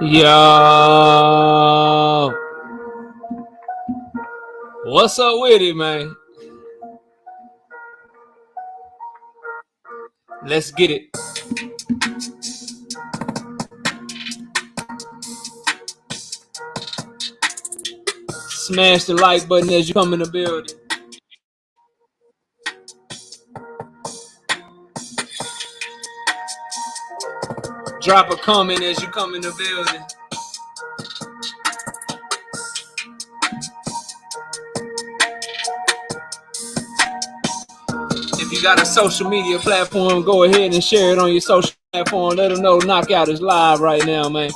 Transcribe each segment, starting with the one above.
Yo, what's up with it, man? Let's get it. Smash the like button as you come in the building. Drop a comment as you come in the building. If you got a social media platform, go ahead and share it on your social platform. Let them know Knockout is live right now, man.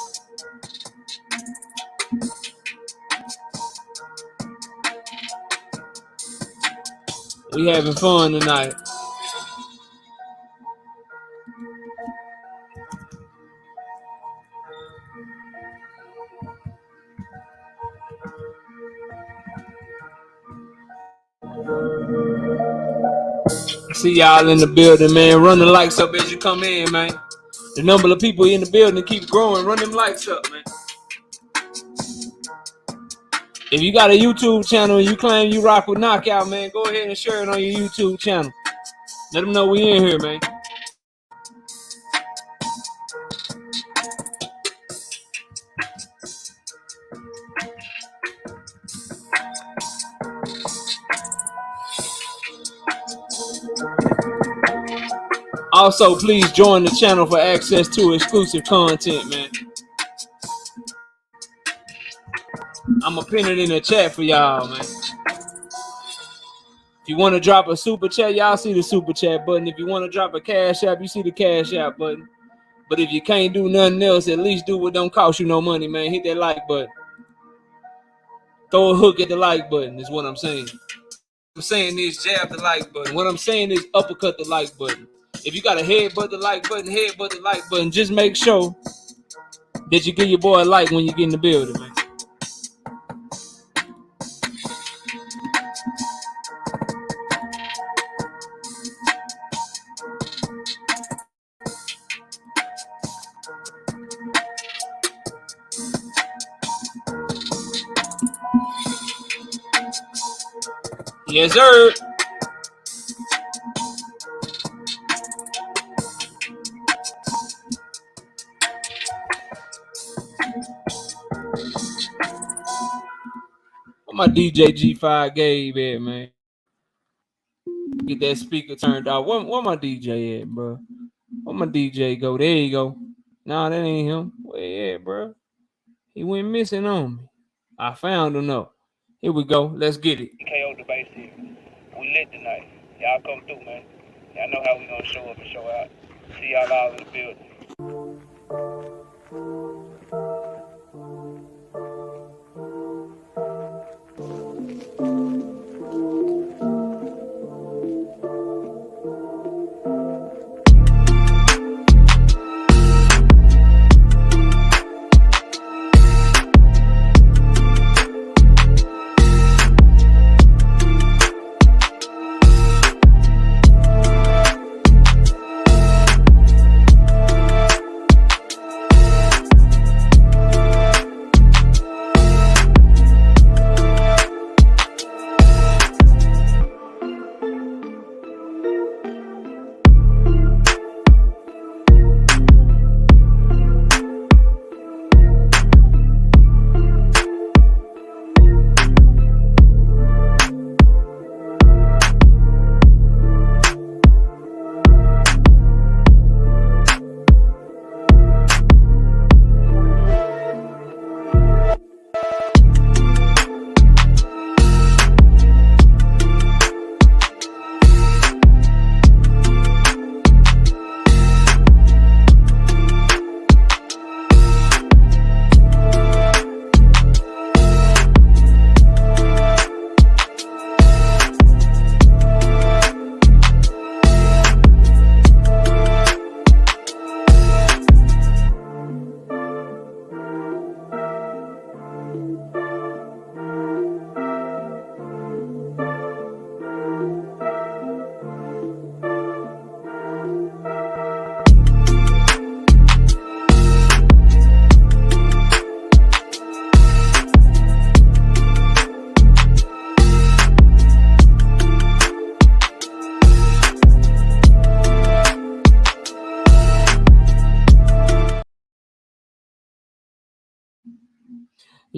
We having fun tonight. See y'all in the building, man. Run the likes up as you come in, man. The number of people in the building keep growing. Run them likes up, man. If you got a YouTube channel and you claim you rock with Knockout, man, go ahead and share it on your YouTube channel. Let them know we in here, man. Also, please join the channel for access to exclusive content, man. I'm going to pin it in the chat for y'all, man. If you want to drop a super chat, y'all see the super chat button. If you want to drop a cash app, you see the cash app button. But if you can't do nothing else, at least do what don't cost you no money, man. Hit that like button. Throw a hook at the like button is what I'm saying. What I'm saying is jab the like button. What I'm saying is uppercut the like button. If you got a headbutt the like button, headbutt the like button. Just make sure that you give your boy a like when you get in the building, man. Yes, sir. Where my DJ G5 Gabe at, man? Get that speaker turned off. Where my DJ at, bro? Where my DJ go? There you go. Nah, that ain't him. Where he at, bro? He went missing on me. I found him though. Here we go. Let's get it. TKO Debate Series. We lit tonight. Y'all come through, man. Y'all know how we gonna show up and show out. See y'all all in the building.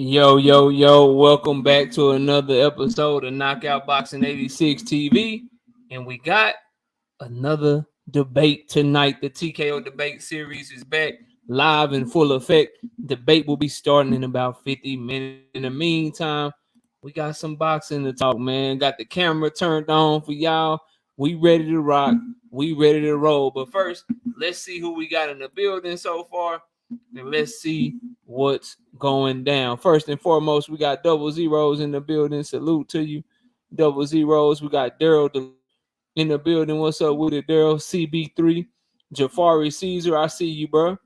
Yo, welcome back to another episode of Knockout Boxing 86 TV. And we got another debate tonight. The TKO Debate Series is back live in full effect. Debate will be starting in about 50 minutes. In the meantime, we got some boxing to talk, man. Got the camera turned on for y'all. We ready to rock. We ready to roll. But first, let's see who we got in the building so far. And let's see what's going down. First and foremost, we got Double Zeros in the building. Salute to you, Double Zeros. We got Daryl in the building. What's up with it, Daryl? CB3, Jafari Caesar. I see you, bro.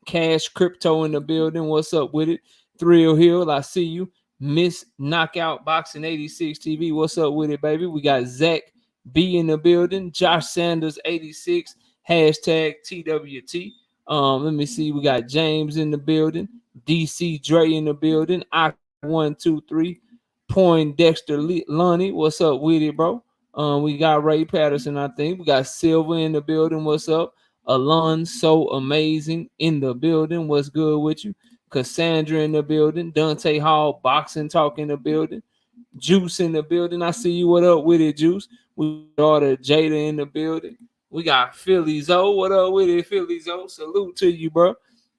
Cash Crypto in the building. What's up with it? Thrill Hill, I see you. Miss Knockout Boxing 86 TV. What's up with it, baby? We got Zach B in the building. Josh Sanders 86. Hashtag TWT. Let me see. We got James in the building. DC Dre in the building. I123. Poindexter Lonnie. What's up with it, bro? We got Ray Patterson, I think. We got Silver in the building. What's up? Alon So Amazing in the building. What's good with you? Cassandra in the building. Dante Hall Boxing Talk in the building. Juice in the building. I see you. What up with it, Juice? We got Jada in the building. We got Philly Zoe. What up with it, Philly Zoe? Salute to you, bro.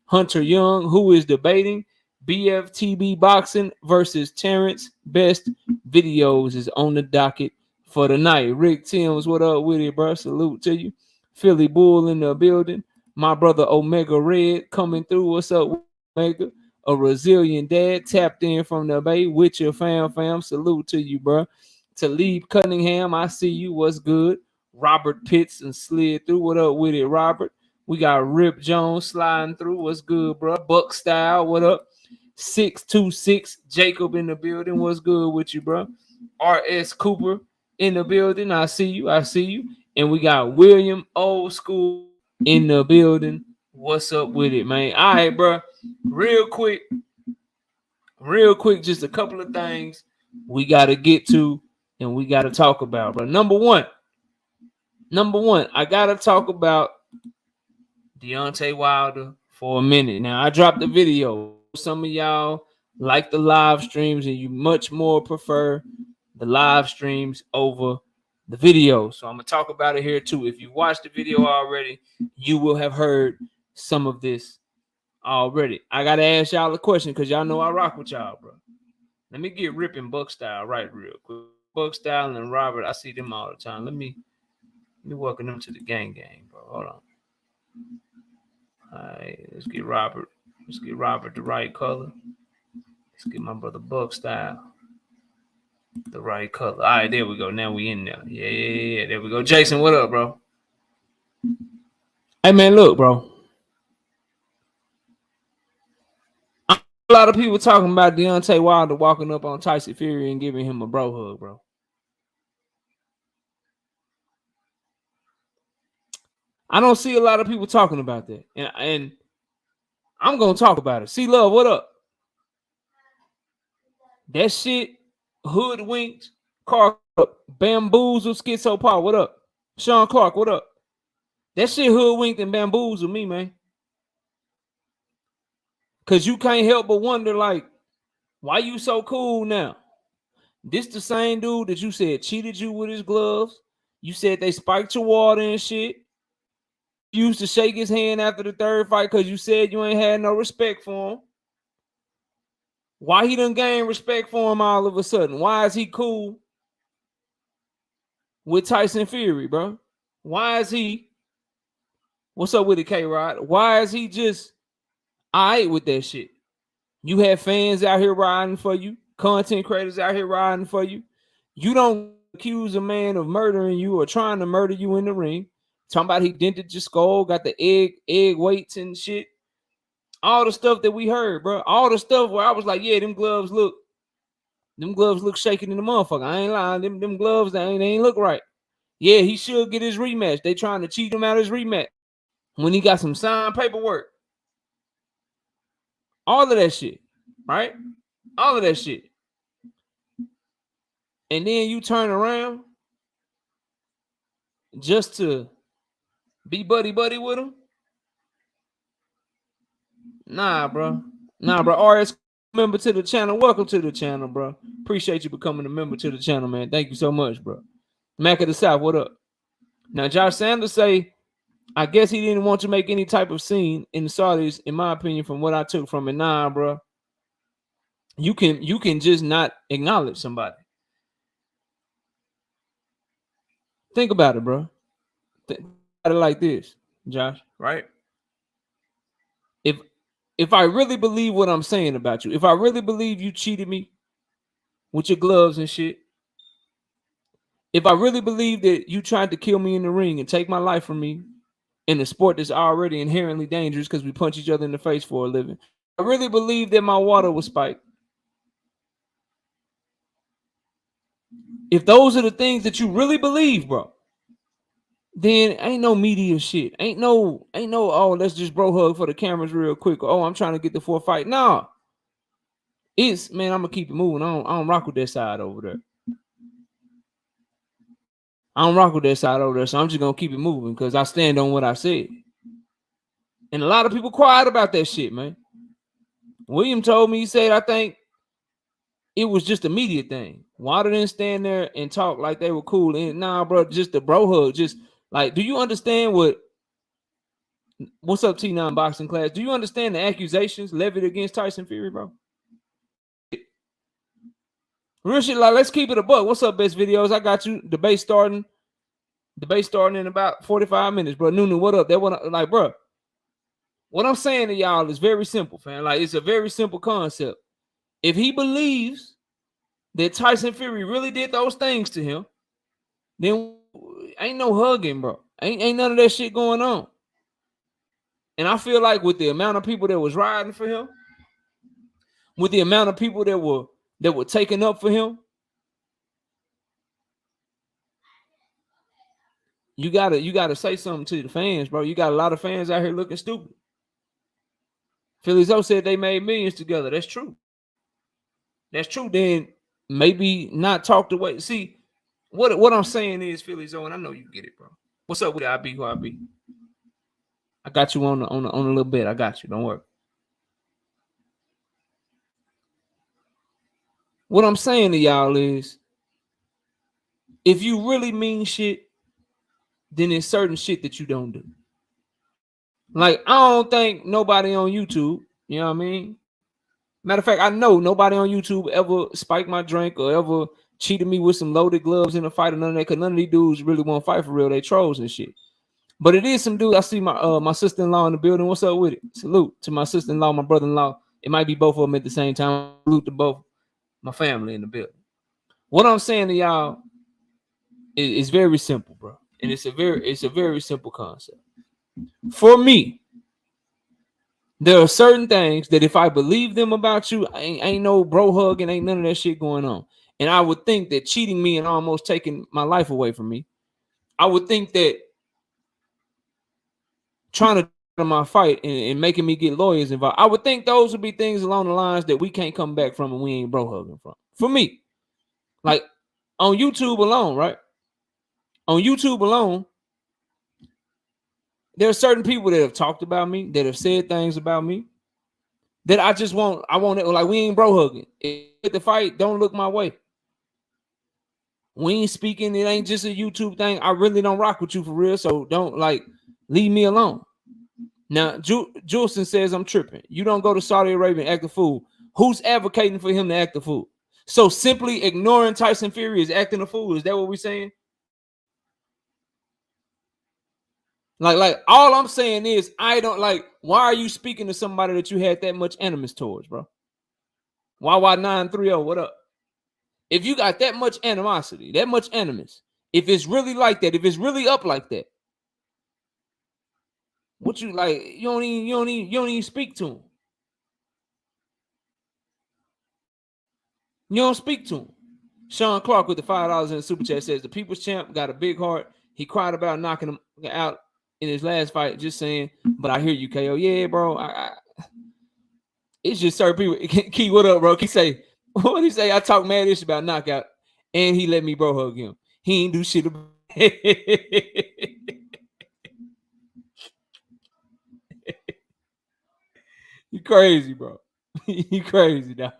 Hunter Young, who is debating BFTB Boxing versus Terrence. Best videos is on the docket for the night. Rick Timms, what up with it, bro? Salute to you. Philly Bull in the building. My brother Omega Red coming through. What's up, Omega? A resilient dad tapped in from the Bay with your fam. Salute to you, bro. Talib Cunningham, I see you. What's good? Robert Pitts and slid through. What up with it, Robert? We got Rip Jones sliding through. What's good, bro? Buck Style, what up? 626 Jacob in the building. What's good with you, bro? RS Cooper in the building. I see you. And we got William Old School in the building. What's up with it, man? All right, bro. Real quick, just a couple of things we got to get to and we got to talk about, bro. Number one, I got to talk about Deontay Wilder for a minute. Now, I dropped the video. Some of y'all like the live streams and you much more prefer the live streams over the video. So I'm going to talk about it here too. If you watched the video already, you will have heard some of this already. I got to ask y'all a question because y'all know I rock with y'all, bro. Let me get Rip and Buck Style right real quick. Buck Style and Robert, I see them all the time. Let me welcome them to the gang, bro. Hold on. All right, let's get Robert. Let's get Robert the right color. Let's get my brother Buck Style the right color. All right, there we go. Now we in there. Yeah. There we go. Jason, what up, bro? Hey, man, look, bro. A lot of people talking about Deontay Wilder walking up on Tyson Fury and giving him a bro hug, bro. I don't see a lot of people talking about that. And I'm going to talk about it. See, Love, what up? That shit, hoodwinked, car up, bamboozled, schizo Paul, what up? Sean Clark, what up? That shit hoodwinked and bamboozled me, man. Because you can't help but wonder, like, why you so cool now? This the same dude that you said cheated you with his gloves. You said they spiked your water and shit. You used to shake his hand after the third fight because you said you ain't had no respect for him. Why he done gained respect for him all of a sudden? Why is he cool with Tyson Fury, bro? Why is he? What's up with it, K-Rod? Why is he just all right with that shit? You have fans out here riding for you, content creators out here riding for you. You don't accuse a man of murdering you or trying to murder you in the ring. Talking about he dented your skull, got the egg weights and shit. All the stuff that we heard, bro. All the stuff where I was like, yeah, them gloves look shaking in the motherfucker. I ain't lying. Them gloves, they ain't look right. Yeah, he should get his rematch. They trying to cheat him out of his rematch when he got some signed paperwork. All of that shit, right? All of that shit. And then you turn around just to be buddy with him. Nah, bro. RS member to the channel, welcome to the channel, bro. Appreciate you becoming a member to the channel, man. Thank you so much, bro. Mac of the South, what up? Now, Josh Sanders say, I guess he didn't want to make any type of scene in the Saudis, in my opinion, from what I took from it. Nah, bro. You can just not acknowledge somebody. Think about it, bro. Think about it like this, Josh, right? If I really believe what I'm saying about you, if I really believe you cheated me with your gloves and shit, if I really believe that you tried to kill me in the ring and take my life from me in a sport that's already inherently dangerous because we punch each other in the face for a living, I really believe that my water was spiked. If those are the things that you really believe, bro, then ain't no media shit. Ain't no, oh, let's just bro hug for the cameras real quick. Oh, I'm trying to get the 4th fight. Nah. It's, man, I'm gonna keep it moving. I don't rock with that side over there. I don't rock with that side over there, so I'm just gonna keep it moving because I stand on what I said. And a lot of people quiet about that shit, man. William told me, he said, I think it was just a media thing. Water didn't stand there and talk like they were cool. And nah, bro, just the bro hug. Just like, do you understand what's up, T9 boxing class? Do you understand the accusations levied against Tyson Fury, bro? Real shit, like, let's keep it a buck. What's up, best videos? I got you. Debate starting in about 45 minutes, bro. Nunu, what up? That one, like, bro. What I'm saying to y'all is very simple, fam. Like, it's a very simple concept. If he believes that Tyson Fury really did those things to him, then ain't no hugging, bro. Ain't none of that shit going on. And I feel like with the amount of people that was riding for him, with the amount of people that were taking up for him, you gotta say something to the fans, bro. You got a lot of fans out here looking stupid. Philly Zoe said they made millions together. That's true. That's true. Then maybe not talk the way. See, what I'm saying is, Philly Zoe, and I know you get it, bro. What's up with I be who I be? I got you on a little bit. I got you. Don't worry. What I'm saying to y'all is, if you really mean shit, then there's certain shit that you don't do. Like, I don't think nobody on YouTube, you know what I mean? Matter of fact, I know nobody on YouTube ever spiked my drink or ever cheated me with some loaded gloves in a fight or none of that, because none of these dudes really want to fight for real. They trolls and shit. But it is some dude. I see my sister-in-law in the building. What's up with it? Salute to my sister-in-law, my brother-in-law. It might be both of them at the same time. Salute to both my family in the building. What I'm saying to y'all is very simple, bro. And it's a very simple concept. For me, there are certain things that if I believe them about you, ain't no bro hugging, ain't none of that shit going on. And I would think that cheating me and almost taking my life away from me, I would think that trying to my fight and making me get lawyers involved, I would think those would be things along the lines that we can't come back from and we ain't bro hugging from. For me, like on YouTube alone, right? On YouTube alone, there are certain people that have talked about me, that have said things about me, that I want it, like, we ain't bro hugging. If the fight don't look my way, we ain't speaking. It ain't just a YouTube thing. I really don't rock with you for real, so don't, like, leave me alone. Now, Julson says I'm tripping. You don't go to Saudi Arabia and act a fool. Who's advocating for him to act a fool? So simply ignoring Tyson Fury is acting a fool. Is that what we're saying? Like all I'm saying is, I don't like. Why are you speaking to somebody that you had that much animus towards, bro? YY930, what up? If you got that much animosity, that much animus, if it's really like that, if it's really up like that, what you like? You don't even speak to him. You don't speak to him. Sean Clark with the $5 in the super chat says the People's Champ got a big heart. He cried about knocking him out in his last fight. Just saying, but I hear you, KO. Yeah, bro. It's just certain people. Key, what up, bro? He say, what did he say? I talk mad ish about knockout, and he let me bro hug him. He ain't do shit about You crazy, bro. You crazy, dog.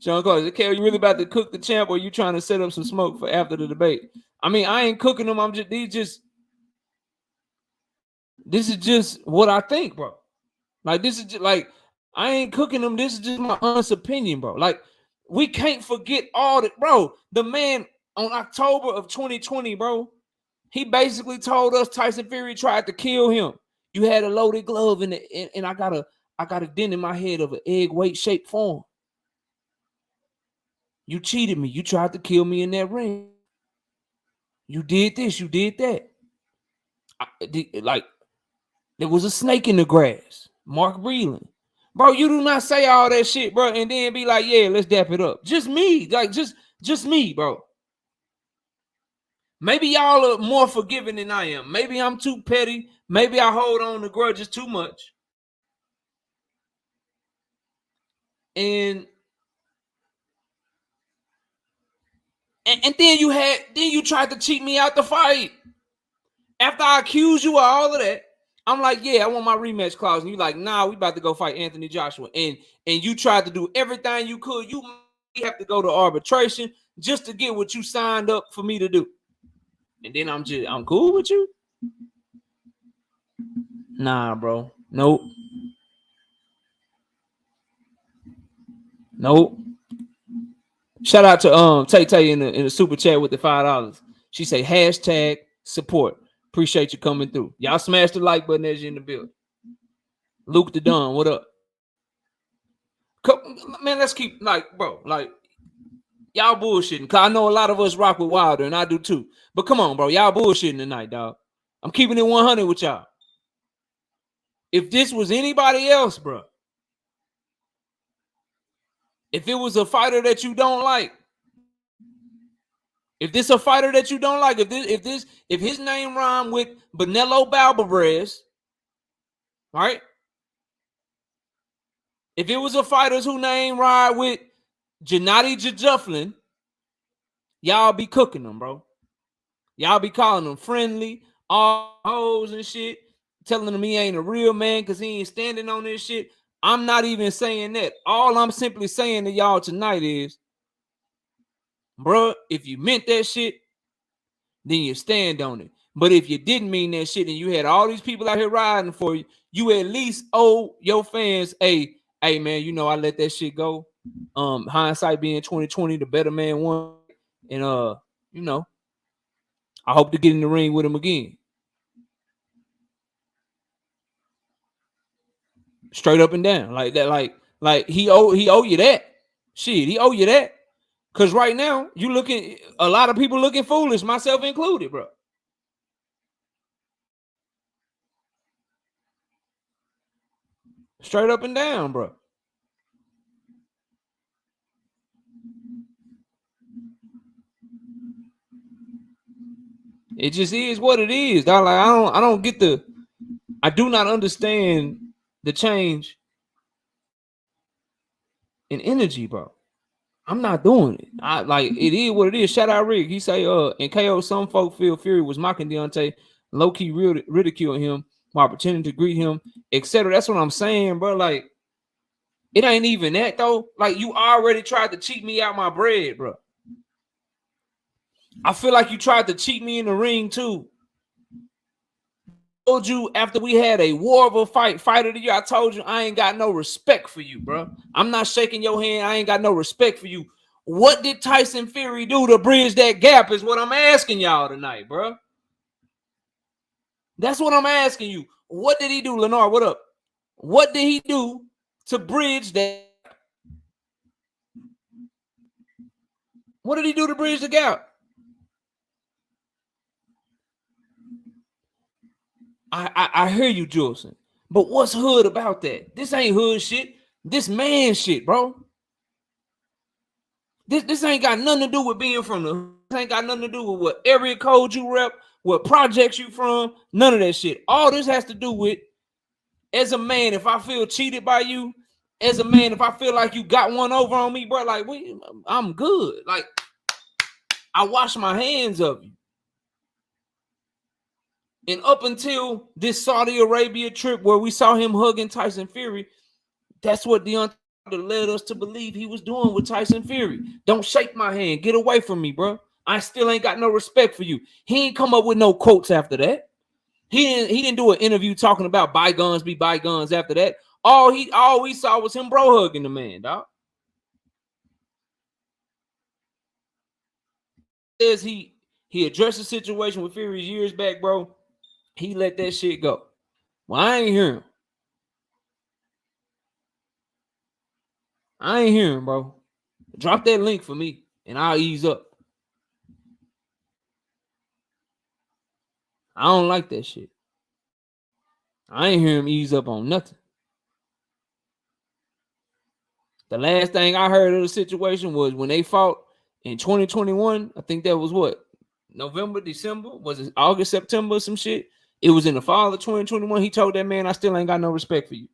Sean Carter, KO, you really about to cook the champ, or you trying to set up some smoke for after the debate? I mean, I ain't cooking them. I'm just this is just what I think, bro. Like, this is just like, I ain't cooking them. This is just my honest opinion, bro. Like, we can't forget all that, bro. The man on October of 2020, bro, he basically told us Tyson Fury tried to kill him. You had a loaded glove and I got a dent in my head of an egg weight shaped form. You cheated me. You tried to kill me in that ring. You did this. You did that. Like, there was a snake in the grass. Mark Breland. Bro, you do not say all that shit, bro, and then be like, yeah, let's dap it up. Just me. Like, just me, bro. Maybe y'all are more forgiving than I am. Maybe I'm too petty. Maybe I hold on to grudges too much. And then you tried to cheat me out the fight. After I accused you of all of that, I'm like, yeah, I want my rematch clause. And you like, nah, we about to go fight Anthony Joshua. And you tried to do everything you could. You have to go to arbitration just to get what you signed up for me to do. And then I'm cool with you? Nah, bro. Nope. Shout out to Tay Tay in the super chat with the $5. She say hashtag support. Appreciate you coming through. Y'all smash the like button as you're in the building. Luke the Don, what up? Man, let's keep bro, y'all bullshitting. Cause I know a lot of us rock with Wilder, and I do too. But come on, bro, y'all bullshitting tonight, dog. I'm keeping it 100 with y'all. If this was anybody else, bro, if it was a fighter that you don't like, if this a fighter that you don't like, if his name rhyme with Benelo Balbarez, right? If it was a fighter whose name ride with Gennady Jajuflin, y'all be cooking them, bro. Y'all be calling them friendly, all hoes and shit, telling him he ain't a real man because he ain't standing on this shit. I'm not even saying that. All I'm simply saying to y'all tonight is, bro, if you meant that shit, then you stand on it. But if you didn't mean that shit and you had all these people out here riding for you, you at least owe your fans hey man, you know I let that shit go. Hindsight being 2020, the better man won. And you know, I hope to get in the ring with him again. Straight up and down. Like that, like he owe you that. Shit, he owe you that. Cause right now, you looking a lot of people looking foolish, myself included, bro. Straight up and down, bro. It just is what it is, dog. Like I do not understand the change in energy, bro. I'm not doing it. I like it is what it is. Shout out Rick. He say, in KO, some folk feel Fury was mocking Deontay, low-key ridiculing him while pretending to greet him, etc. That's what I'm saying, bro. Like, it ain't even that though. Like, you already tried to cheat me out my bread, bro. I feel like you tried to cheat me in the ring too. I told you after we had a war of a fight of the year, I told you I ain't got no respect for you, bro. I'm not shaking your hand. I ain't got no respect for you. What did Tyson Fury do to bridge that gap is what I'm asking y'all tonight, bro. That's what I'm asking you. What did he do, Lennar? What up? What did he do to bridge that? What did he do to bridge the gap? I hear you, Julson. But what's hood about that? This ain't hood shit. This man shit, bro. This ain't got nothing to do with being from the hood. This ain't got nothing to do with what area code you rep, what projects you from. None of that shit. All this has to do with, as a man, if I feel cheated by you, as a man, if I feel like you got one over on me, bro, like I'm good. Like, I wash my hands of you. And up until this Saudi Arabia trip where we saw him hugging Tyson Fury, that's what Deontay led us to believe he was doing with Tyson Fury. Don't shake my hand. Get away from me, bro. I still ain't got no respect for you. He ain't come up with no quotes after that. He didn't do an interview talking about bygones be bygones after that. All we saw was him bro hugging the man, dog. Says he addressed the situation with Fury years back, bro. He let that shit go. Well, I ain't hear him. I ain't hear him, bro. Drop that link for me, and I'll ease up. I don't like that shit. I ain't hear him ease up on nothing. The last thing I heard of the situation was when they fought in 2021. I think that was what? November, December? Was it August, September, some shit? It was in the fall of 2021. He told that man, I still ain't got no respect for you.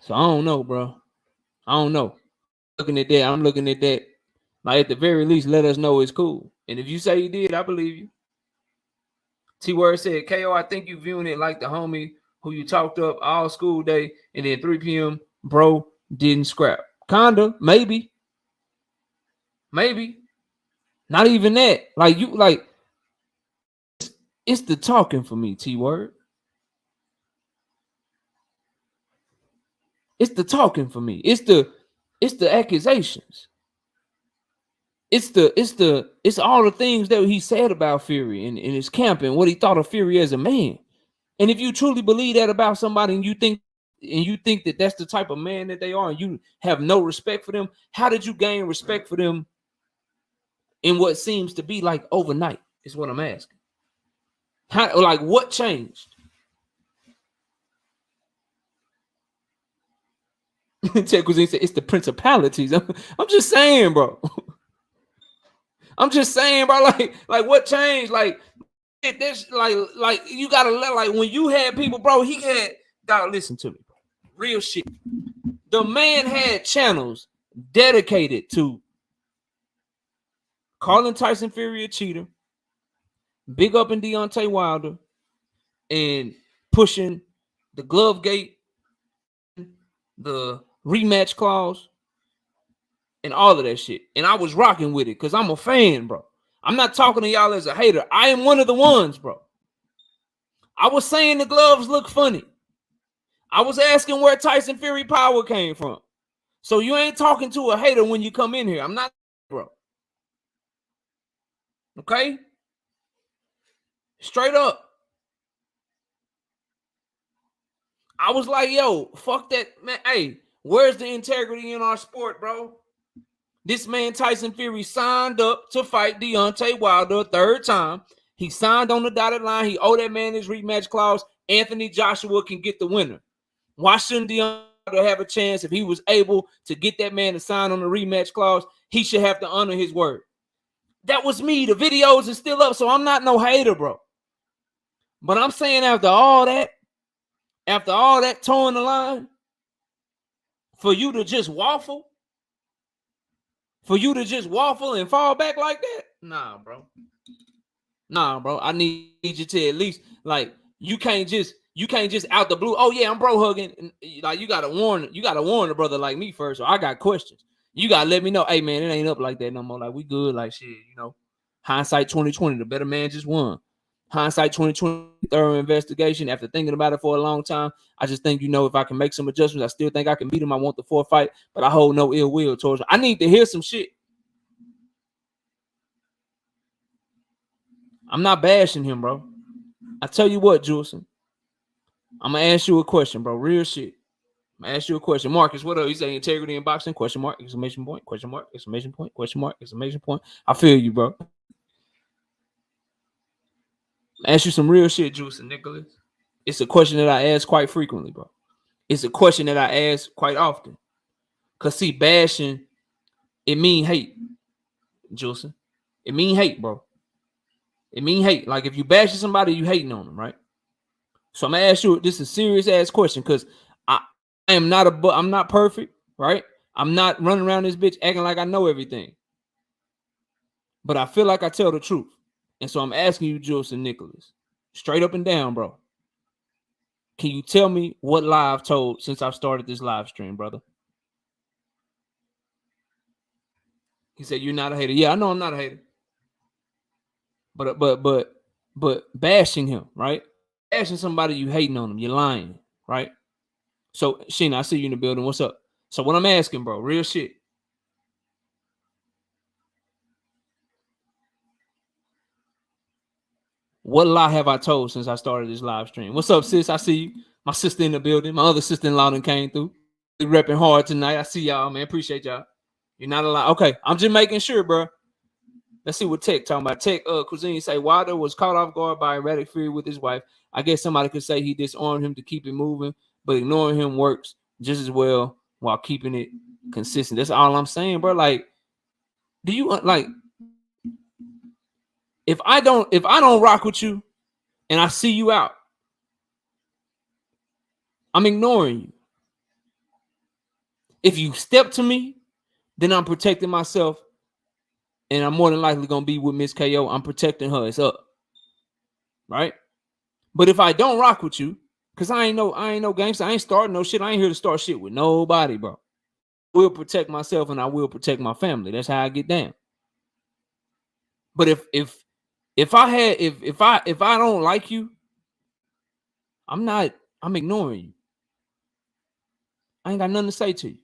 So I don't know, bro. I don't know. I'm looking at that. Like, at the very least, let us know it's cool. And if you say you did, I believe you. T-Word said, KO, I think you viewing it like the homie who you talked up all school day and then 3 p.m. bro didn't scrap. Kinda, maybe. Maybe. Not even that. Like, you, like, it's the talking for me, T-Word. It's the talking for me. It's the accusations. It's all the things that he said about Fury in his camp and what he thought of Fury as a man. And if you truly believe that about somebody and you think that that's the type of man that they are and you have no respect for them, how did you gain respect for them in what seems to be like overnight is what I'm asking. How, like, what changed? Ted Cuisine said it's the principalities. I'm just saying, bro. I'm just saying, bro. Like what changed? Like this, like you gotta let, like, when you had people, bro. He had, dog, listen to me, bro. Real shit. The man had channels dedicated to calling Tyson Fury a cheater, big up in Deontay Wilder, and pushing the glove gate, the rematch clause, and all of that shit. And I was rocking with it because I'm a fan, bro. I'm not talking to y'all as a hater. I am one of the ones, bro. I was saying the gloves look funny. I was asking where Tyson Fury power came from. So you ain't talking to a hater when you come in here. I'm not, bro. Okay? Straight up. I was like, yo, fuck that, man. Hey, where's the integrity in our sport, bro? This man, Tyson Fury, signed up to fight Deontay Wilder a third time. He signed on the dotted line. He owed that man his rematch clause. Anthony Joshua can get the winner. Why shouldn't Deontay have a chance if he was able to get that man to sign on the rematch clause? He should have to honor his word. That was me. The videos are still up, so I'm not no hater, bro. But I'm saying after all that towing the line, for you to just waffle, and fall back like that? Nah, bro. I need you to at least, like, you can't just out the blue, oh yeah, I'm bro hugging. Like, you gotta warn a brother like me first, or I got questions. You gotta let me know, hey man, it ain't up like that no more. Like, we good, like, shit, you know. Hindsight 2020, the better man just won. Hindsight 2020, thorough investigation. After thinking about it for a long time, I just think, you know, if I can make some adjustments, I still think I can beat him. I want the 4th fight, but I hold no ill will towards him. I need to hear some shit. I'm not bashing him, bro. I tell you what, Juleson, I'm gonna ask you a question, bro. Real shit. I'm gonna ask you a question. Marcus, what up? You say integrity in boxing? Question mark, exclamation point, question mark, exclamation point, question mark, exclamation point. I feel you, bro. Ask you some real shit, Juleson, Nicholas. It's a question that I ask quite frequently, bro. It's a question that I ask quite often. Cause see, bashing, it mean hate, Juleson. It mean hate, bro. It mean hate. Like, if you bashing somebody, you hating on them, right? So I'm gonna ask you, this is a serious ass question, because I'm not perfect, right? I'm not running around this bitch acting like I know everything. but I feel like I tell the truth. And so I'm asking you, Jules and Nicholas, straight up and down, bro. Can you tell me what lie I've told since I've started this live stream, brother? He said, you're not a hater. Yeah, I know I'm not a hater. But bashing him, right? Bashing somebody, you hating on them, you're lying, right? So, Sheena, I see you in the building. What's up? So what I'm asking, bro, real shit. What lie have I told since I started this live stream? What's up, sis? I see you. My sister in the building. My other sister-in-law done came through. They repping hard tonight. I see y'all, man. Appreciate y'all. You're not a lie. Okay, I'm just making sure, bro. Let's see what Tech talking about. Tech Cuisine say Wilder was caught off guard by erratic fury with his wife. I guess somebody could say he disarmed him to keep it moving, but ignoring him works just as well while keeping it consistent. That's all I'm saying, bro. Like, do you like if I don't rock with you and I see you out, I'm ignoring you. If you step to me, then I'm protecting myself, and I'm more than likely gonna be with Miss KO. I'm protecting her. It's up, right? But if I don't rock with you, because I ain't no gangster, I ain't starting no shit. I ain't here to start shit with nobody, bro. I will protect myself and I will protect my family. That's how I get down. But if I don't like you, I'm ignoring you. I ain't got nothing to say to you.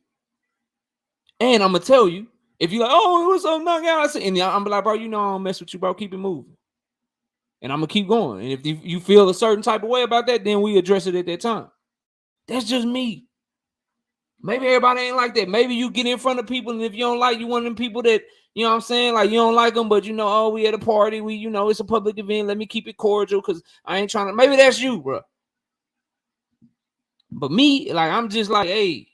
And I'm gonna tell you, if you're like, oh, what's up, knockout? And I'm like, bro, you know I don't mess with you, bro. Keep it moving. And I'm gonna keep going. And if you feel a certain type of way about that, then we address it at that time. That's just me. Maybe everybody ain't like that. Maybe you get in front of people, and if you don't like, you one of them people that, you know what I'm saying, like you don't like them, but you know, oh, we at a party, we, you know, it's a public event. Let me keep it cordial because I ain't trying to. Maybe that's you, bro. But me, like, I'm just like, hey,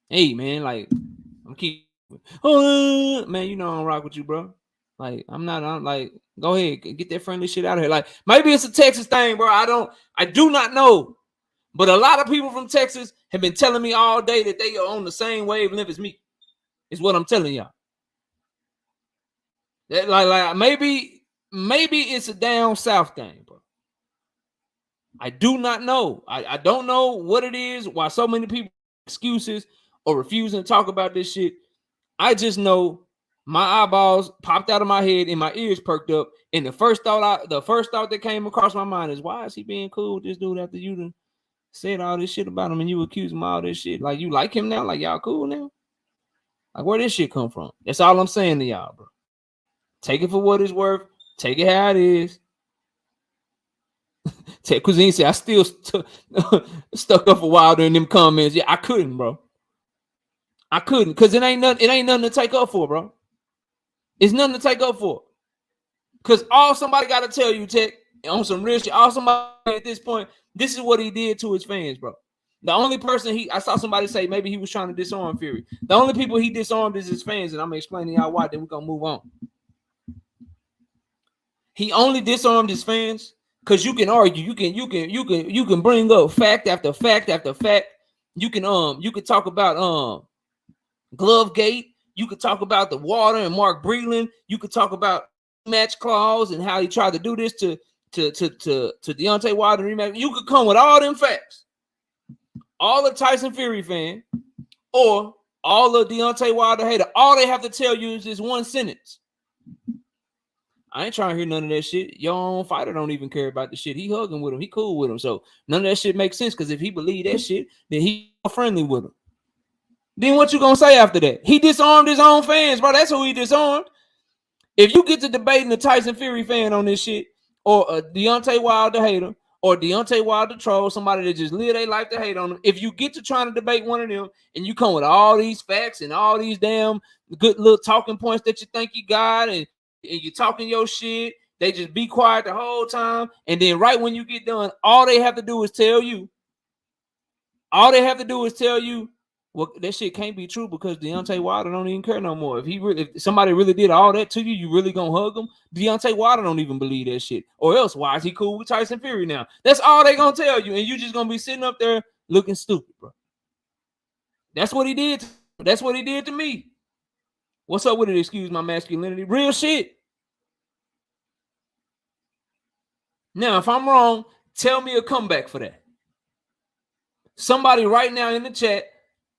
man, like, I'm keep, man, you know I don't rock with you, bro. Like, I'm like, go ahead, get that friendly shit out of here. Like, maybe it's a Texas thing, bro. I do not know. But a lot of people from Texas have been telling me all day that they are on the same wavelength as me. Is what I'm telling y'all. That like maybe it's a down south thing, bro. I do not know. I don't know what it is, why so many people excuses or refusing to talk about this shit. I just know my eyeballs popped out of my head and my ears perked up. And the first thought that came across my mind is, why is he being cool with this dude after you done said all this shit about him and you accuse him of all this shit? Like, you like him now? Like, y'all cool now? Like, where this shit come from? That's all I'm saying to y'all, bro. Take it for what it's worth. Take it how it is. Tech Cuisine said, I still stuck up for Wilder in them comments. Yeah, I couldn't, bro. I couldn't, because it ain't nothing to take up for, bro. It's nothing to take up for. Because all somebody got to tell you, Tech, on some real shit, all somebody at this point, this is what he did to his fans, bro. The only person I saw somebody say maybe he was trying to disarm Fury. The only people he disarmed is his fans, and I'm gonna explain to y'all why. Then we're gonna move on. He only disarmed his fans because you can argue, you can bring up fact after fact after fact. You can talk about Glovegate. You could talk about the water and Mark Breland. You could talk about match clause and how he tried to do this to Deontay Wilder rematch. You could come with all them facts. All the Tyson Fury fan or all the Deontay Wilder hater, all they have to tell you is this one sentence. I ain't trying to hear none of that shit. Your own fighter don't even care about the shit. He hugging with him. He cool with him. So none of that shit makes sense, because if he believe that shit, then he friendly with him. Then what you gonna say after that? He disarmed his own fans, bro. That's who he disarmed. If you get to debating the Tyson Fury fan on this shit, or a Deontay Wilder hater, or Deontay Wilder troll, somebody that just live their life to hate on them, if you get to trying to debate one of them and you come with all these facts and all these damn good little talking points that you think you got, and you talking your shit, they just be quiet the whole time, and then right when you get done, all they have to do is tell you, well, that shit can't be true because Deontay Wilder don't even care no more. If somebody really did all that to you, you really gonna hug him? Deontay Wilder don't even believe that shit. Or else, why is he cool with Tyson Fury now? That's all they gonna tell you, and you just gonna be sitting up there looking stupid, bro. That's what he did. That's what he did to me. What's up with it? Excuse my masculinity. Real shit. Now, if I'm wrong, tell me a comeback for that. Somebody right now in the chat,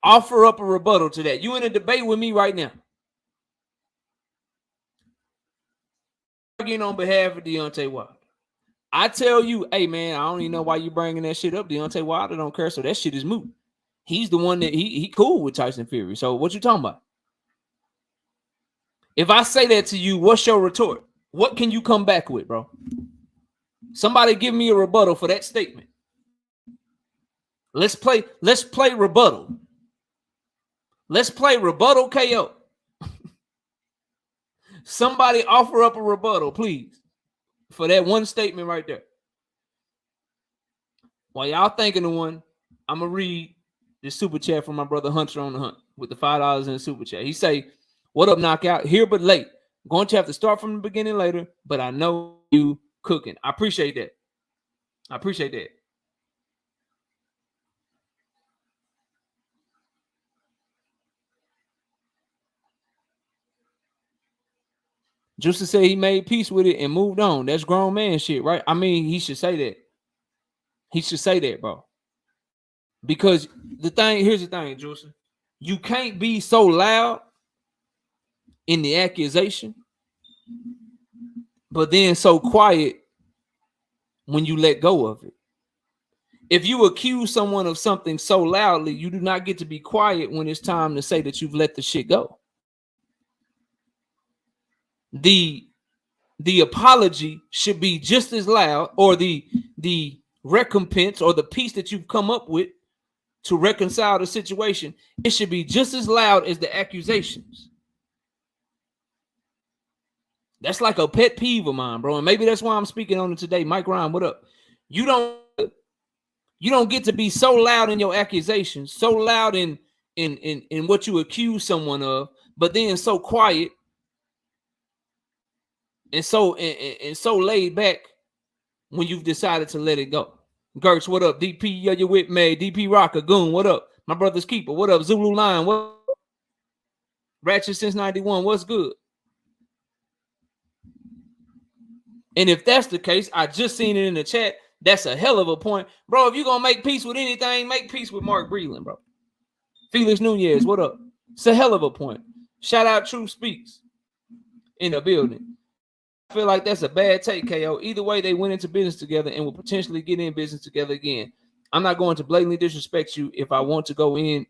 offer up a rebuttal to that. You in a debate with me right now. Arguing on behalf of Deontay Wilder. I tell you, hey man, I don't even know why you bringing that shit up. Deontay Wilder don't care, so that shit is moot. He's the one that he cool with Tyson Fury. So what you talking about? If I say that to you, what's your retort? What can you come back with, bro? Somebody give me a rebuttal for that statement. Let's play rebuttal. Let's play rebuttal KO. Somebody offer up a rebuttal, please, for that one statement right there. While y'all thinking of one, I'm gonna read the super chat from my brother Hunter on the Hunt with the $5 in the super chat. He say, "What up, knockout? Here but late. Going to have to start from the beginning later, but I know you cooking." I appreciate that. I appreciate that. Just to say he made peace with it and moved on. That's grown man shit, right? I mean, he should say that. He should say that, bro. Because here's the thing, Juicy. You can't be so loud in the accusation, but then so quiet when you let go of it. If you accuse someone of something so loudly, you do not get to be quiet when it's time to say that you've let the shit go. The apology should be just as loud, or the recompense or the peace that you've come up with to reconcile the situation, it should be just as loud as the accusations. That's like a pet peeve of mine, bro. And maybe that's why I'm speaking on it today. Mike Ryan, what up? You don't get to be so loud in your accusations, so loud in what you accuse someone of, but then so quiet and so laid back when you've decided to let it go. Gertz, what up? DP, you with me? DP Rocker, Goon, what up? My brother's keeper, what up? Zulu Lion, what up? Ratchet since 91, what's good? And if that's the case, I just seen it in the chat. That's a hell of a point. Bro, if you're going to make peace with anything, make peace with Mark Breland, bro. Felix Nunez, what up? It's a hell of a point. Shout out True Speaks in the building. I feel like that's a bad take, KO. Either way, they went into business together and will potentially get in business together again. I'm not going to blatantly disrespect you if I want to go in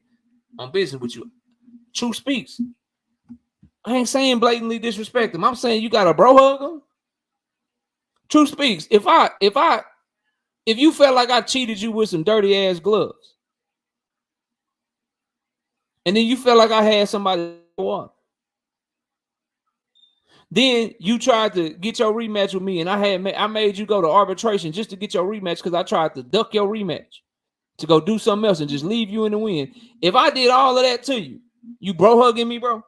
on business with you. True Speaks. I ain't saying blatantly disrespect him. I'm saying you got a bro hug him. True Speaks. If you felt like I cheated you with some dirty ass gloves, and then you felt like I had somebody go up, then you tried to get your rematch with me, and I made you go to arbitration just to get your rematch because I tried to duck your rematch to go do something else and just leave you in the win. If I did all of that to you, you bro hugging me, bro?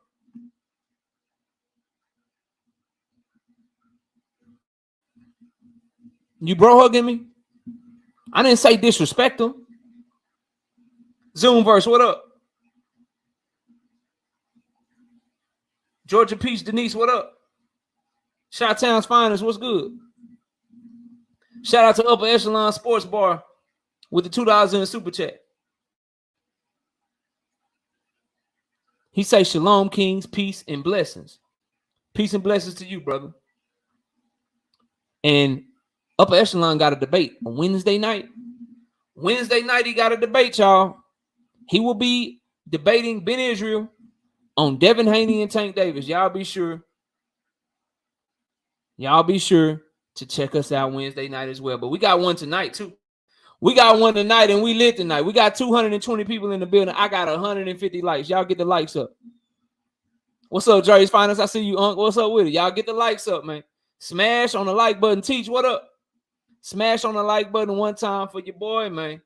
You bro hugging me? I didn't say disrespect him. Zoomverse, what up? Georgia Peach Denise, what up? Shot Town's Finest, what's good? Shout out to Upper Echelon Sports Bar with the $2 in the super chat. He say shalom, kings, peace, and blessings. Peace and blessings to you, brother. And Upper Echelon got a debate on Wednesday night. Wednesday night, he got a debate, y'all. He will be debating Ben Israel on Devin Haney and Tank Davis. Y'all be sure to check us out Wednesday night as well. But we got one tonight, too. We got one tonight, and we lit tonight. We got 220 people in the building. I got 150 likes. Y'all get the likes up. What's up, Jerry's Finest? I see you, Unc. What's up with it? Y'all get the likes up, man. Smash on the like button. Teach, what up? Smash on the like button one time for your boy, man.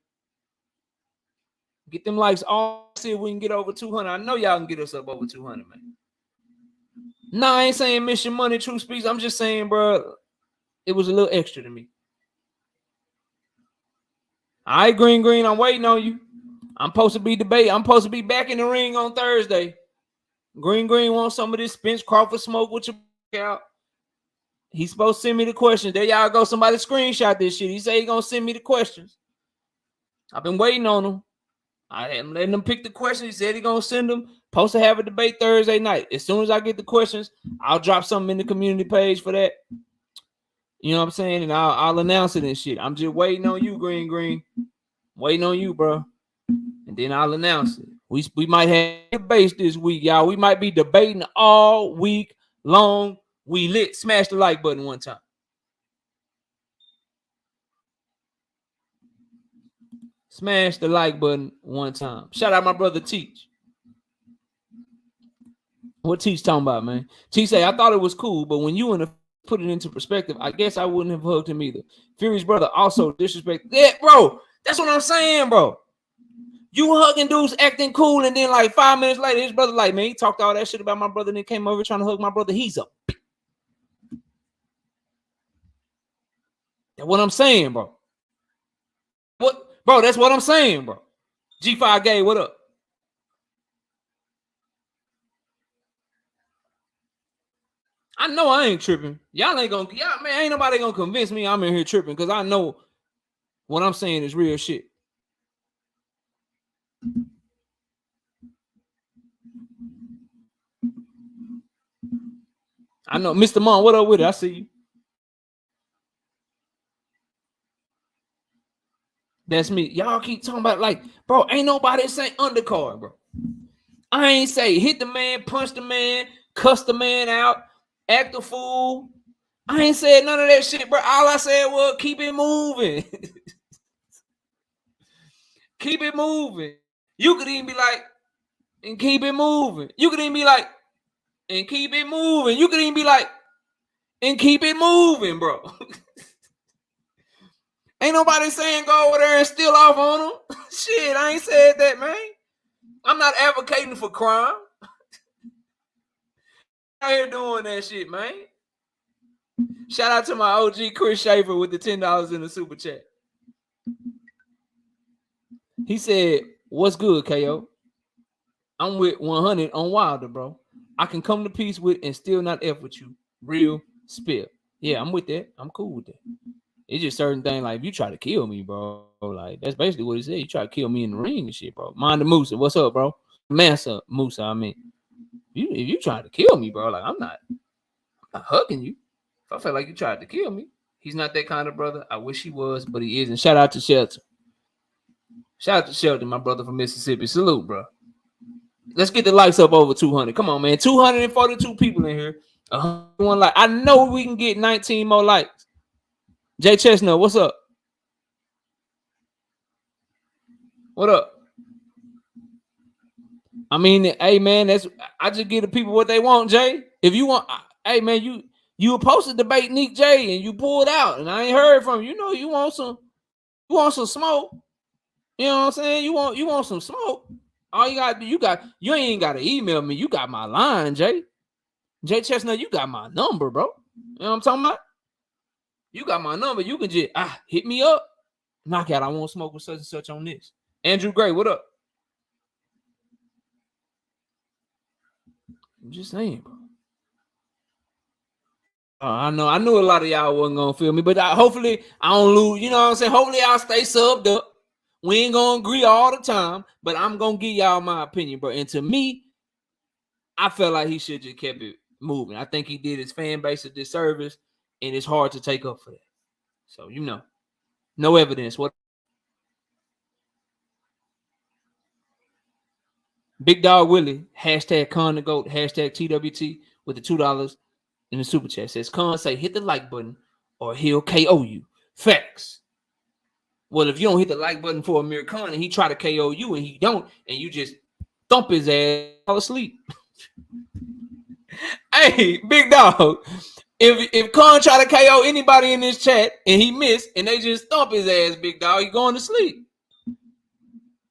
Get them likes all. See if we can get over 200. I know y'all can get us up over 200, man. Nah, I ain't saying mission money, True Speaks. I'm just saying, bro, it was a little extra to me. All right, Green, I'm waiting on you. I'm supposed to be back in the ring on Thursday. Green wants some of this Spence Crawford smoke with your out. He's supposed to send me the questions. There y'all go. Somebody screenshot this shit. He said he gonna send me the questions. I've been waiting on him. I am letting him pick the questions. He said he gonna send them. Supposed to have a debate Thursday night. As soon as I get the questions, I'll drop something in the community page for that. You know what I'm saying? And I'll announce it and shit. I'm just waiting on you, Green. Waiting on you, bro. And then I'll announce it. We might have debates this week, y'all. We might be debating all week long. We lit. Smash the like button one time. Smash the like button one time. Shout out my brother Teach. What Teach talking about, man? Teach say, I thought it was cool, but when you put it into perspective, I guess I wouldn't have hugged him either. Fury's brother also disrespect. Yeah, bro. That's what I'm saying, bro. You hugging dudes acting cool, and then like 5 minutes later, his brother like, man, he talked all that shit about my brother and then came over trying to hug my brother. He's a That's what I'm saying, bro. What, bro? That's what I'm saying, bro. G5 Gay, what up? I know I ain't tripping. Y'all ain't gonna, man, ain't nobody gonna convince me I'm in here tripping because I know what I'm saying is real shit. I know, Mr. Mon, what up with it? I see you. That's me. Y'all keep talking about like, bro, ain't nobody saying undercard, bro. I ain't say hit the man, punch the man, cuss the man out, act a fool. I ain't said none of that shit, bro. All I said was keep it moving. Keep it moving. You could even be like, and keep it moving. You could even be like, and keep it moving. You could even be like, and keep it moving, bro. Ain't nobody saying go over there and steal off on them. Shit, I ain't said that, man. I'm not advocating for crime. Out here doing that shit, man. Shout out to my OG Chris Schaefer with the $10 in the super chat. He said, what's good, KO? I'm with 100 on Wilder, bro. I can come to peace with and still not F with you. Real spill. Yeah, I'm with that. I'm cool with that. It's just certain things like if you try to kill me, bro. Like that's basically what he said. You try to kill me in the ring and shit, bro. Mind the Musa. What's up, bro? Massa Musa, I mean. If you trying to kill me, bro, like I'm not hugging you. If I felt like you tried to kill me, he's not that kind of brother. I wish he was, but he isn't. Shout out to Shelton. Shout out to Shelton, my brother from Mississippi. Salute, bro. Let's get the likes up over 200. Come on, man. 242 people in here. 101 like. I know we can get 19 more likes. Jay Chestnut, what's up? What up? I mean, hey man, I just give the people what they want, Jay. If you want, hey man, you were supposed to debate Nick J and you pulled out, and I ain't heard from you. You know, you want some smoke. You know what I'm saying? You want some smoke. All you gotta do, you ain't gotta email me. You got my line, Jay. Jay Chestnut, you got my number, bro. You know what I'm talking about? You got my number. You can just hit me up. Knockout, I want smoke with such and such on this. Andrew Gray, what up? I'm just saying, bro. I knew a lot of y'all wasn't gonna feel me, but hopefully I don't lose. You know what I'm saying? Hopefully I'll stay subbed up. We ain't gonna agree all the time, but I'm gonna give y'all my opinion, bro. And to me, I felt like he should just kept it moving. I think he did his fan base a disservice, and it's hard to take up for that. So you know, no evidence. What? Big Dog Willie, hashtag Con the Goat, hashtag TWT with the $2 in the super chat. Says Con say hit the like button or he'll KO you. Facts. Well, if you don't hit the like button for Amir Khan and he try to KO you and he don't, and you just thump his ass all asleep. Hey, Big Dog, if Khan try to KO anybody in this chat and he miss and they just thump his ass, Big Dog, he going to sleep.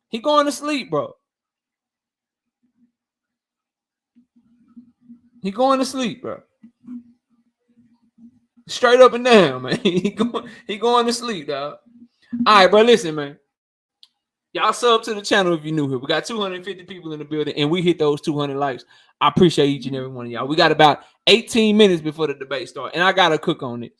He going to sleep, bro. He going to sleep, bro. Straight up and down, man. He going to sleep, dog. All right, bro. Listen, man. Y'all sub to the channel if you're new here. We got 250 people in the building, and we hit those 200 likes. I appreciate each and every one of y'all. We got about 18 minutes before the debate starts, and I got to cook on this.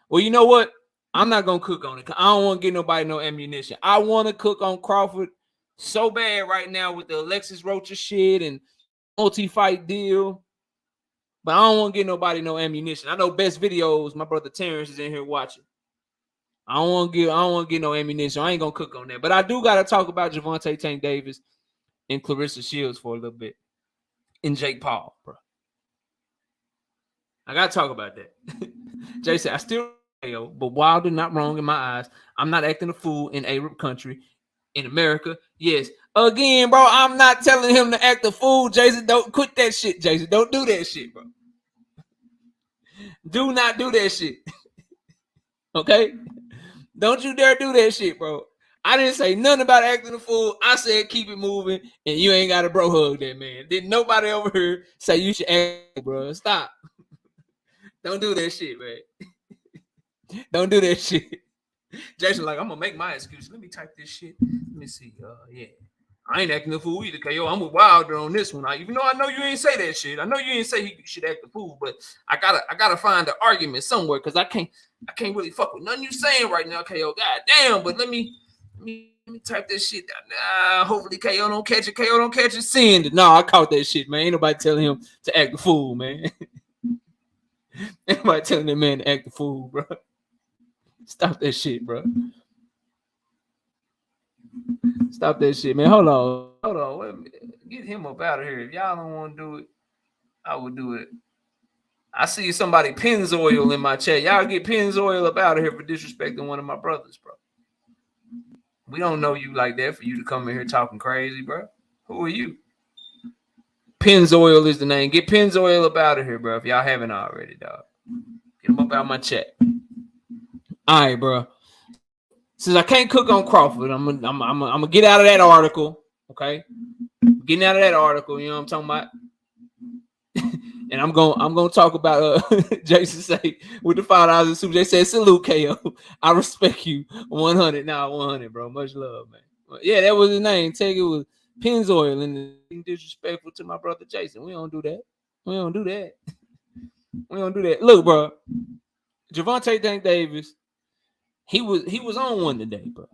Well, you know what? I'm not going to cook on it because I don't want to give nobody no ammunition. I want to cook on Crawford so bad right now with the Alexis Rocha shit and multi-fight deal. But I don't want to give nobody no ammunition. I know best videos. My brother Terrence is in here watching. I don't want to get no ammunition. I ain't gonna cook on that. But I do gotta talk about Gervonta Tank Davis and Clarissa Shields for a little bit. And Jake Paul, bro. I gotta talk about that. Jay said, I still but Wilder not wrong in my eyes. I'm not acting a fool in Arab country. In America, yes. Again, bro, I'm not telling him to act a fool. Jason, don't quit that shit, Jason. Don't do that shit, bro. Do not do that shit. Okay? Don't you dare do that shit, bro. I didn't say nothing about acting a fool. I said keep it moving, and you ain't got to bro hug that man. Didn't nobody over here say you should act, bro. Stop. Don't do that shit, man. Don't do that shit. Jason, like, I'm gonna make my excuse. Let me type this shit. Let me see. Yeah. I ain't acting a fool either, KO. I'm with Wilder on this one. Even though I know you ain't say that shit. I know you ain't say he should act a fool, but I gotta find an argument somewhere because I can't really fuck with nothing you saying right now, KO. God damn, but let me type this shit down. Hopefully KO don't catch it. KO don't catch it. Sin. No, I caught that shit, man. Ain't nobody telling him to act a fool, man. Ain't nobody telling that man to act a fool, bro. Stop that shit, bro. Stop that shit, man. Hold on. Get him up out of here. If y'all don't want to do it, I will do it. I see somebody Pennzoil in my chat. Y'all get Pennzoil up out of here for disrespecting one of my brothers, bro. We don't know you like that for you to come in here talking crazy, bro. Who are you? Pennzoil is the name. Get Pennzoil up out of here, bro. If y'all haven't already, dog. Get him up out of my chat. All right, bro. Since I can't cook on Crawford, I'm gonna get out of that article. Okay, getting out of that article. You know what I'm talking about. And I'm gonna talk about Jason say with the $5 super. They said salute KO. I respect you 100. Now 100, bro. Much love, man. Yeah, that was his name. Take it was Pennzoil and disrespectful to my brother Jason. We don't do that. We don't do that. Look, bro. Gervonta Tank Davis. He was on one today, bro.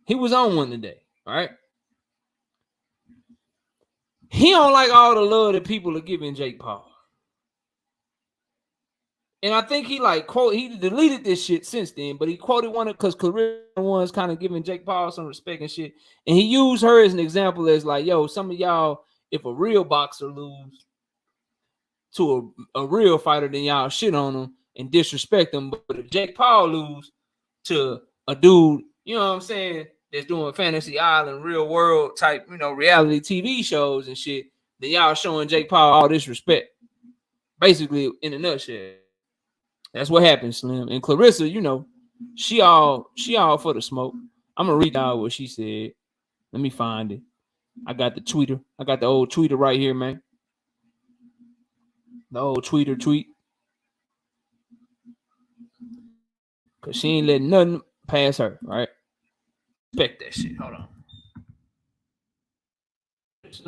He was on one today, all right? He don't like all the love that people are giving Jake Paul. And I think he deleted this shit since then, but he quoted one because Clarissa was kind of giving Jake Paul some respect and shit. And he used her as an example as like, yo, some of y'all, if a real boxer lose to a real fighter, then y'all shit on him and disrespect him. But if Jake Paul lose to a dude, you know what I'm saying, that's doing Fantasy Island, real world type, reality TV shows and shit, then y'all showing Jake Paul all this respect. Basically, in a nutshell. That's what happened, Slim. And Clarissa, she all for the smoke. I'm gonna read out what she said. Let me find it. I got the tweeter. I got the old tweeter right here, man. The old tweeter tweet. Cause she ain't letting nothing pass her, right? Respect that shit. Hold on. Shit.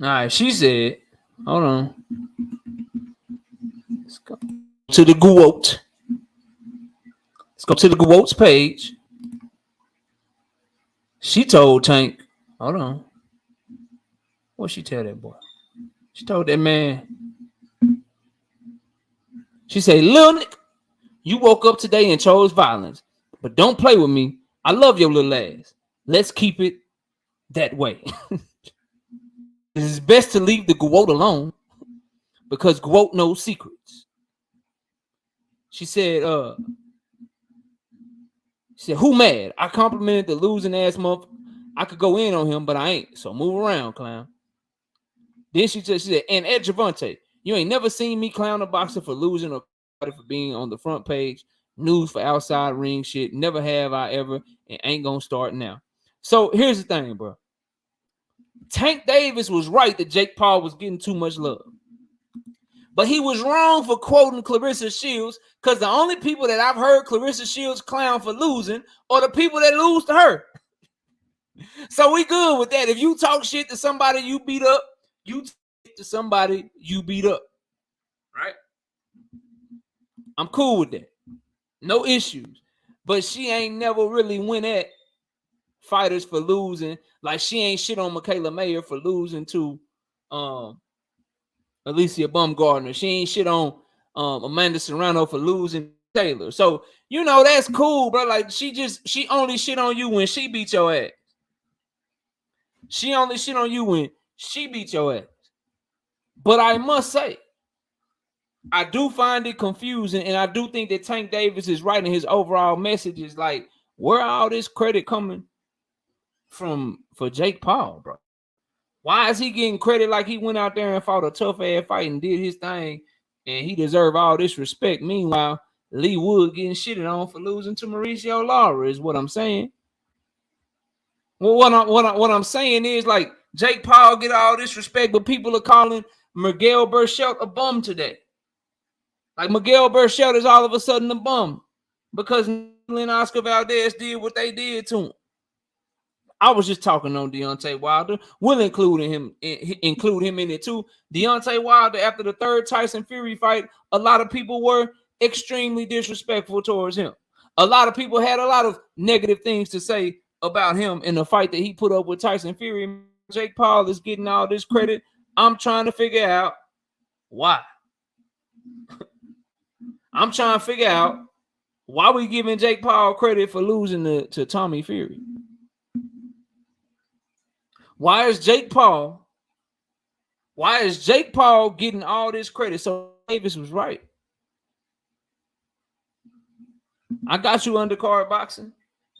All right, she said, hold on. Let's go to the GWOT. Let's go to the GWOT's page. She told Tank, hold on. What she tell that boy? She told that man. She said, Lil Nick, you woke up today and chose violence, but don't play with me. I love your little ass. Let's keep it that way. It is best to leave the GWOT alone because GWOT knows secrets. She said, who mad? I complimented the losing ass month. I could go in on him, but I ain't. So move around, clown. Then she said, and Ed Gervonta, you ain't never seen me clown a boxer for losing or for being on the front page. News for outside ring shit. Never have I ever, and ain't gonna start now. So here's the thing, bro. Tank Davis was right that Jake Paul was getting too much love. But he was wrong for quoting Clarissa Shields, because the only people that I've heard Clarissa Shields clown for losing are the people that lose to her. So we good with that. If you talk shit to somebody you beat up, you talk to somebody you beat up, right? I'm cool with that. No issues. But she ain't never really went at fighters for losing. Like she ain't shit on Michaela Mayer for losing to Alicia Baumgardner. She ain't shit on Amanda Serrano for losing Taylor. So you know that's cool, bro. Like she only shit on you when she beat your ass. She only shit on you when she beat your ass. But I must say, I do find it confusing, and I do think that Tank Davis is right in his overall message is like, where all this credit coming from for Jake Paul, bro? Why is he getting credit like he went out there and fought a tough ass fight and did his thing, and he deserved all this respect? Meanwhile, Lee Wood getting shitted on for losing to Mauricio Lara is what I'm saying. Well, what I'm saying is like Jake Paul get all this respect, but people are calling Miguel Berchelt a bum today. Like Miguel Berchelt is all of a sudden a bum because Oscar Valdez did what they did to him. I was just talking on Deontay Wilder. We'll include him in it too. Deontay Wilder, after the third Tyson Fury fight, a lot of people were extremely disrespectful towards him. A lot of people had a lot of negative things to say about him in the fight that he put up with Tyson Fury. Jake Paul is getting all this credit. I'm trying to figure out why. I'm trying to figure out why we giving Jake Paul credit for losing to Tommy Fury. Why is Jake Paul getting all this credit? So Davis was right. I got you undercard boxing.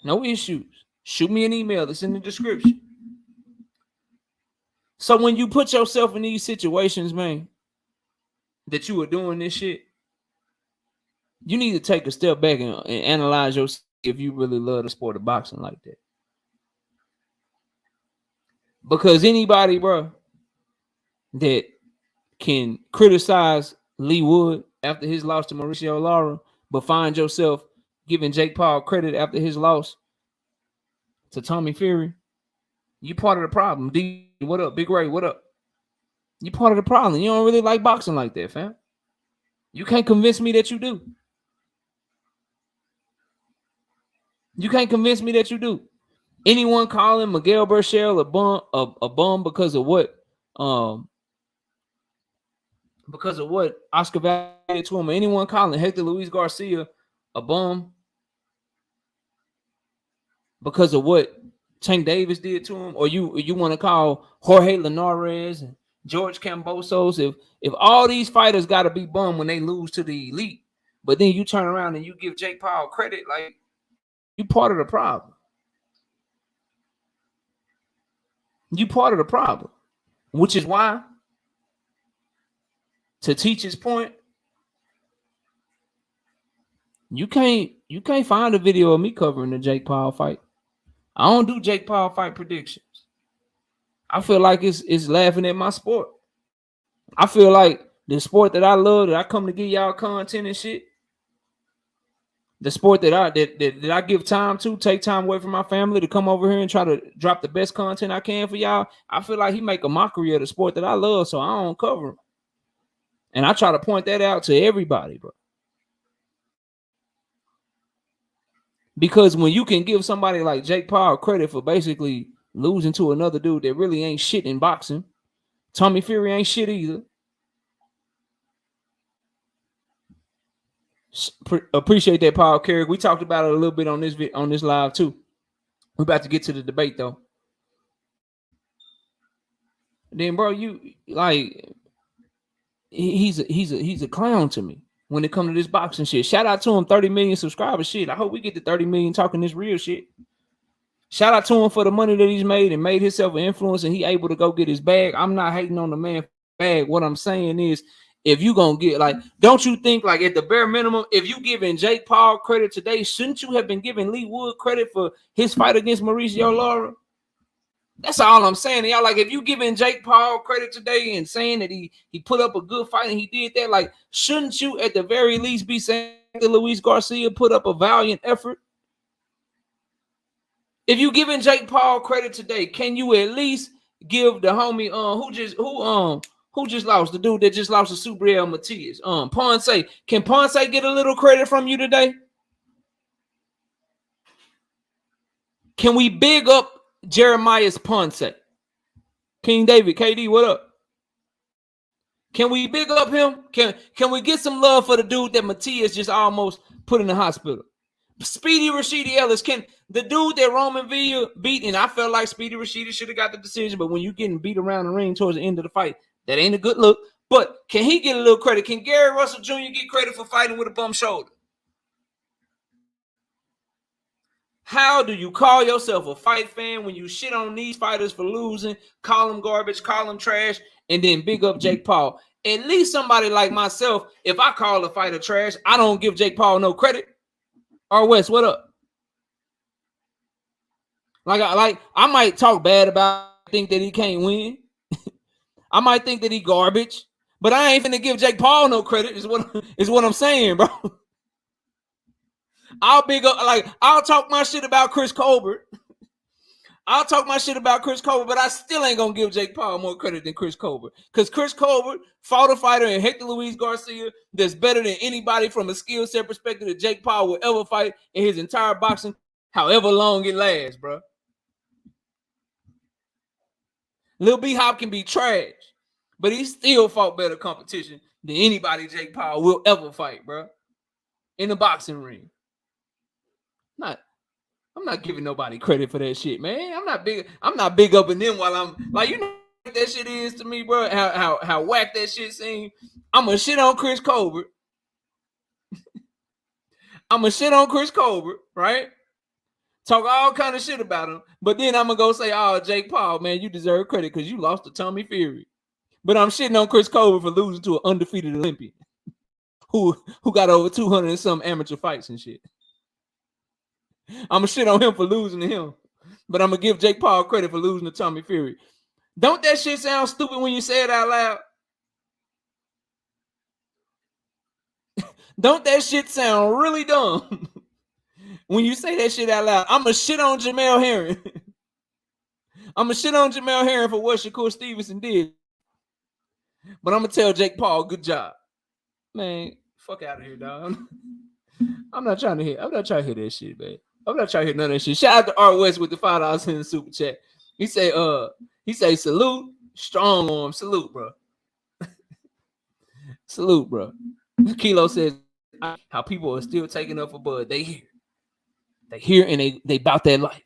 No issues. Shoot me an email. It's in the description. So when you put yourself in these situations, man, that you are doing this shit, you need to take a step back and analyze yourself if you really love the sport of boxing like that. Because anybody, bro, that can criticize Lee Wood after his loss to Mauricio Lara, but find yourself giving Jake Paul credit after his loss to Tommy Fury, you part of the problem. D, what up? Big Ray, what up? You part of the problem. You don't really like boxing like that, fam. You can't convince me that you do. You can't convince me that you do. Anyone calling Miguel Berchelt a bum because of what Oscar Valdez did to him, or anyone calling Hector Luis Garcia a bum because of what Tank Davis did to him, or you want to call Jorge Linares and George Kambosos, if all these fighters got to be bummed when they lose to the elite, but then you turn around and you give Jake Paul credit, like you part of the problem. You part of the problem, which is why, to teach his point, you can't find a video of me covering the Jake Paul fight. I don't do Jake Paul fight predictions. I feel like it's laughing at my sport. I feel like the sport that I love, that I come to give y'all content and shit, the sport that I give time to, take time away from my family to come over here and try to drop the best content I can for y'all. I feel like he make a mockery of the sport that I love, so I don't cover him. And I try to point that out to everybody, bro. Because when you can give somebody like Jake Paul credit for basically losing to another dude that really ain't shit in boxing, Tommy Fury ain't shit either. Appreciate that, Paul Carrick. We talked about it a little bit on this live too. We're about to get to the debate though. Then, bro, you like he's a clown to me when it comes to this boxing shit. Shout out to him, 30 million subscribers. Shit, I hope we get to 30 million talking this real shit. Shout out to him for the money that he's made and made himself an influence, and he able to go get his bag. I'm not hating on the man bag. What I'm saying is, if you gonna get, like, don't you think, like, at the bare minimum, if you giving Jake Paul credit today, shouldn't you have been giving Lee Wood credit for his fight against Mauricio Lara? That's all I'm saying. Y'all, like, if you giving Jake Paul credit today and saying that he put up a good fight and he did that, like, shouldn't you at the very least be saying that Luis Garcia put up a valiant effort? If you giving Jake Paul credit today, can you at least give the homie who just lost, the dude that just lost to Subriel Matias, Ponce? Can Ponce get a little credit from you today? Can we big up Jeremiah's Ponce? King David, KD, what up? Can we big up him? Can we get some love for the dude that Matias just almost put in the hospital? Speedy Rashidi Ellis, can the dude that Roman Villa beat, and I felt like Speedy Rashidi should have got the decision, but when you getting beat around the ring towards the end of the fight, that ain't a good look. But can he get a little credit? Can Gary Russell Jr. get credit for fighting with a bum shoulder? How do you call yourself a fight fan when you shit on these fighters for losing, call them garbage, call them trash, and then big up Jake Paul? At least somebody like myself, if I call a fighter trash, I don't give Jake Paul no credit. Or West, what up? Like I might talk bad about, think that he can't win. I might think that he garbage, but I ain't finna give Jake Paul no credit. Is what I'm saying, bro. I'll talk my shit about Chris Colbert. I'll talk my shit about Chris Colbert, but I still ain't gonna give Jake Paul more credit than Chris Colbert. Because Chris Colbert fought a fighter in Hector Luis Garcia that's better than anybody from a skill set perspective that Jake Paul will ever fight in his entire boxing, however long it lasts, bro. Lil B Hop can be trash, but he still fought better competition than anybody Jake Paul will ever fight, bro. In the boxing ring. I'm not giving nobody credit for that shit, man. I'm not big upping them while I'm like, you know what that shit is to me, bro. How whack that shit seems. I'm gonna shit on Chris Colbert. I'm gonna shit on Chris Colbert, right? Talk all kind of shit about him, but then I'm gonna go say, "Oh, Jake Paul, man, you deserve credit because you lost to Tommy Fury." But I'm shitting on Chris Colbert for losing to an undefeated Olympian who got over 200 and some amateur fights and shit. I'm gonna shit on him for losing to him, but I'm gonna give Jake Paul credit for losing to Tommy Fury. Don't that shit sound stupid when you say it out loud? Don't that shit sound really dumb when you say that shit out loud? I'm gonna shit on Jamel Herring. I'm gonna shit on Jamel Herring for what Shakur Stevenson did, but I'm gonna tell Jake Paul, good job, man. Fuck out of here, dog. I'm not trying to hear that shit, man. I'm not trying to hear none of that shit. Shout out to Art West with the $5 in the super chat. He say salute, strong arm, salute, bro. Salute, bro. Kilo says how people are still taking up for Bud. They hear and they bout their life.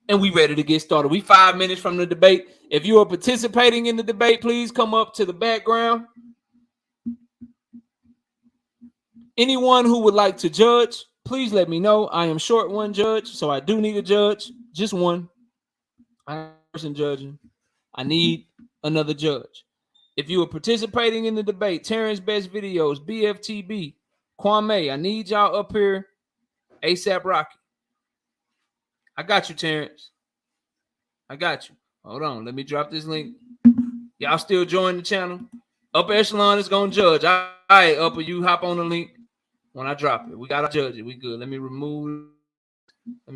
And we ready to get started. We 5 minutes from the debate. If you are participating in the debate, please come up to the background. Anyone who would like to judge, please let me know. I am short one judge, so I do need a judge. Just one. I'm a person judging. I need another judge. If you are participating in the debate, Terrence Best Videos, BFTB, Kwame, I need y'all up here. ASAP Rocky. I got you, Terrence. I got you. Hold on. Let me drop this link. Y'all still join the channel. Upper Echelon is going to judge. All right, Upper, you hop on the link when I drop it. We got to judge it. We good. Let me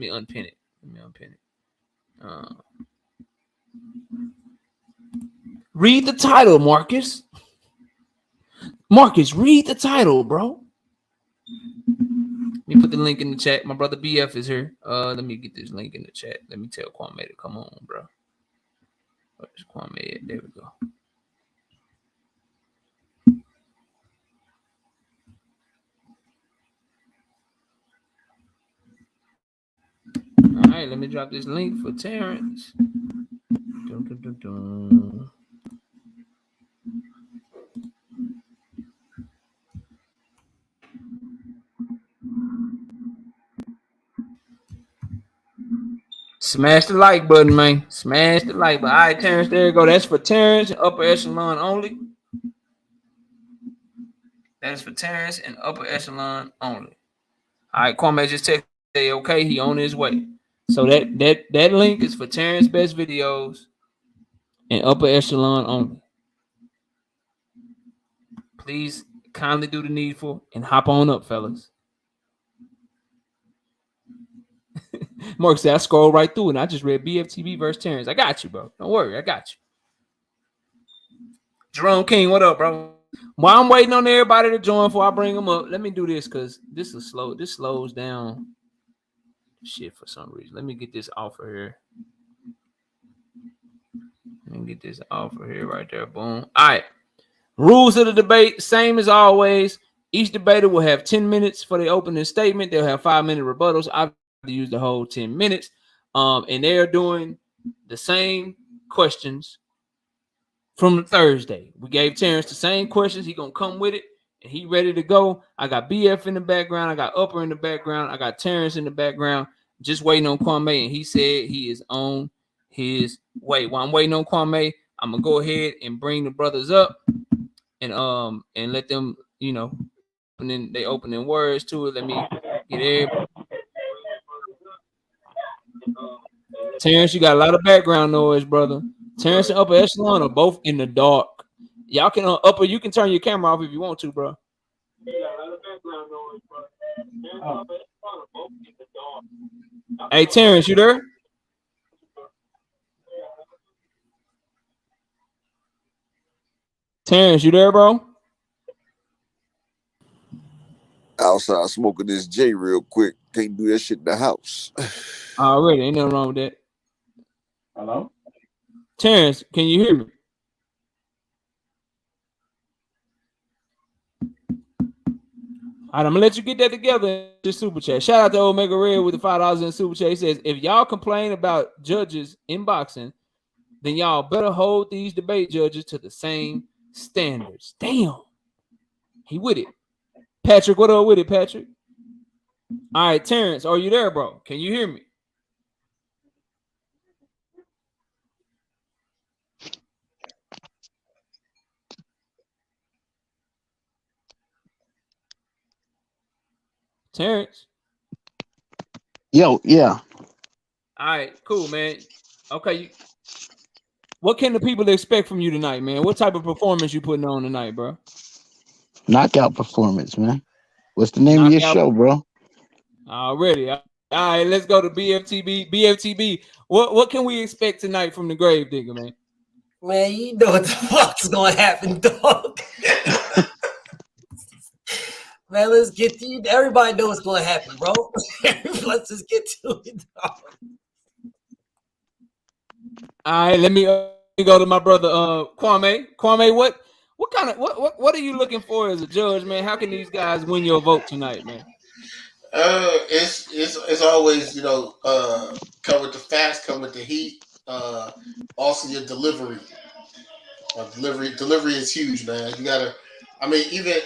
unpin it. Read the title, Marcus. Marcus, read the title, bro. Let me put the link in the chat. My brother BF is here. Let me get this link in the chat. Let me tell Kwame to come on, bro. Where's Kwame at? There we go. All right, let me drop this link for Terrence. Smash the like button, man. Smash the like button. All right, Terrence, there you go. That's for Terrence and Upper Echelon only. That is for Terrence and Upper Echelon only. All right, Kwame just texted, say, okay, he on his way. So that link is for Terrence Best Videos and Upper Echelon only. Please kindly do the needful and hop on up, fellas. Mark said I scrolled right through and I just read BFTB versus Terrence. I got you, bro. Don't worry, I got you. Jerome King, what up, bro? While I'm waiting on everybody to join before I bring them up, let me do this because this is slow. This slows down shit for some reason. Let me get this offer here. Let me get this offer here right there. Boom. All right. Rules of the debate, same as always. Each debater will have 10 minutes for the opening statement. They'll have 5-minute rebuttals. I've to use the whole 10 minutes. And they're doing the same questions from Thursday. We gave Terrence the same questions. He gonna come with it, and he ready to go. I got BF in the background. I got Upper in the background. I got Terrence in the background. Just waiting on Kwame, and he said he is on his way. While I'm waiting on Kwame, I'm gonna go ahead and bring the brothers up, and let them, and then they opening words to it. Let me get everybody. Terrence, you got a lot of background noise, brother. Terrence and Upper Echelon are both in the dark. Y'all can Upper, you can turn your camera off if you want to, bro. Hey, Terrence, you there? Terrence, you there, bro? Outside smoking this J real quick. Can't do that shit in the house. Already, ain't nothing wrong with that. Hello? Terrence, can you hear me? All right, I'm gonna let you get that together in the super chat. Shout out to Omega Red with the $5 in the super chat. He says, if y'all complain about judges in boxing, then y'all better hold these debate judges to the same standards. Damn. He with it. Patrick, what up with it, Patrick? All right, Terrence, are you there, bro? Can you hear me? Terrence? Yo, yeah. All right, cool, man. Okay, what can the people expect from you tonight, man? What type of performance you putting on tonight, bro? Knockout performance, man. What's the name of your show, bro? Already. All right, let's go to BFTB. BFTB, what can we expect tonight from the Grave Digger, man? Man, you know what the fuck's gonna happen, dog. Man, let's get to you. Everybody knows what's gonna happen, bro. Let's just get to it, dog. All right, let me go to my brother Kwame. Kwame, what are you looking for as a judge, man? How can these guys win your vote tonight, man? It's always, come with the facts, come with the heat. Also your delivery. Delivery is huge, man. You gotta. I mean, even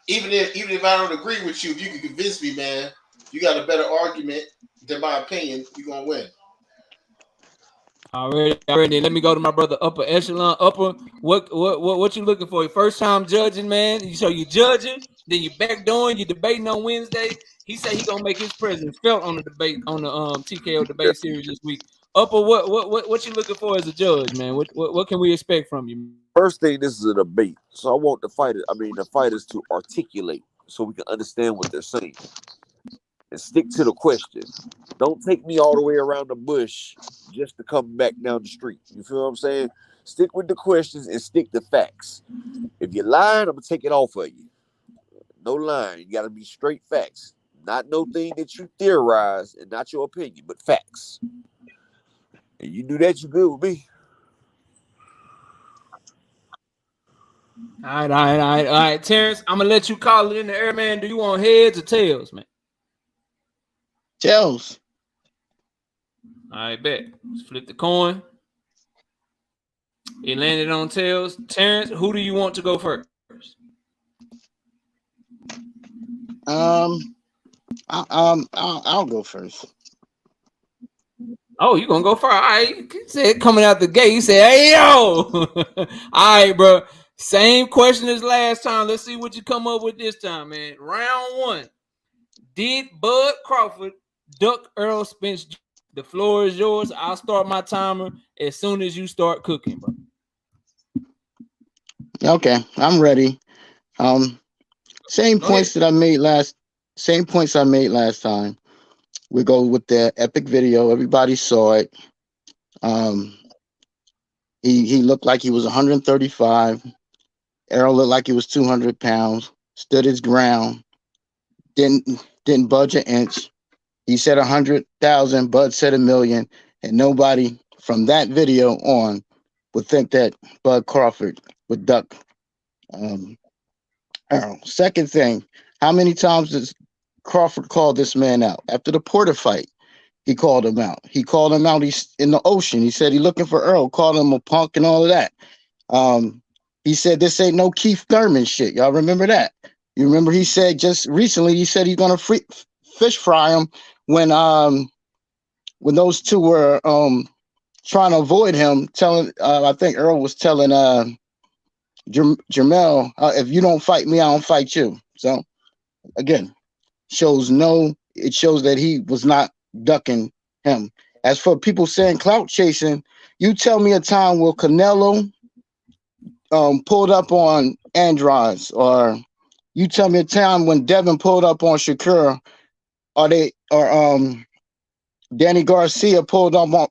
if I don't agree with you, if you can convince me, man, you got a better argument than my opinion, you're gonna win. Already. Let me go to my brother Upper Echelon. Upper, what you looking for? Your first time judging, man. So you judging, then you backdooring, you debating on Wednesday. He said he gonna make his presence felt on the debate on the TKO Debate Series this week. Upper, what you looking for as a judge, man? What can we expect from you? First thing, this is a debate, so I want the fighters to articulate so we can understand what they're saying and stick to the question. Don't take me all the way around the bush just to come back down the street. You feel what I'm saying? Stick with the questions and stick to facts. If you're lying, I'm gonna take it off of you. No lying. You gotta be straight facts. Not no thing that you theorize and not your opinion, but facts. And you do that, you good with me. All right, Terrence. I'm gonna let you call it in the air, man. Do you want heads or tails, man? Tails. All right, bet. Let's flip the coin. It landed on tails. Terrence, who do you want to go first? I'll go first. Oh, you gonna go first? All right. He said coming out the gate. He said, "Hey yo!" All right, bro. Same question as last time. Let's see what you come up with this time, man. Round one. Did Bud Crawford duck Earl Spence The floor is yours. I'll start my timer as soon as you start cooking, bro. Okay, I'm ready. Same Go points ahead. that I made last. Same points I made last time. We go with the epic video. Everybody saw it. Um, he looked like he was 135. Errol looked like he was 200 pounds. Stood his ground. Didn't budge an inch. He said 100,000. Bud said 1,000,000, and nobody from that video on would think that Bud Crawford would duck Errol. Second thing, how many times does Crawford call this man out after the Porter fight? He called him out. He called him out. He's in the ocean. He said he's looking for Earl. Called him a punk and all of that. He said this ain't no Keith Thurman shit. Y'all remember that? You remember he said just recently. He said he's gonna fish fry him when those two were trying to avoid him. Telling I think Earl was telling Jamel, if you don't fight me, I don't fight you. So again, it shows that he was not ducking him. As for people saying clout chasing, you tell me a time where Canelo pulled up on Andrade, or you tell me a time when Devin pulled up on Shakur, or Danny Garcia pulled up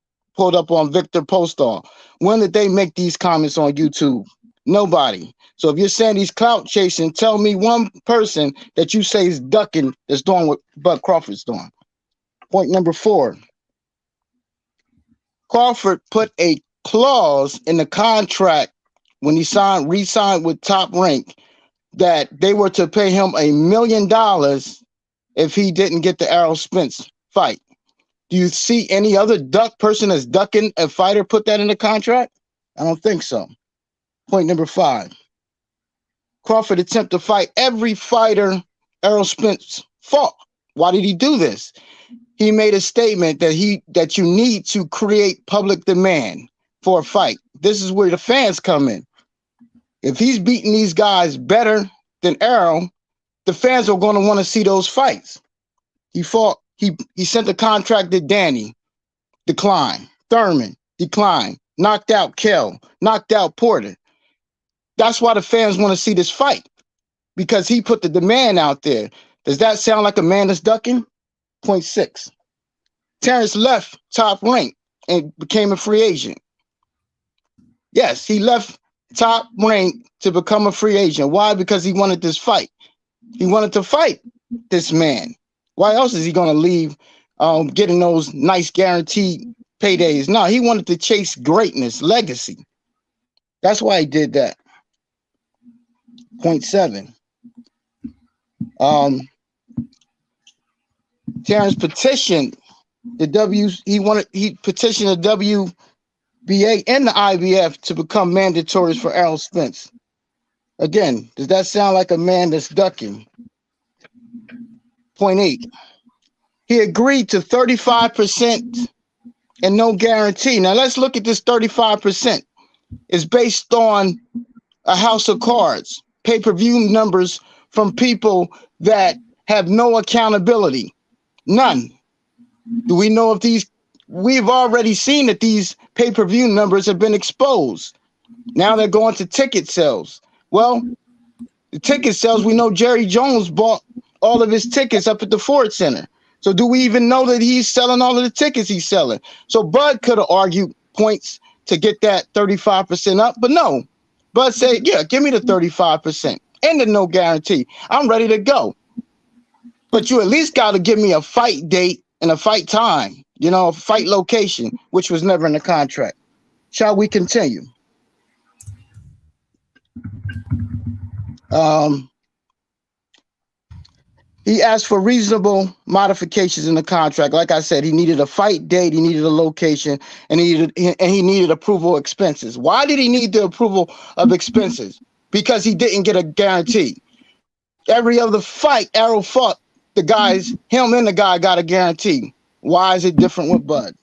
on Victor Postol. When did they make these comments on YouTube? Nobody. So if you're saying he's clout chasing, tell me one person that you say is ducking that's doing what Bud Crawford's doing. Point number 4. Crawford put a clause in the contract when he re-signed with Top Rank that they were to pay him $1 million if he didn't get the Errol Spence fight. Do you see any other person that's ducking a fighter put that in the contract? I don't think so. Point number 5. Crawford attempted to fight every fighter Errol Spence fought. Why did he do this? He made a statement that you need to create public demand for a fight. This is where the fans come in. If he's beating these guys better than Errol, the fans are going to want to see those fights. He sent the contract to Danny, decline. Thurman, decline. Knocked out Kell, knocked out Porter. That's why the fans want to see this fight, because he put the demand out there. Does that sound like a man that's ducking? Point 6. Terence left Top Rank and became a free agent. Yes, he left Top Rank to become a free agent. Why? Because he wanted this fight. He wanted to fight this man. Why else is he going to leave getting those nice guaranteed paydays? No, he wanted to chase greatness, legacy. That's why he did that. Point 7. Terence petitioned he petitioned the WBA and the IBF to become mandatories for Errol Spence. Again, does that sound like a man that's ducking? Point 8. He agreed to 35% and no guarantee. Now let's look at this 35%. It's based on a house of cards, pay-per-view numbers from people that have no accountability. None. Do we know if these? We've already seen that these pay-per-view numbers have been exposed. Now they're going to ticket sales. Well, the ticket sales, we know Jerry Jones bought all of his tickets up at the Ford Center. So do we even know that he's selling all of the tickets he's selling? So Bud could have argued points to get that 35% up, but no. Bud said, yeah, give me the 35% and the no guarantee. I'm ready to go. But you at least got to give me a fight date and a fight time, a fight location, which was never in the contract. Shall we continue? He asked for reasonable modifications in the contract. Like I said, he needed a fight date, he needed a location, and he needed approval of expenses. Why did he need the approval of expenses? Because he didn't get a guarantee. Every other fight Errol fought, him and the guy got a guarantee. Why is it different with Bud?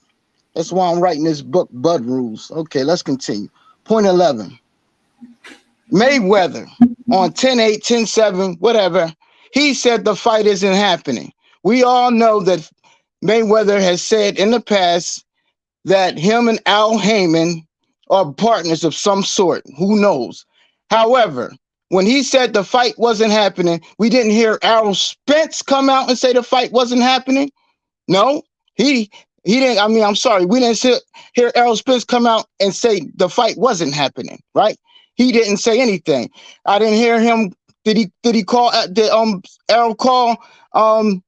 That's why I'm writing this book, Bud Rules. Okay, let's continue. Point 11. Mayweather on 10-8, 10-7, whatever. He said the fight isn't happening. We all know that Mayweather has said in the past that him and Al Heyman are partners of some sort. Who knows? However, when he said the fight wasn't happening, we didn't hear Errol Spence come out and say the fight wasn't happening. No, he didn't. I mean, I'm sorry, we didn't hear Errol Spence come out and say the fight wasn't happening. Right? He didn't say anything. I didn't hear him. Did he call? Did Errol call Al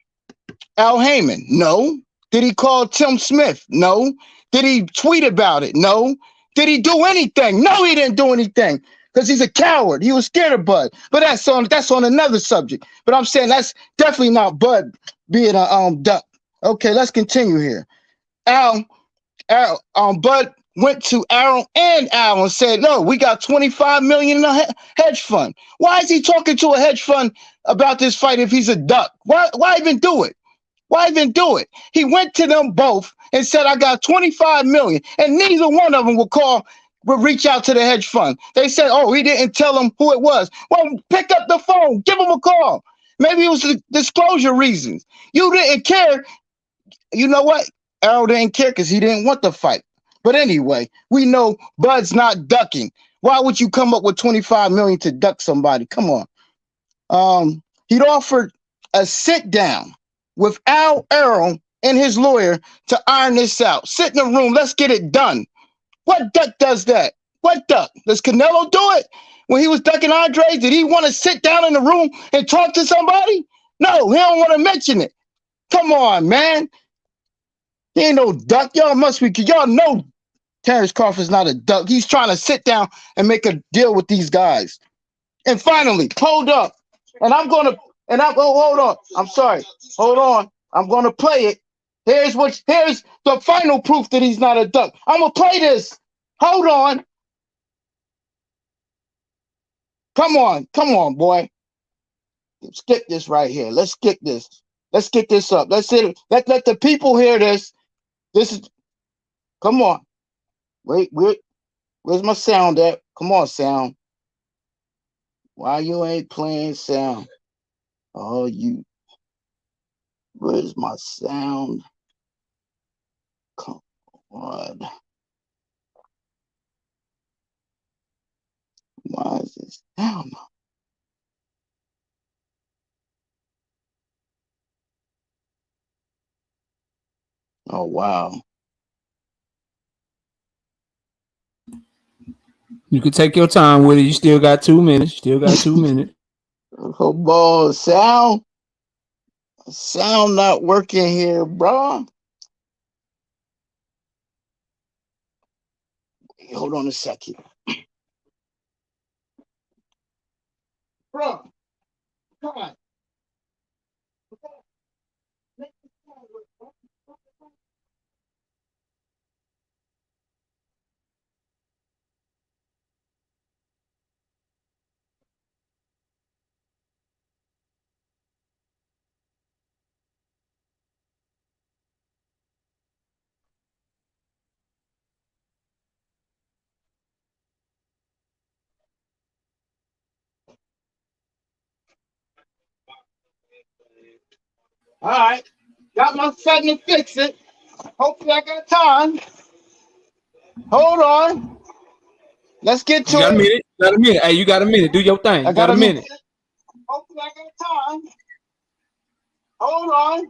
Heyman? No. Did he call Tim Smith? No. Did he tweet about it? No. Did he do anything? No, he didn't do anything because he's a coward. He was scared of Bud. But that's on another subject. But I'm saying that's definitely not Bud being a duck. Okay, let's continue here. Bud went to Aaron and Al and said, "No, we got 25 million in a hedge fund." Why is he talking to a hedge fund about this fight if he's a duck? Why even do it? Why even do it? He went to them both and said, "I got 25 million," and neither one of them will reach out to the hedge fund. They said, "Oh, he didn't tell them who it was." Well, pick up the phone, give him a call. Maybe it was the disclosure reasons. You didn't care. You know what? Errol didn't care because he didn't want the fight. But anyway, we know Bud's not ducking. Why would you come up with 25 million to duck somebody? Come on. He'd offered a sit down with Errol and his lawyer to iron this out. Sit in a room, let's get it done. What duck does that? What duck? Does Canelo do it? When he was ducking Andre, did he want to sit down in the room and talk to somebody? No, he don't want to mention it. Come on, man. He ain't no duck. Y'all know Terrence Crawford's not a duck. He's trying to sit down and make a deal with these guys. And finally, hold up. Hold on. I'm sorry. Hold on. I'm gonna play it. Here's the final proof that he's not a duck. I'm gonna play this. Hold on. Come on, boy. Skip this right here. Let's skip this. Let's get this up. Let's let the people hear this. This is. Come on. Wait. Where's my sound at? Come on, sound. Why you ain't playing sound? Oh, you. Where's my sound? Come on. Why is this sound? Oh, wow. You can take your time with it. You still got 2 minutes. Oh, boy, sound not working here, bro. Hold on a second. Bro, come on. All right. Got my setting to fix it. Hopefully I got time. Hold on. Let's get to it. You got a minute. Hey, you got a minute. Do your thing. You got a minute. Hopefully I got time. Hold on.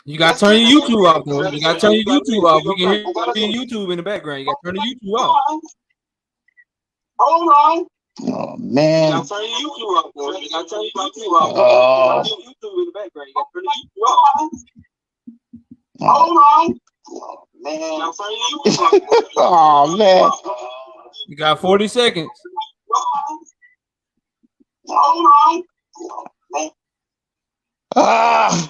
You got to turn your YouTube off, though. You got to turn your YouTube off. We can hear YouTube in the background. You got to turn the YouTube off. Hold on. Oh, man. You got to turn your YouTube off, though. You got to turn your YouTube off. YouTube in the background. You got to turn the YouTube off. Hold on. Oh, man. Oh, man. You got 40 seconds. Hold on.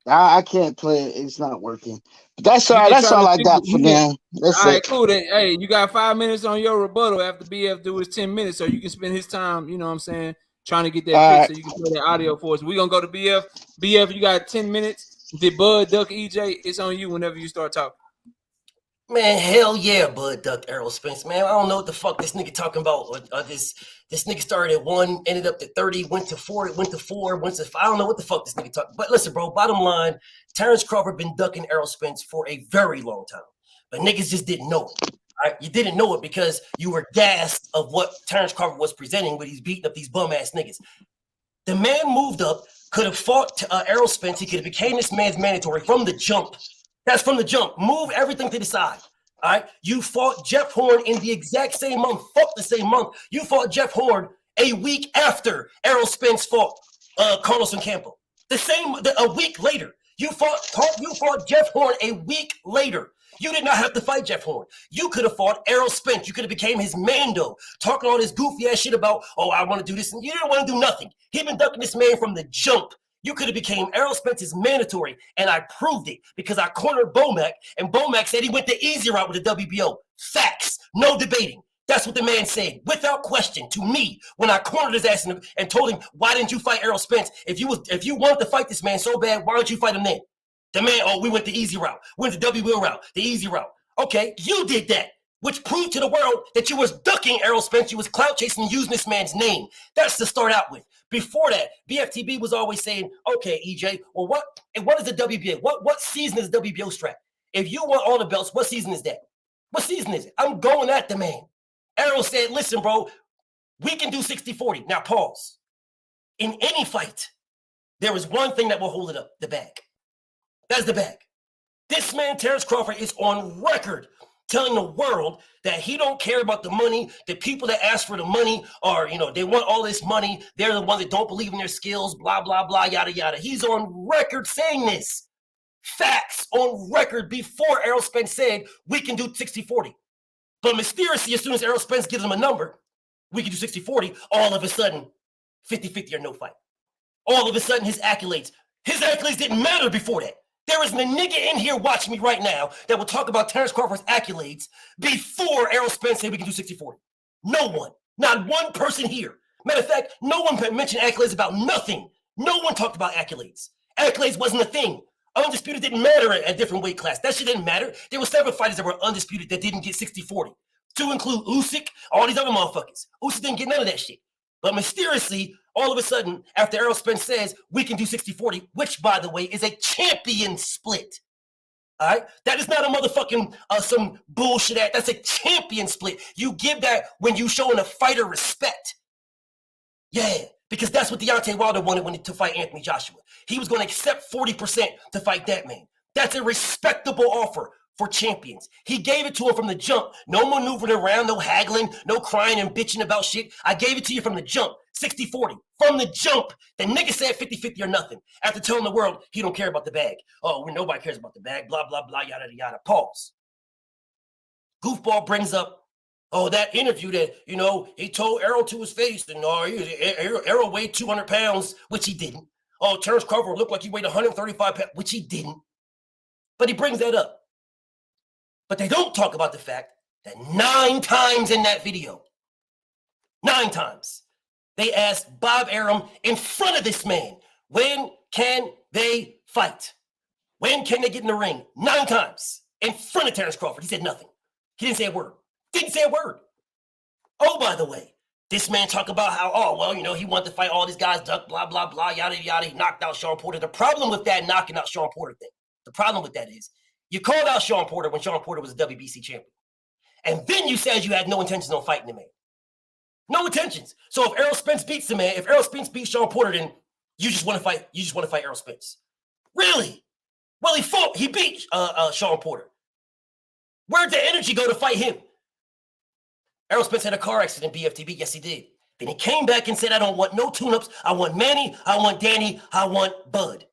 I can't play it. It's not working. But that's all right. That's all I got for now. That's all right, it. cool. Then, hey, you got 5 minutes on your rebuttal after BF do his 10 minutes, so you can spend his time, you know what I'm saying, trying to get that fixed so you can play that audio for us. We're going to go to BF. BF, you got 10 minutes. Did Bud duck EJ? It's on you whenever you start talking. Man, hell yeah, Bud ducked Errol Spence, man. I don't know what the fuck this nigga talking about. This nigga started at 1, ended up to 30, went to 4, went to 4, went to 5. I don't know what the fuck this nigga talking. But listen, bro, bottom line, Terence Crawford been ducking Errol Spence for a very long time. But niggas just didn't know it. All right? You didn't know it because you were gassed of what Terence Crawford was presenting when he's beating up these bum-ass niggas. The man moved up, could have fought Errol Spence. He could have became this man's mandatory from the jump. That's from the jump. Move everything to the side. All right. You fought Jeff Horn in the exact same month. Fuck the same month. You fought Jeff Horn a week after Errol Spence fought Carlos Ocampo. A week later. You fought Jeff Horn a week later. You did not have to fight Jeff Horn. You could have fought Errol Spence. You could have became his Mando, talking all this goofy ass shit about, oh, I want to do this. And you didn't want to do nothing. He been ducking this man from the jump. You could have became Errol Spence's mandatory, and I proved it because I cornered Bomac, and Bomac said he went the easy route with the WBO. Facts, no debating. That's what the man said, without question, to me when I cornered his ass and told him, "Why didn't you fight Errol Spence? If you wanted to fight this man so bad, why don't you fight him then?" The man, oh, we went the easy route, went the WBO route, the easy route. Okay, you did that, which proved to the world that you was ducking Errol Spence, you was clout chasing, using this man's name. That's to start out with. Before that, BFTB was always saying, okay, EJ, well, what is the WBA? What season is the WBO strap? If you want all the belts, what season is that? What season is it? I'm going at the man. Errol said, listen, bro, we can do 60-40. Now, pause. In any fight, there is one thing that will hold it up, the bag. That's the bag. This man, Terence Crawford, is on record telling the world that he don't care about the money. The people that ask for the money are, they want all this money. They're the ones that don't believe in their skills, blah, blah, blah, yada, yada. He's on record saying this. Facts on record before Errol Spence said, we can do 60-40. But mysteriously, as soon as Errol Spence gives him a number, we can do 60-40, all of a sudden, 50-50 or no fight. All of a sudden, his accolades didn't matter before that. There isn't a nigga in here watching me right now that will talk about Terence Crawford's accolades before Errol Spence said we can do 60-40. No one. Not one person here. Matter of fact, no one mentioned accolades about nothing. No one talked about accolades. Accolades wasn't a thing. Undisputed didn't matter at a different weight class. That shit didn't matter. There were several fighters that were undisputed that didn't get 60-40. To include Usyk, all these other motherfuckers. Usyk didn't get none of that shit. But mysteriously, all of a sudden, after Errol Spence says we can do 60-40, which, by the way, is a champion split. All right? That is not a motherfucking some bullshit act. That's a champion split. You give that when you showing a fighter respect. Yeah, because that's what Deontay Wilder wanted to fight Anthony Joshua. He was going to accept 40% to fight that man. That's a respectable offer for champions. He gave it to him from the jump. No maneuvering around, no haggling, no crying and bitching about shit. I gave it to you from the jump, 60-40. From the jump, the nigga said 50-50 or nothing. After telling the world he don't care about the bag. Oh, nobody cares about the bag, blah, blah, blah, yada, yada. Pause. Goofball brings up, oh, that interview that, he told Errol to his face, and Errol weighed 200 pounds, which he didn't. Oh, Terence Crawford looked like he weighed 135 pounds, which he didn't. But he brings that up. But they don't talk about the fact that 9 times in that video, 9 times, they asked Bob Arum in front of this man, when can they fight? When can they get in the ring? 9 times in front of Terence Crawford. He said nothing. He didn't say a word. Didn't say a word. Oh, by the way, this man talk about how, he wanted to fight all these guys, duck, blah, blah, blah, yada, yada. He knocked out Sean Porter. The problem with that knocking out Sean Porter thing, the problem with that is, you called out Sean Porter when Sean Porter was a WBC champion. And then you said you had no intentions on fighting the man. No intentions. So if Errol Spence beats the man, if Errol Spence beats Sean Porter, then you just want to fight Errol Spence. Really? Well, he beat Sean Porter. Where'd the energy go to fight him? Errol Spence had a car accident, BFTB. Yes, he did. Then he came back and said, I don't want no tune-ups. I want Manny. I want Danny. I want Bud.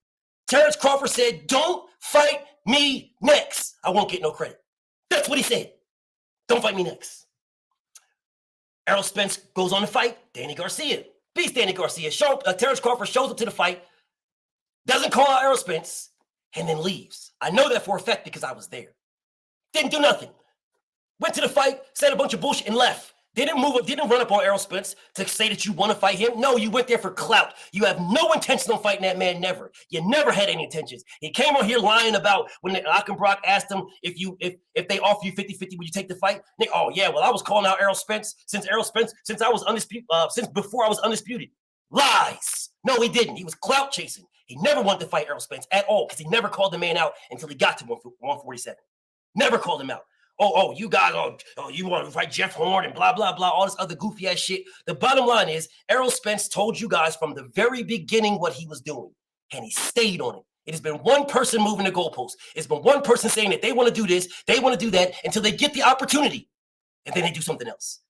Terence Crawford said, don't fight me next. I won't get no credit. That's what he said. Don't fight me next. Errol Spence goes on to fight Danny Garcia. Beats Danny Garcia. Terence Crawford shows up to the fight, doesn't call out Errol Spence, and then leaves. I know that for a fact because I was there. Didn't do nothing. Went to the fight, said a bunch of bullshit, and left. Didn't run up on Errol Spence to say that you want to fight him. No, you went there for clout. You have no intention on fighting that man, never. You never had any intentions. He came on here lying about when Achenbrock asked him if they offer you 50-50, would you take the fight? Oh, yeah, well, I was calling out Errol Spence since I was undisputed, since before I was undisputed. Lies. No, he didn't. He was clout chasing. He never wanted to fight Errol Spence at all because he never called the man out until he got to 147. Never called him out. Oh, you guys, you want to fight Jeff Horn and blah, blah, blah, all this other goofy ass shit. The bottom line is Errol Spence told you guys from the very beginning what he was doing, and he stayed on it. It has been one person moving the goalposts. It's been one person saying that they want to do this, they want to do that until they get the opportunity, and then they do something else.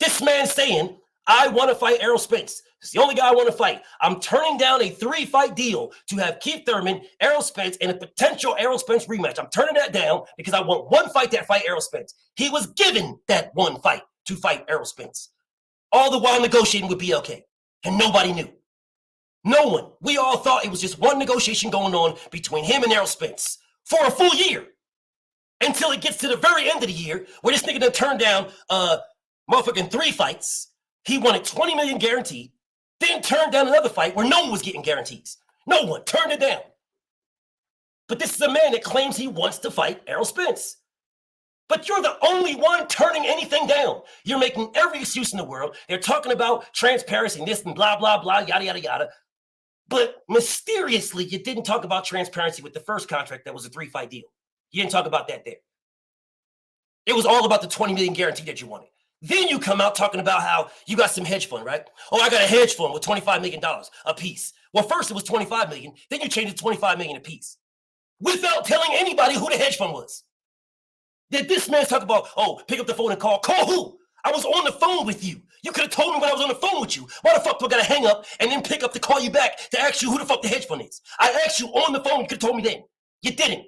This man saying, I want to fight Errol Spence. It's the only guy I want to fight. I'm turning down a 3-fight deal to have Keith Thurman, Errol Spence, and a potential Errol Spence rematch. I'm turning that down because I want one fight to fight Errol Spence. He was given that one fight to fight Errol Spence. All the while negotiating with BLK. And nobody knew. No one. We all thought it was just one negotiation going on between him and Errol Spence for a full year. Until it gets to the very end of the year where this nigga done turned down motherfucking 3 fights. He wanted $20 million guaranteed, then turned down another fight where no one was getting guarantees. No one turned it down. But this is a man that claims he wants to fight Errol Spence. But you're the only one turning anything down. You're making every excuse in the world. They're talking about transparency and this and blah, blah, blah, yada, yada, yada. But mysteriously, you didn't talk about transparency with the first contract that was a 3-fight deal. You didn't talk about that there. It was all about the $20 million guarantee that you wanted. Then you come out talking about how you got some hedge fund, right? Oh, I got a hedge fund with $25 million a piece. Well, first it was $25 million. Then you changed it to $25 million a piece without telling anybody who the hedge fund was. Did this man talk about, oh, pick up the phone and call? Call who? I was on the phone with you. You could have told me when I was on the phone with you. Why the fuck do I got to hang up and then pick up to call you back to ask you who the fuck the hedge fund is? I asked you on the phone. You could have told me then. You didn't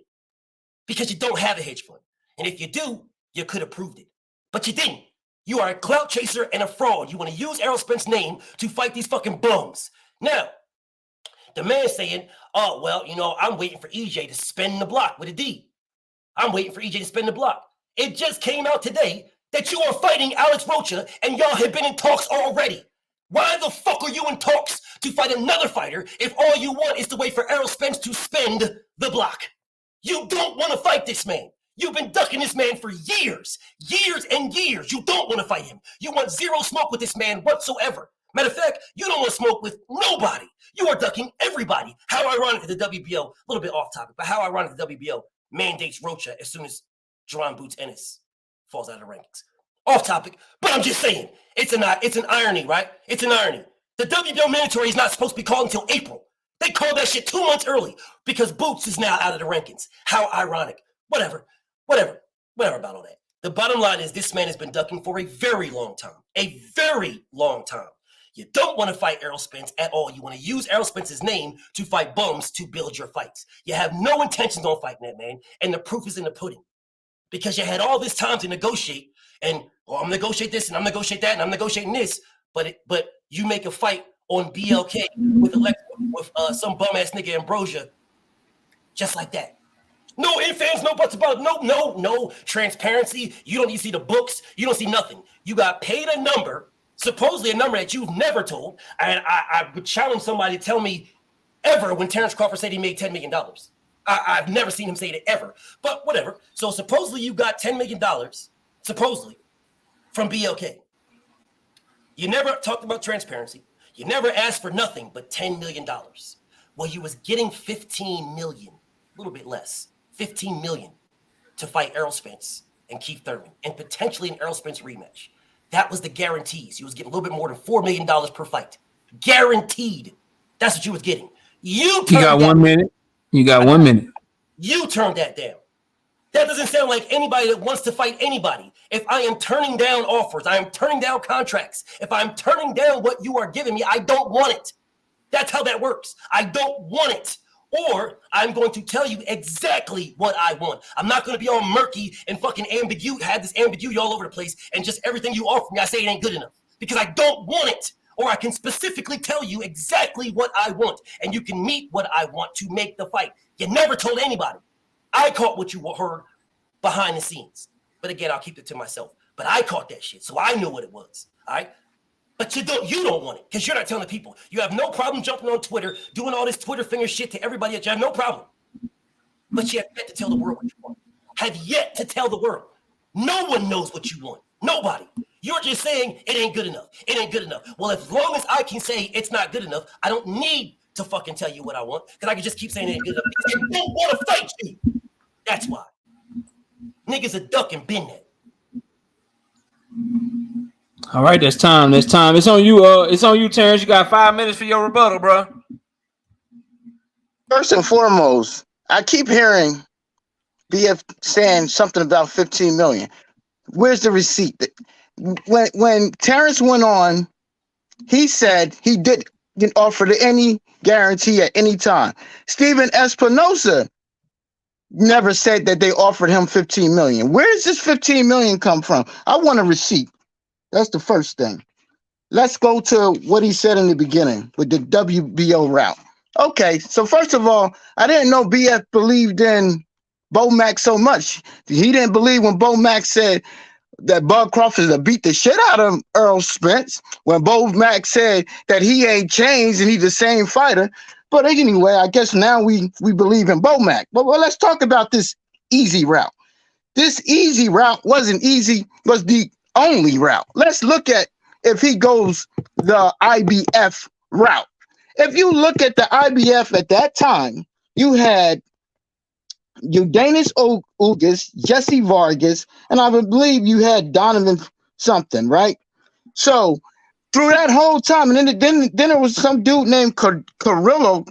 because you don't have a hedge fund. And if you do, you could have proved it. But you didn't. You are a clout chaser and a fraud. You want to use Errol Spence's name to fight these fucking bums. Now, the man saying, oh, well, I'm waiting for EJ to spin the block with a D. I'm waiting for EJ to spin the block. It just came out today that you are fighting Alex Rocha and y'all have been in talks already. Why the fuck are you in talks to fight another fighter if all you want is to wait for Errol Spence to spend the block? You don't want to fight this man. You've been ducking this man for years and years. You don't want to fight him. You want zero smoke with this man whatsoever. Matter of fact, you don't want to smoke with nobody. You are ducking everybody. How ironic that the WBO, a little bit off topic, but how ironic the WBO mandates Rocha as soon as Jerron Boots Ennis falls out of the rankings. Off topic, but I'm just saying, it's an irony, right? It's an irony. The WBO mandatory is not supposed to be called until April. They called that shit 2 months early because Boots is now out of the rankings. How ironic. Whatever about all that. The bottom line is this man has been ducking for a very long time. A very long time. You don't want to fight Errol Spence at all. You want to use Errol Spence's name to fight bums to build your fights. You have no intentions on fighting that man, and the proof is in the pudding. Because you had all this time to negotiate, and I'm going to negotiate this, and I'm going to negotiate that, and I'm negotiating this, but you make a fight on BLK with some bum-ass nigga Ambrosia just like that. No ifs, ands, no buts about it. No transparency. You don't need to see the books. You don't see nothing. You got paid a number, supposedly a number that you've never told. And I would challenge somebody to tell me ever when Terence Crawford said he made $10 million. I've never seen him say it ever. But whatever. So supposedly you got $10 million, supposedly, from BLK. You never talked about transparency. You never asked for nothing but $10 million. Well, you was getting $15 million, a little bit less. $15 million to fight Errol Spence and Keith Thurman and potentially an Errol Spence rematch. That was the guarantees. You was getting a little bit more than $4 million per fight. Guaranteed. That's what you was getting. You got 1 minute. You got 1 minute. You turned that down. That doesn't sound like anybody that wants to fight anybody. If I am turning down offers, I am turning down contracts. If I'm turning down what you are giving me, I don't want it. That's how that works. I don't want it. Or I'm going to tell you exactly what I want. I'm not going to be all murky and fucking have this ambiguity all over the place and just everything you offer me, I say it ain't good enough because I don't want it. Or I can specifically tell you exactly what I want and you can meet what I want to make the fight. You never told anybody. I caught what you heard behind the scenes. But again, I'll keep it to myself. But I caught that shit, so I knew what it was. All right. But you don't want it because you're not telling the people. You have no problem jumping on Twitter, doing all this Twitter finger shit to everybody. You have no problem. But you have yet to tell the world what you want. Have yet to tell the world. No one knows what you want. Nobody. You're just saying it ain't good enough. It ain't good enough. Well, as long as I can say it's not good enough, I don't need to fucking tell you what I want because I can just keep saying it ain't good enough. Because I don't want to fight you. That's why. Niggas are ducking been that. All right, that's time. That's time. It's on you. It's on you, Terrence. You got 5 minutes for your rebuttal, bro. First and foremost, I keep hearing BF saying something about 15 million. Where's the receipt? When Terrence went on, he said he didn't offer any guarantee at any time. Steven Espinosa never said that they offered him 15 million. Where does this 15 million come from? I want a receipt. That's the first thing. Let's go to what he said in the beginning with the WBO route. Okay, so first of all, I didn't know BF believed in Bo Mack so much. He didn't believe when Bo Mack said that Bud Crawford would beat the shit out of Errol Spence, when Bo Mack said that he ain't changed and he's the same fighter. But anyway, I guess now we believe in Bo Mack. But well, let's talk about this easy route. This easy route wasn't easy, was the only route. Let's look at if he goes the IBF route. If you look at the IBF at that time, you had Eudanis Ugas, Jesse Vargas, and I believe you had Donovan something, right? So through that whole time, and then there was some dude named Carrillo.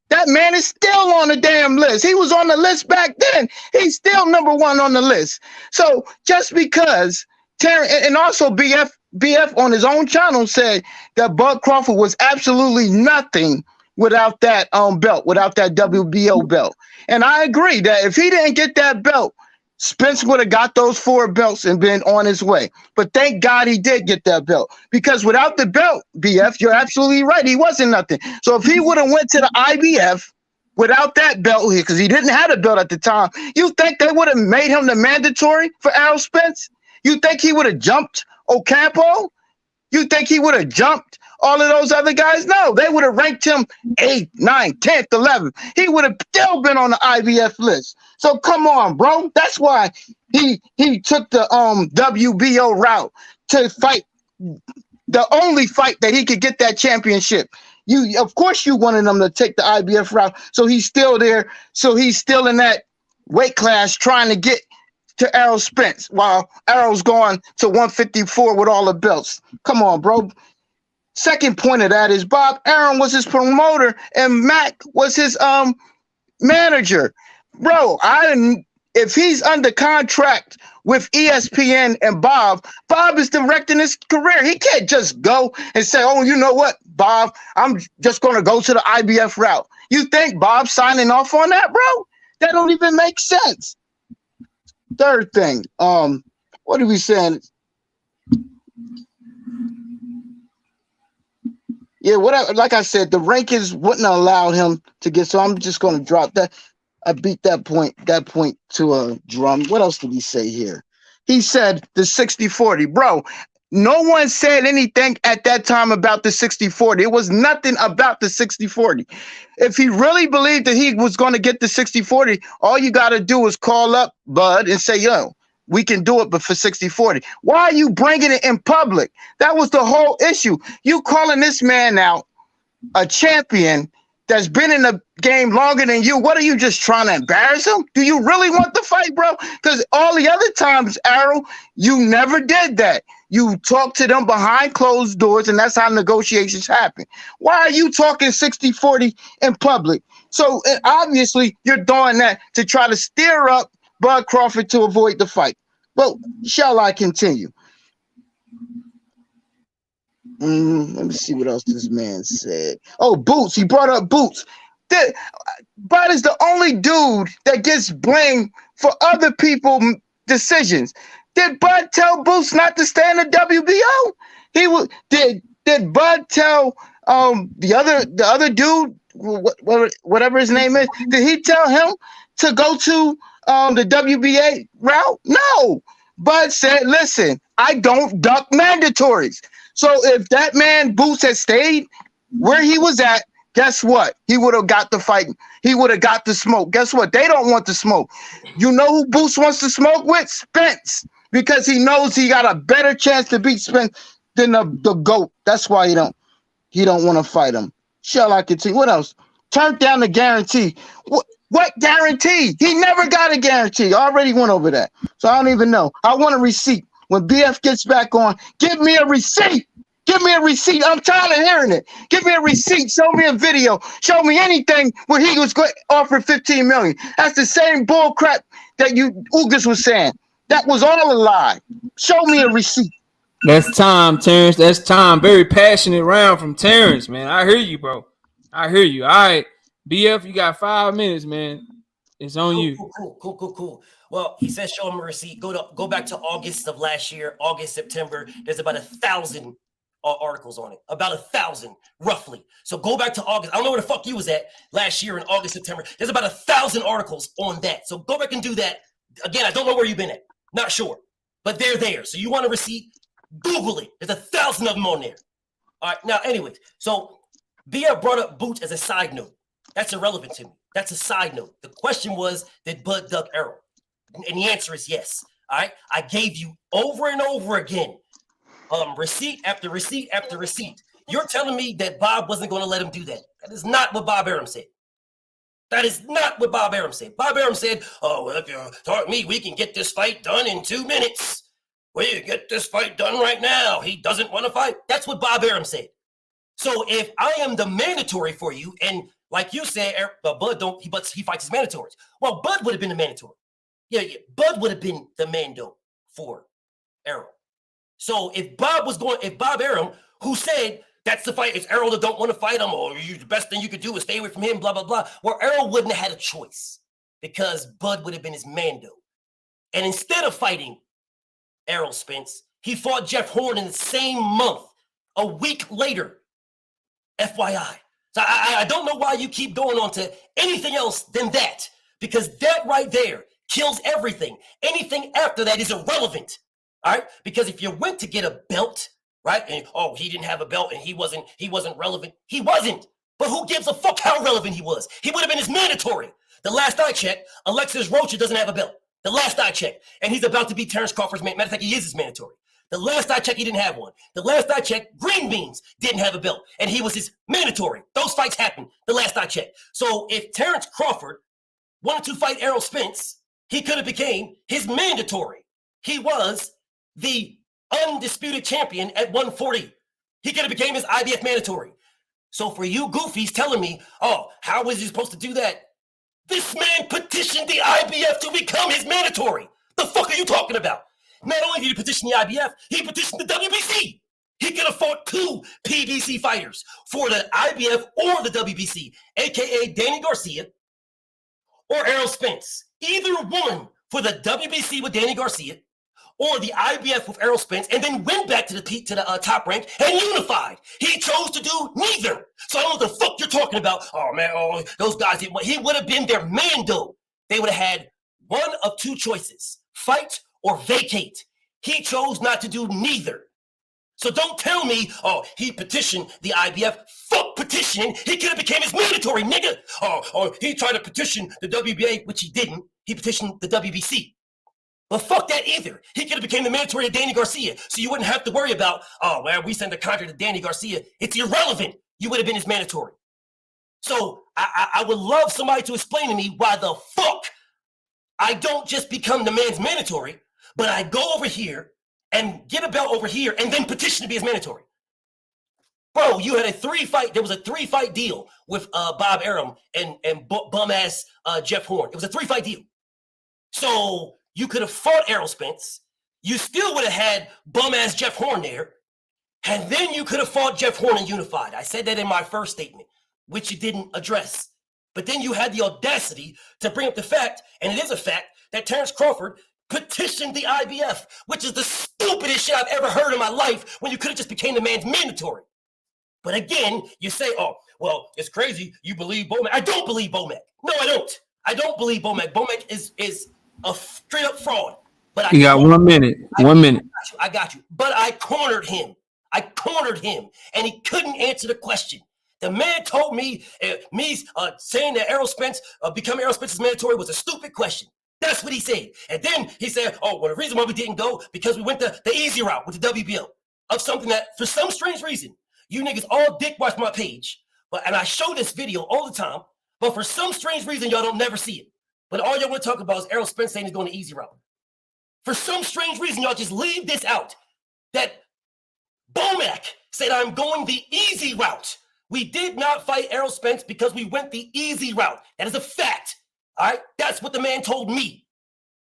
That man is still on the damn list. He was on the list back then. He's still number one on the list. So just because and also BF on his own channel said that Bud Crawford was absolutely nothing without that belt, without that WBO belt. And I agree that if he didn't get that belt, Spence would have got those 4 belts and been on his way. But thank God he did get that belt, because without the belt, BF, you're absolutely right. He wasn't nothing. So if he would have went to the IBF without that belt here, because he didn't have a belt at the time, you think they would have made him the mandatory for Errol Spence? You think he would have jumped Ocampo? You think he would have jumped all of those other guys? No, they would have ranked him 8th, 9th, 10th, 11th. He would have still been on the IBF list. So come on, bro. That's why he took the WBO route to fight the only fight that he could get that championship. Of course you wanted him to take the IBF route. So he's still there. So he's still in that weight class trying to get to Errol Spence while Errol's going to 154 with all the belts. Come on, bro. Second point of that is Bob Arum was his promoter and Mac was his manager. Bro, if he's under contract with ESPN and Bob is directing his career. He can't just go and say, oh, you know what, Bob, I'm just going to go to the IBF route. You think Bob's signing off on that, bro? That don't even make sense. Third thing, what are we saying? Yeah, whatever. Like I said, the rankings wouldn't allow him to get. So I'm just going to drop that. I beat that point to a drum. What else did he say here? He said the 60-40. Bro, no one said anything at that time about the 60-40. It was nothing about the 60-40. If he really believed that he was going to get the 60-40, all you got to do is call up Bud and say, yo, we can do it, but for 60-40. Why are you bringing it in public? That was the whole issue. You calling this man out a champion that's been in the game longer than you. What are you just trying to embarrass him? Do you really want the fight, bro? Because all the other times, Errol, you never did that. You talked to them behind closed doors, and that's how negotiations happen. Why are you talking 60-40 in public? So obviously you're doing that to try to stir up Bud Crawford to avoid the fight. But shall I continue? Let me see what else this man said. Oh, Boots. He brought up Boots. Bud is the only dude that gets blamed for other people's decisions. Did Bud tell Boots not to stay in the WBO? Did Bud tell the other dude, whatever his name is, did he tell him to go to the WBA route? No. Bud said, listen, I don't duck mandatories. So if that man Boots had stayed where he was at, guess what? He would have got the fight. He would have got the smoke. Guess what? They don't want the smoke. You know who Boots wants to smoke with? Spence. Because he knows he got a better chance to beat Spence than the GOAT. That's why he don't want to fight him. Shall I continue? What else? Turned down the guarantee. What guarantee? He never got a guarantee. I already went over that. So I don't even know. I want a receipt. When BF gets back on, give me a receipt. Give me a receipt. I'm tired of hearing it. Give me a receipt. Show me a video. Show me anything where he was offered $15 million. That's the same bull crap that Ugas was saying. That was all a lie. Show me a receipt. That's time, Terrence. That's time. Very passionate round from Terrence, man. I hear you, bro. I hear you. All right, BF, you got 5 minutes, man. It's on you. Cool. Well, he says show him a receipt. Go back to August of last year, August, September. There's about 1,000 articles on it. About 1,000, roughly. So go back to August. I don't know where the fuck you was at last year in August, September. There's about 1,000 articles on that. So go back and do that. Again, I don't know where you've been at. Not sure. But they're there. So you want a receipt? Google it. There's 1,000 of them on there. All right. Now, anyways, so BF brought up Boots as a side note. That's irrelevant to me. That's a side note. The question was, did Bud duck ERROL? And the answer is yes. All right. I gave you over and over again, receipt after receipt after receipt. You're telling me that Bob wasn't going to let him do that. That is not what Bob Arum said. That is not what Bob Arum said. Bob Arum said, oh, well, if you taught me, we can get this fight done in 2 minutes. We can get this fight done right now. He doesn't want to fight. That's what Bob Arum said. So if I am the mandatory for you, and like you said, Bud don't, he fights his mandatories. Well, Bud would have been the mandatory. Yeah. Bud would have been the mando for ERROL. So if Bob Arum, who said that's the fight, it's ERROL that don't want to fight him, or the best thing you could do is stay away from him, blah, blah, blah. Well, ERROL wouldn't have had a choice because Bud would have been his mando. And instead of fighting ERROL Spence, he fought Jeff Horn in the same month, a week later. FYI. So I don't know why you keep going on to anything else than that, because that right there kills everything. Anything after that is irrelevant. All right? Because if you went to get a belt, right? And he didn't have a belt and he wasn't relevant. He wasn't. But who gives a fuck how relevant he was? He would have been his mandatory. The last I checked, Alexis Rocha doesn't have a belt. The last I checked. And he's about to be Terence Crawford's man. Matter of fact, he is his mandatory. The last I checked, he didn't have one. The last I checked, Green Beans didn't have a belt, and he was his mandatory. Those fights happened the last I checked. So if Terence Crawford wanted to fight ERROL Spence, he could have became his mandatory. He was the undisputed champion at 140. He could have became his IBF mandatory. So for you goofies telling me, oh, how was he supposed to do that? This man petitioned the IBF to become his mandatory. The fuck are you talking about? Not only did he petition the IBF, he petitioned the WBC. He could have fought 2 PBC fighters for the IBF or the WBC, a.k.a. Danny Garcia or ERROL Spence. Either one for the WBC with Danny Garcia or the IBF with ERROL Spence, and then went back to the top rank and unified. He chose to do neither. So I don't know what the fuck you're talking about. Oh, man, those guys, he would have been their mando. They would have had one of 2 choices, fight or vacate. He chose not to do neither. So don't tell me, oh, he petitioned the IBF. Fuck petitioning. He could have became his mandatory, nigga. Oh, he tried to petition the WBA, which he didn't. He petitioned the WBC. But fuck that either. He could have became the mandatory of Danny Garcia. So you wouldn't have to worry about, oh, well, we send a contract to Danny Garcia. It's irrelevant. You would have been his mandatory. So I would love somebody to explain to me why the fuck I don't just become the man's mandatory, but I go over here and get a belt over here and then petition to be his mandatory. Bro, you had there was a 3-fight deal with Bob Arum and bum-ass Jeff Horn. It was a 3-fight deal. So you could have fought ERROL Spence. You still would have had bum-ass Jeff Horn there. And then you could have fought Jeff Horn and unified. I said that in my first statement, which you didn't address. But then you had the audacity to bring up the fact, and it is a fact, that Terence Crawford petitioned the IBF, which is the stupidest shit I've ever heard in my life, when you could have just became the man's mandatory. But again, you say, oh, well, it's crazy. You believe Bomac. I don't believe Bomac. No, I don't. I don't believe Bomac. Bomac is a straight up fraud. But You got 1 minute. 1 minute. I got you. But I cornered him. And he couldn't answer the question. The man told me saying that Errol Spence becoming Errol Spence is mandatory was a stupid question. That's what he said. And then he said, oh, well, the reason why we didn't go, because we went the easy route with the WBO of something that, for some strange reason, you niggas all dick watch my page. And I show this video all the time, but for some strange reason, y'all don't never see it. But all y'all want to talk about is Errol Spence saying he's going the easy route. For some strange reason, y'all just leave this out. That Bomac said, I'm going the easy route. We did not fight Errol Spence because we went the easy route. That is a fact. All right? That's what the man told me.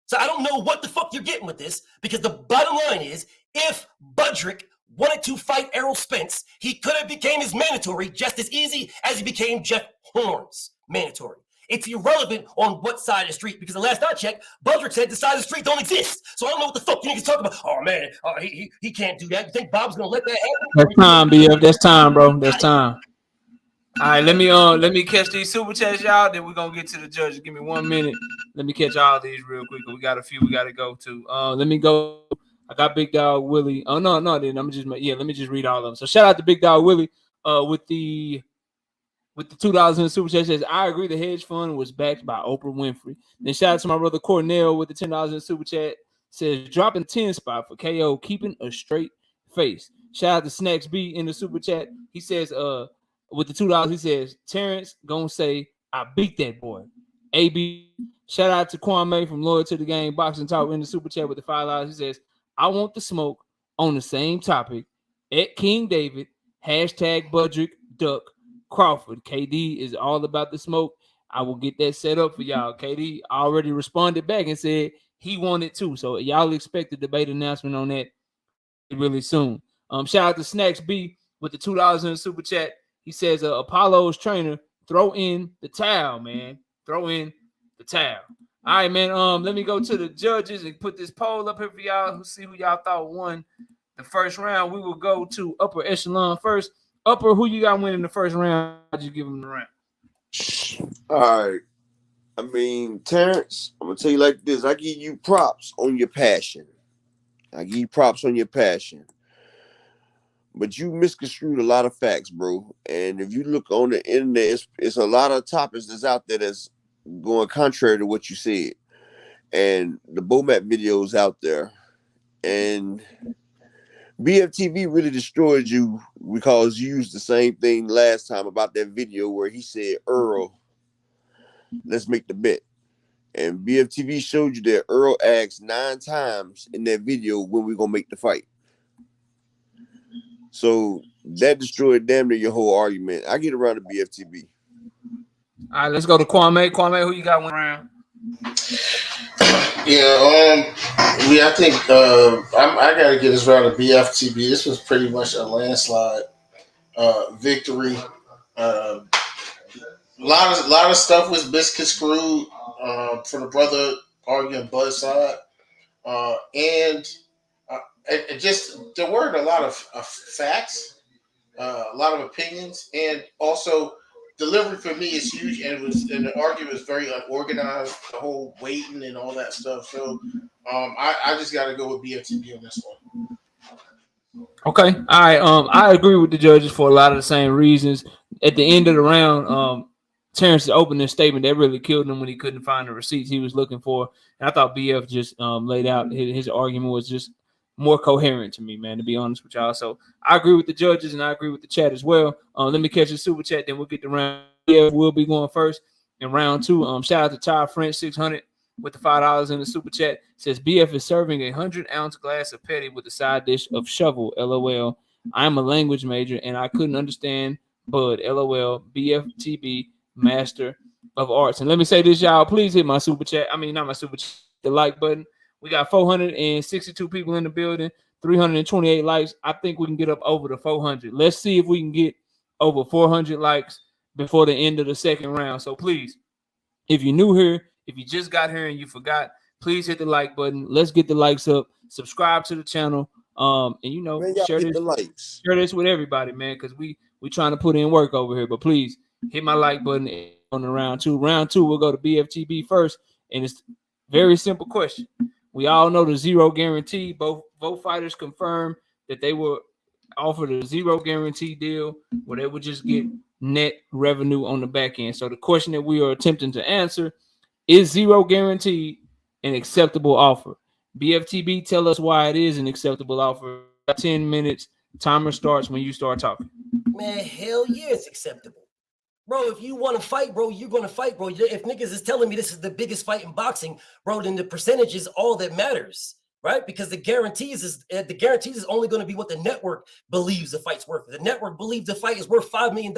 So I don't know what the fuck you're getting with this, because the bottom line is, if Budrick wanted to fight Errol Spence, he could have became his mandatory just as easy as he became Jeff Horn's mandatory. It's irrelevant on what side of the street, because the last I checked, Budrick said the side of the street don't exist. So I don't know what the fuck you niggas talking about. Oh man, he can't do that. You think Bob's gonna let that happen? That's time, BF. That's time, bro. That's time. All right, let me catch these super chats, y'all. Then we're gonna get to the judges. Give me 1 minute. Let me catch all these real quick. We got a few we gotta go to. Let me go. I got Big Dog Willie. Oh no, then let me just read all of them. So shout out to Big Dog Willie with the $2 in the super chat. Says, I agree the hedge fund was backed by Oprah Winfrey. Then shout out to my brother Cornell with the $10 in the super chat. Says, dropping 10 spot for KO, keeping a straight face. Shout out to Snacks B in the super chat. He says, with the $2, he says, Terrence gonna say, I beat that boy. AB. Shout out to Kwame from Loyal to the Game Boxing Talk in the super chat with the $5. He says, I want the smoke on the same topic at King David, hashtag Budrick Duck Crawford. KD is all about the smoke. I will get that set up for y'all. KD already responded back and said he wanted to. So y'all expect the debate announcement on that really soon. Shout out to Snacks B with the $2 in the super chat. He says, Apollo's trainer, throw in the towel, man. Throw in the towel. All right, man. Let me go to the judges and put this poll up here for y'all. Who see who y'all thought won the first round. We will go to upper echelon first. Upper, who you got winning the first round? How'd you give him the round? All right. I mean, Terrence, I'm gonna tell you like this. I give you props on your passion. But you misconstrued a lot of facts, bro. And if you look on the internet, it's a lot of topics that's out there that's going contrary to what you said. And the Bomac videos out there. And BFTV really destroyed you because you used the same thing last time about that video where he said, ERROL, let's make the bet. And BFTV showed you that ERROL asked 9 times in that video when we're going to make the fight. So that destroyed damn near your whole argument. I get around to BFTV. All right, let's go to Kwame. Kwame, who you got one round? I think I got to get this round of BFTB. This was pretty much a landslide victory. A lot of stuff was misconstrued for the brother arguing Bud's side, and just there weren't a lot of facts, a lot of opinions, and also delivery for me is huge, and the argument was very unorganized, the whole waiting and all that stuff. So I just got to go with BFTB on this one. Okay, all right. I agree with the judges for a lot of the same reasons. At the end of the round, Terence's opening statement that really killed him when he couldn't find the receipts he was looking for. And I thought BF just laid out his argument was just more coherent to me, man, to be honest with y'all. So I agree with the judges and I agree with the chat as well. Let me catch the super chat, then we'll get the round. BF will be going first in round 2. Shout out to Ty French 600 with the $5 in the super chat. Says BF is serving a 100-ounce glass of petty with a side dish of shovel. LOL. I'm a language major and I couldn't understand Bud. LOL. BFTB Master of Arts. And let me say this, y'all. Please hit my super chat. I mean, not my super chat, the like button. We got 462 people in the building, 328 likes. I think we can get up over the 400. Let's see if we can get over 400 likes before the end of the second round. So please, if you're new here, if you just got here and you forgot, please hit the like button. Let's get the likes up. Subscribe to the channel. And Man, share this with everybody, man, because we trying to put in work over here. But please hit my like button on the round 2. Round 2, we'll go to BFTB first, and it's very simple question. We all know the zero guarantee. Both fighters confirmed that they were offered a zero guarantee deal where they would just get net revenue on the back end. So the question that we are attempting to answer is zero guarantee an acceptable offer? BFTB, tell us why it is an acceptable offer. 10 minutes. Timer starts when you start talking. Man, hell yeah, it's acceptable. Bro, if you want to fight, bro, you're going to fight, bro. If niggas is telling me this is the biggest fight in boxing, bro, then the percentage is all that matters, right? Because the guarantees is only going to be what the network believes the fight's worth. The network believes the fight is worth $5 million,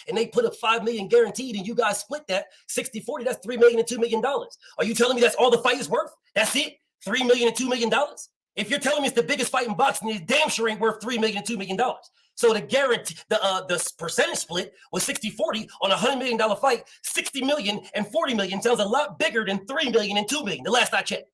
and they put up $5 million guaranteed, and you guys split that 60-40. That's $3 million and $2 million. Are you telling me that's all the fight is worth? That's it? $3 million and $2 million? If you're telling me it's the biggest fight in boxing, it damn sure ain't worth $3 million and $2 million. So the guarantee, the percentage split was 60-40 on a $100 million fight. 60 million and 40 million sounds a lot bigger than 3 million and 2 million. The last I checked.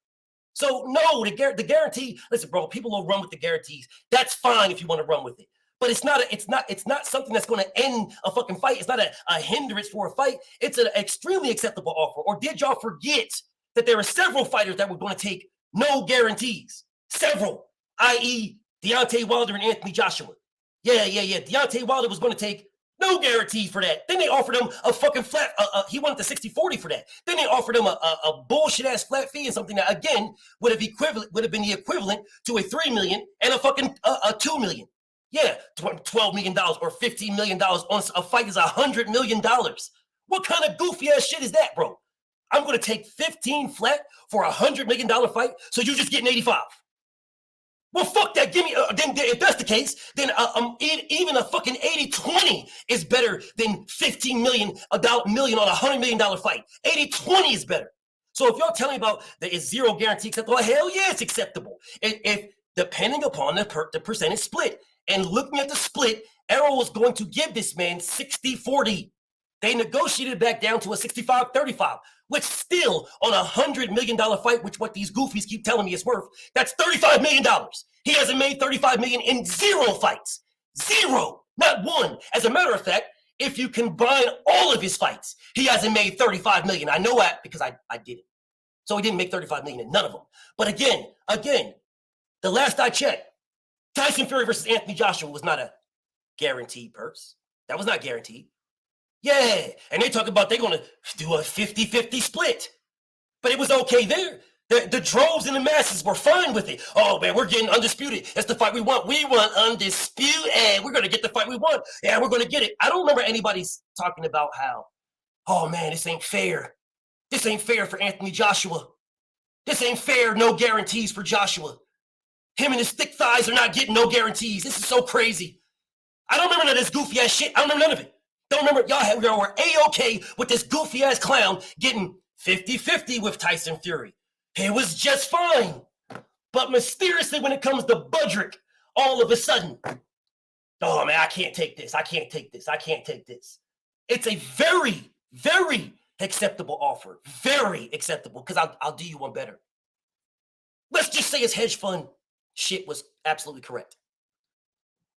So no, the guarantee. Listen, bro, people will run with the guarantees. That's fine if you want to run with it, but it's not something that's going to end a fucking fight. It's not a hindrance for a fight. It's an extremely acceptable offer. Or did y'all forget that there are several fighters that were going to take no guarantees? Several, i.e., Deontay Wilder and Anthony Joshua. Yeah. Deontay Wilder was going to take no guarantee for that. Then they offered him a fucking flat. He wanted the 60-40 for that. Then they offered him a bullshit ass flat fee and something that again would have been the equivalent to a $3 million and a fucking a $2 million. Yeah, $12 million or $15 million on a fight is $100 million. What kind of goofy ass shit is that, bro? I'm going to take 15 flat for $100 million fight, so you're just getting 85. Well, fuck that. Give me, then if that's the case, then even a fucking 80-20 is better than $15 million on a $100 million fight. 80-20 is better. So if y'all telling me about that is zero guarantee acceptable, hell yeah, it's acceptable. If depending upon the percentage split. And looking at the split, ERROL was going to give this man 60-40. They negotiated back down to a 65-35, which still on a $100 million fight, which what these goofies keep telling me is worth, that's $35 million. He hasn't made $35 million in 0 fights. 0, not one. As a matter of fact, if you combine all of his fights, he hasn't made $35 million. I know that because I did it. So he didn't make $35 million in none of them. But again, the last I checked, Tyson Fury versus Anthony Joshua was not a guaranteed purse. That was not guaranteed. Yeah, and they talk about they're going to do a 50-50 split. But it was okay there. The droves and the masses were fine with it. Oh, man, we're getting undisputed. That's the fight we want. We want undisputed. We're going to get the fight we want. Yeah, we're going to get it. I don't remember anybody talking about how, oh, man, this ain't fair. This ain't fair for Anthony Joshua. This ain't fair. No guarantees for Joshua. Him and his thick thighs are not getting no guarantees. This is so crazy. I don't remember none of this goofy ass shit. I don't remember none of it. Don't remember. Y'all were A-okay with this goofy ass clown getting 50-50 with Tyson Fury. It was just fine. But mysteriously, when it comes to Budrick, all of a sudden, oh man, I can't take this. I can't take this. I can't take this. It's a very, very acceptable offer. Very acceptable. Because I'll do you one better. Let's just say his hedge fund shit was absolutely correct.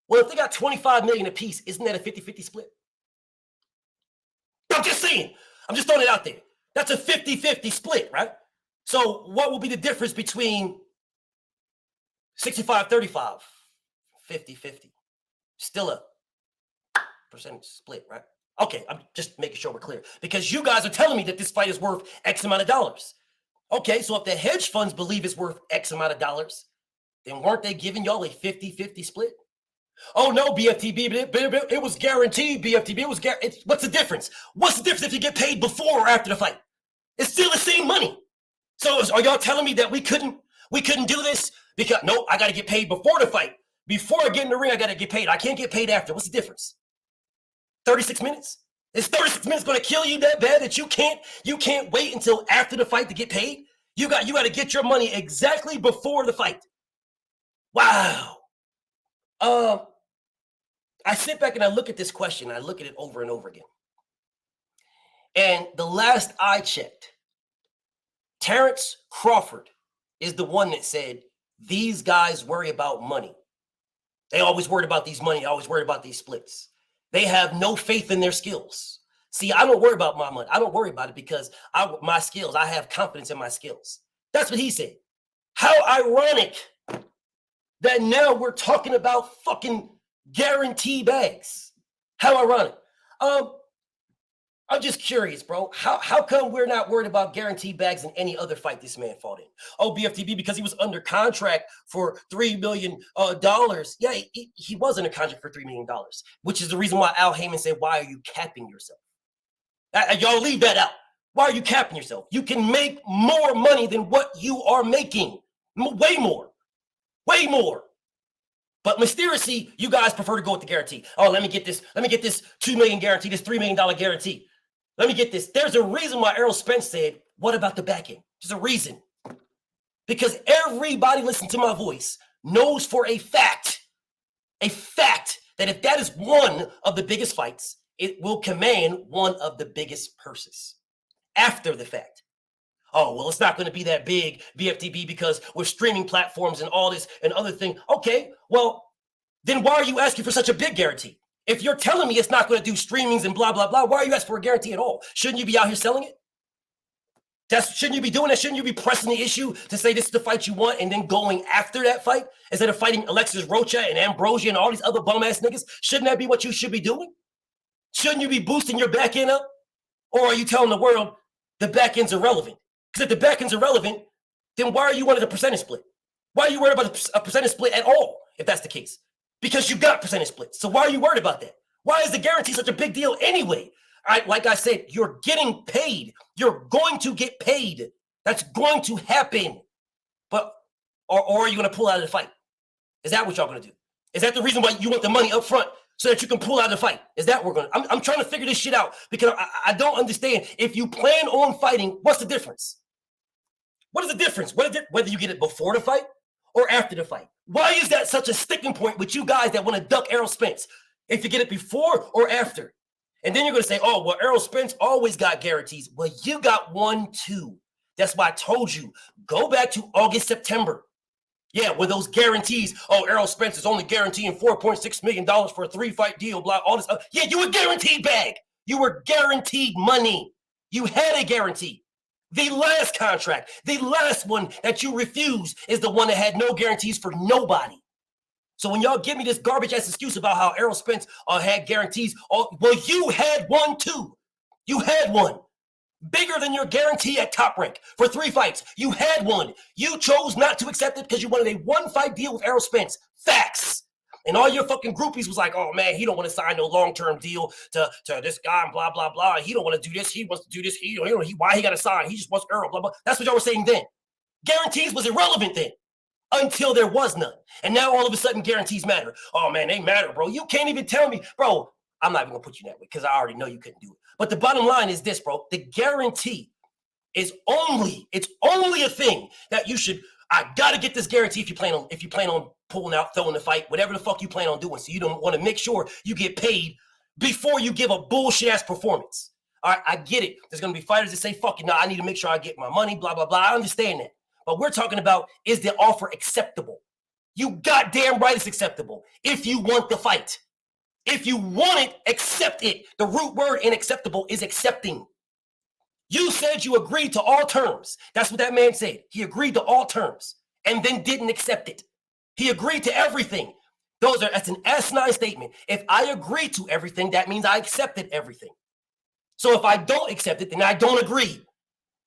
Well, if they got $25 million apiece, isn't that a 50-50 split? I'm just saying. I'm just throwing it out there. That's a 50-50 split, right? So what will be the difference between 65-35, 50-50? Still a percentage split, right? Okay, I'm just making sure we're clear. Because you guys are telling me that this fight is worth X amount of dollars. Okay, so if the hedge funds believe it's worth X amount of dollars, then weren't they giving y'all a 50-50 split? Oh, no, BFTB, but it was guaranteed, BFTB. It was guaranteed. What's the difference? What's the difference if you get paid before or after the fight? It's still the same money. So are y'all telling me that we couldn't do this? Because, no, I got to get paid before the fight. Before I get in the ring, I got to get paid. I can't get paid after. What's the difference? 36 minutes? Is 36 minutes going to kill you that bad that you can't wait until after the fight to get paid? You got to get your money exactly before the fight. Wow. I sit back and I look at this question. I look at it over and over again. And the last I checked, Terence Crawford is the one that said, these guys worry about money. They always worried about these money. They always worried about these splits. They have no faith in their skills. See, I don't worry about my money. I don't worry about it because my skills, I have confidence in my skills. That's what he said. How ironic that now we're talking about fucking guarantee bags. How ironic. I'm just curious, bro. How come we're not worried about guaranteed bags in any other fight this man fought in? Oh, BFTB, because he was under contract for $3 million. Yeah, he was under contract for $3 million, which is the reason why Al Heyman said, why are you capping yourself? Y'all leave that out. Why are you capping yourself? You can make more money than what you are making. Way more. Way more. But mysteriously, you guys prefer to go with the guarantee. Oh, let me get this $2 million guarantee, this $3 million guarantee. Let me get this. There's a reason why Errol Spence said, what about the back end? There's a reason. Because everybody listening to my voice knows for a fact that if that is one of the biggest fights, it will command one of the biggest purses after the fact. Oh, well, it's not going to be that big, BFTB, because with streaming platforms and all this and other thing. Okay, well, then why are you asking for such a big guarantee? If you're telling me it's not going to do streamings and blah, blah, blah, why are you asking for a guarantee at all? Shouldn't you be out here selling it? Shouldn't you be doing that? Shouldn't you be pressing the issue to say this is the fight you want and then going after that fight instead of fighting Alexis Rocha and Ambrosia and all these other bum-ass niggas? Shouldn't that be what you should be doing? Shouldn't you be boosting your back end up? Or are you telling the world the back end's irrelevant? Because if the back end's irrelevant, then why are you wanting a percentage split? Why are you worried about a percentage split at all, if that's the case? Because you got percentage splits. So why are you worried about that? Why is the guarantee such a big deal anyway? Like I said, you're getting paid. You're going to get paid. That's going to happen. But or are you going to pull out of the fight? Is that what y'all going to do? Is that the reason why you want the money up front so that you can pull out of the fight? Is that what we're going to? I'm trying to figure this shit out because I don't understand. If you plan on fighting, what's the difference? What is the difference? Whether you get it before the fight or after the fight? Why is that such a sticking point with you guys that want to duck Errol Spence? If you get it before or after? And then you're going to say, oh, well, Errol Spence always got guarantees. Well, you got one too. That's why I told you, go back to August, September. Yeah, with those guarantees. Oh, Errol Spence is only guaranteeing $4.6 million for a 3-fight deal, blah, all this. Yeah, you were guaranteed bag. You were guaranteed money. You had a guarantee. The last contract, the last one that you refused is the one that had no guarantees for nobody. So when y'all give me this garbage-ass excuse about how Errol Spence had guarantees, well, you had one too. You had one. Bigger than your guarantee at Top Rank for 3 fights. You had one. You chose not to accept it because you wanted a 1-fight deal with Errol Spence. Facts. And all your fucking groupies was like, oh, man, he don't want to sign no long-term deal to this guy and blah, blah, blah. He don't want to do this. He wants to do this. Why he got to sign? He just wants Errol, blah, blah. That's what y'all were saying then. Guarantees was irrelevant then until there was none. And now all of a sudden guarantees matter. Oh, man, they matter, bro. You can't even tell me. Bro, I'm not even going to put you that way because I already know you couldn't do it. But the bottom line is this, bro. The guarantee is only a thing that you should. I gotta get this guarantee if you plan on pulling out, throwing the fight, whatever the fuck you plan on doing. So you don't want to make sure you get paid before you give a bullshit ass performance. All right, I get it. There's gonna be fighters that say, fuck it, no, I need to make sure I get my money, blah, blah, blah. I understand that. But we're talking about, is the offer acceptable? You goddamn right it's acceptable if you want the fight. If you want it, accept it. The root word in acceptable is accepting. You said you agreed to all terms. That's what that man said. He agreed to all terms and then didn't accept it. He agreed to everything. That's an asinine statement. If I agreed to everything, that means I accepted everything. So if I don't accept it, then I don't agree.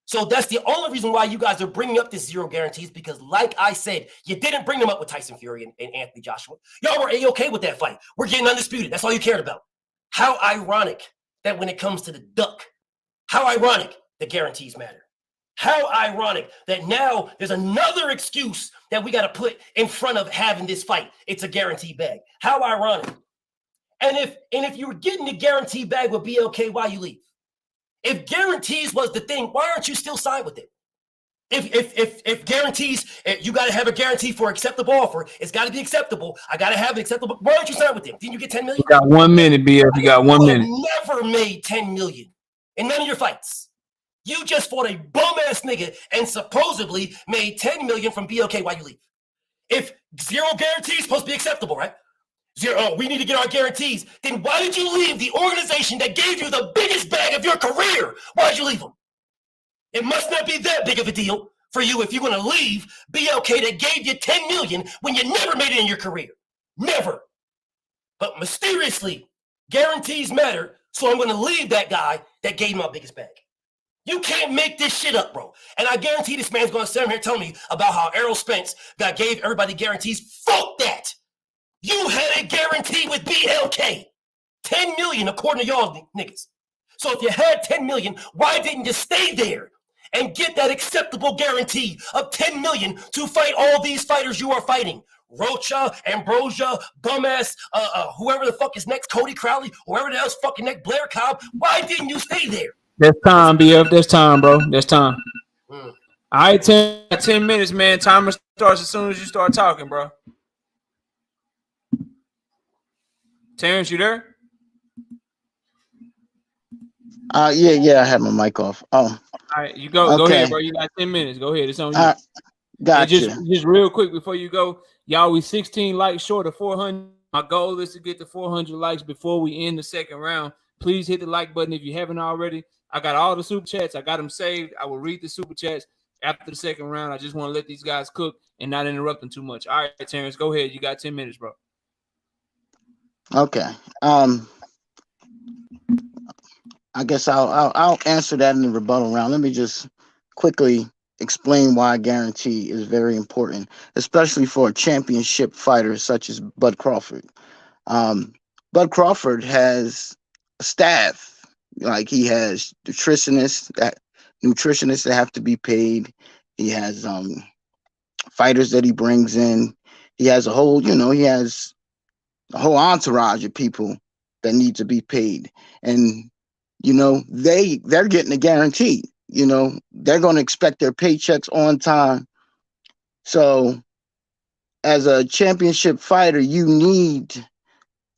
So that's the only reason why you guys are bringing up this 0 guarantees, because like I said, you didn't bring them up with Tyson Fury and Anthony Joshua. Y'all were A-okay with that fight. We're getting undisputed. That's all you cared about. How ironic that when it comes to the duck, how ironic the guarantees matter. How ironic that now there's another excuse that we got to put in front of having this fight. It's a guarantee bag. How ironic. And if you were getting the guarantee bag with BLK, why you leave? If guarantees was the thing, why aren't you still signed with it? If guarantees, you got to have a guarantee for acceptable offer. It's got to be acceptable. I got to have an acceptable. Why aren't you signed with them? Didn't you get 10 million? You got 1 minute, BF. You got 1 minute. Never made 10 million in none of your fights. You just fought a bum-ass nigga and supposedly made 10 million from BLK. Why you leave? If 0 guarantees supposed to be acceptable, right? 0, we need to get our guarantees. Then why did you leave the organization that gave you the biggest bag of your career? Why did you leave them? It must not be that big of a deal. for you if you're going to leave BLK that gave you $10 million when you never made it in your career. Never. But mysteriously, guarantees matter, so I'm going to leave that guy that gave me my biggest bag. You can't make this shit up, bro. And I guarantee this man's going to sit here telling me about how ERROL Spence gave everybody guarantees. Fuck that. You had a guarantee with BLK. 10 million according to y'all niggas. So if you had 10 million, why didn't you stay there and get that acceptable guarantee of 10 million to fight all these fighters you are fighting? Rocha, Ambrosia, Bum-ass, whoever the fuck is next, Cody Crowley, whoever the hell's fucking next, Blair Cobb. Why didn't you stay there? That's time, BF. That's time, bro. That's time. All right, 10 minutes, man. Timer starts as soon as you start talking, bro. Terrence, you there? Yeah, I have my mic off. Oh, all right, you go. Okay. Go ahead, bro. You got 10 minutes. Go ahead. It's on you. Gotcha. Just real quick before you go, y'all, we 16 likes short of 400. My goal is to get to 400 likes before we end the second round. Please hit the like button if you haven't already. I got all the super chats. I got them saved. I will read the super chats after the second round. I just want to let these guys cook and not interrupt them too much. All right, Terrence, go ahead. You got 10 minutes, bro. Okay. I guess I'll answer that in the rebuttal round. Let me just quickly explain why a guarantee is very important, especially for a championship fighter such as Bud Crawford. Bud Crawford has a staff. Like, he has nutritionists that have to be paid. He has fighters that he brings in. He has a whole, he has a whole entourage of people that need to be paid. And they're getting a guarantee. They're going to expect their paychecks on time. So as a championship fighter, you need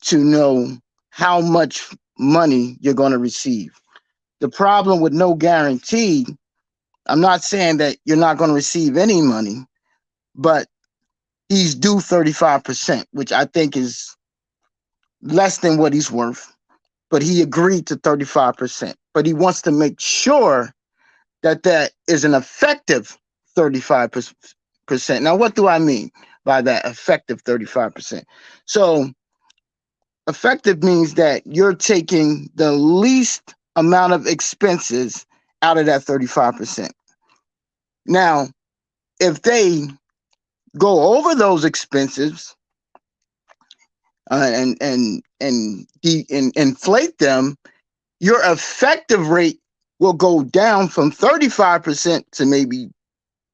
to know how much money you're going to receive. The problem with no guarantee, I'm not saying that you're not going to receive any money, but he's due 35%, which I think is less than what he's worth. But he agreed to 35%. But he wants to make sure that that is an effective 35%. Now, what do I mean by that effective 35%? So effective means that you're taking the least amount of expenses out of that 35%. Now, if they go over those expenses and inflate them, your effective rate will go down from 35% to maybe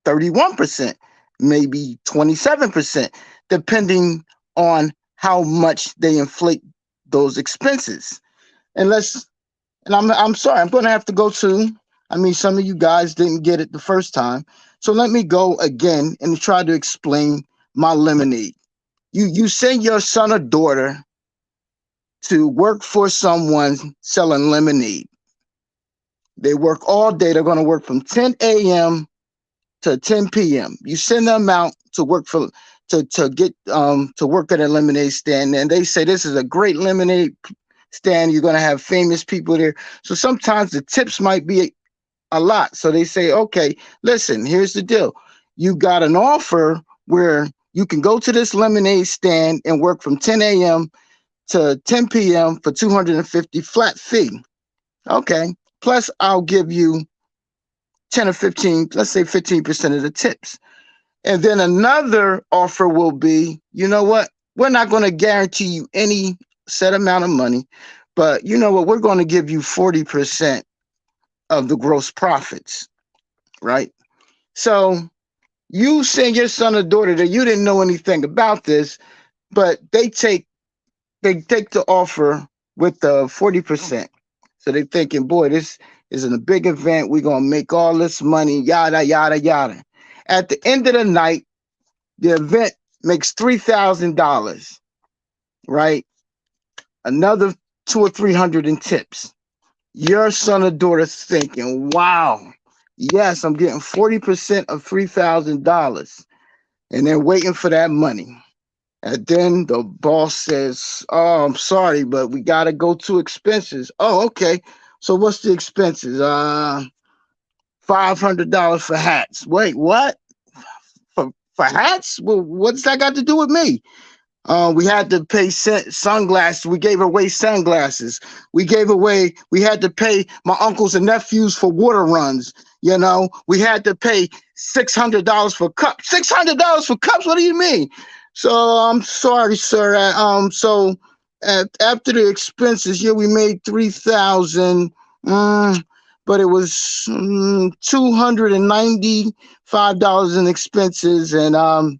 31%, maybe 27%, depending on how much they inflate those expenses. And I'm sorry, I'm going to have to go to, some of you guys didn't get it the first time. So let me go again and try to explain my lemonade. You send your son or daughter to work for someone selling lemonade. They work all day. They're going to work from 10 a.m. to 10 p.m. You send them out to work to work at a lemonade stand, and they say this is a great lemonade stand. You're going to have famous people there. So sometimes the tips might be a lot. So they say, okay, listen, here's the deal. You got an offer where you can go to this lemonade stand and work from 10 a.m. to 10 p.m. for $250 flat fee. Okay. Plus, I'll give you 10 or 15, let's say 15% of the tips. And then another offer will be, you know what? We're not going to guarantee you any set amount of money, but you know what? We're going to give you 40% of the gross profits, right? So you send your son or daughter that you didn't know anything about this, but they take the offer with the 40%. So they're thinking, boy, this is a big event. We're going to make all this money, yada, yada, yada. At the end of the night, the event makes $3,000, right? Another $200 or $300 in tips. Your son or daughter's thinking, wow, yes, I'm getting 40% of $3,000. And they're waiting for that money. And then the boss says, oh, I'm sorry, but we got to go to expenses. Oh, okay. So what's the expenses? $500 for hats. Wait, what? For hats? Well, what's that got to do with me? We had to pay sunglasses. We gave away sunglasses. We had to pay my uncles and nephews for water runs. You know, we had to pay $600 for cups. $600 for cups? What do you mean? So I'm sorry, sir. After the expenses, yeah, we made $3,000. But it was $295 in expenses, and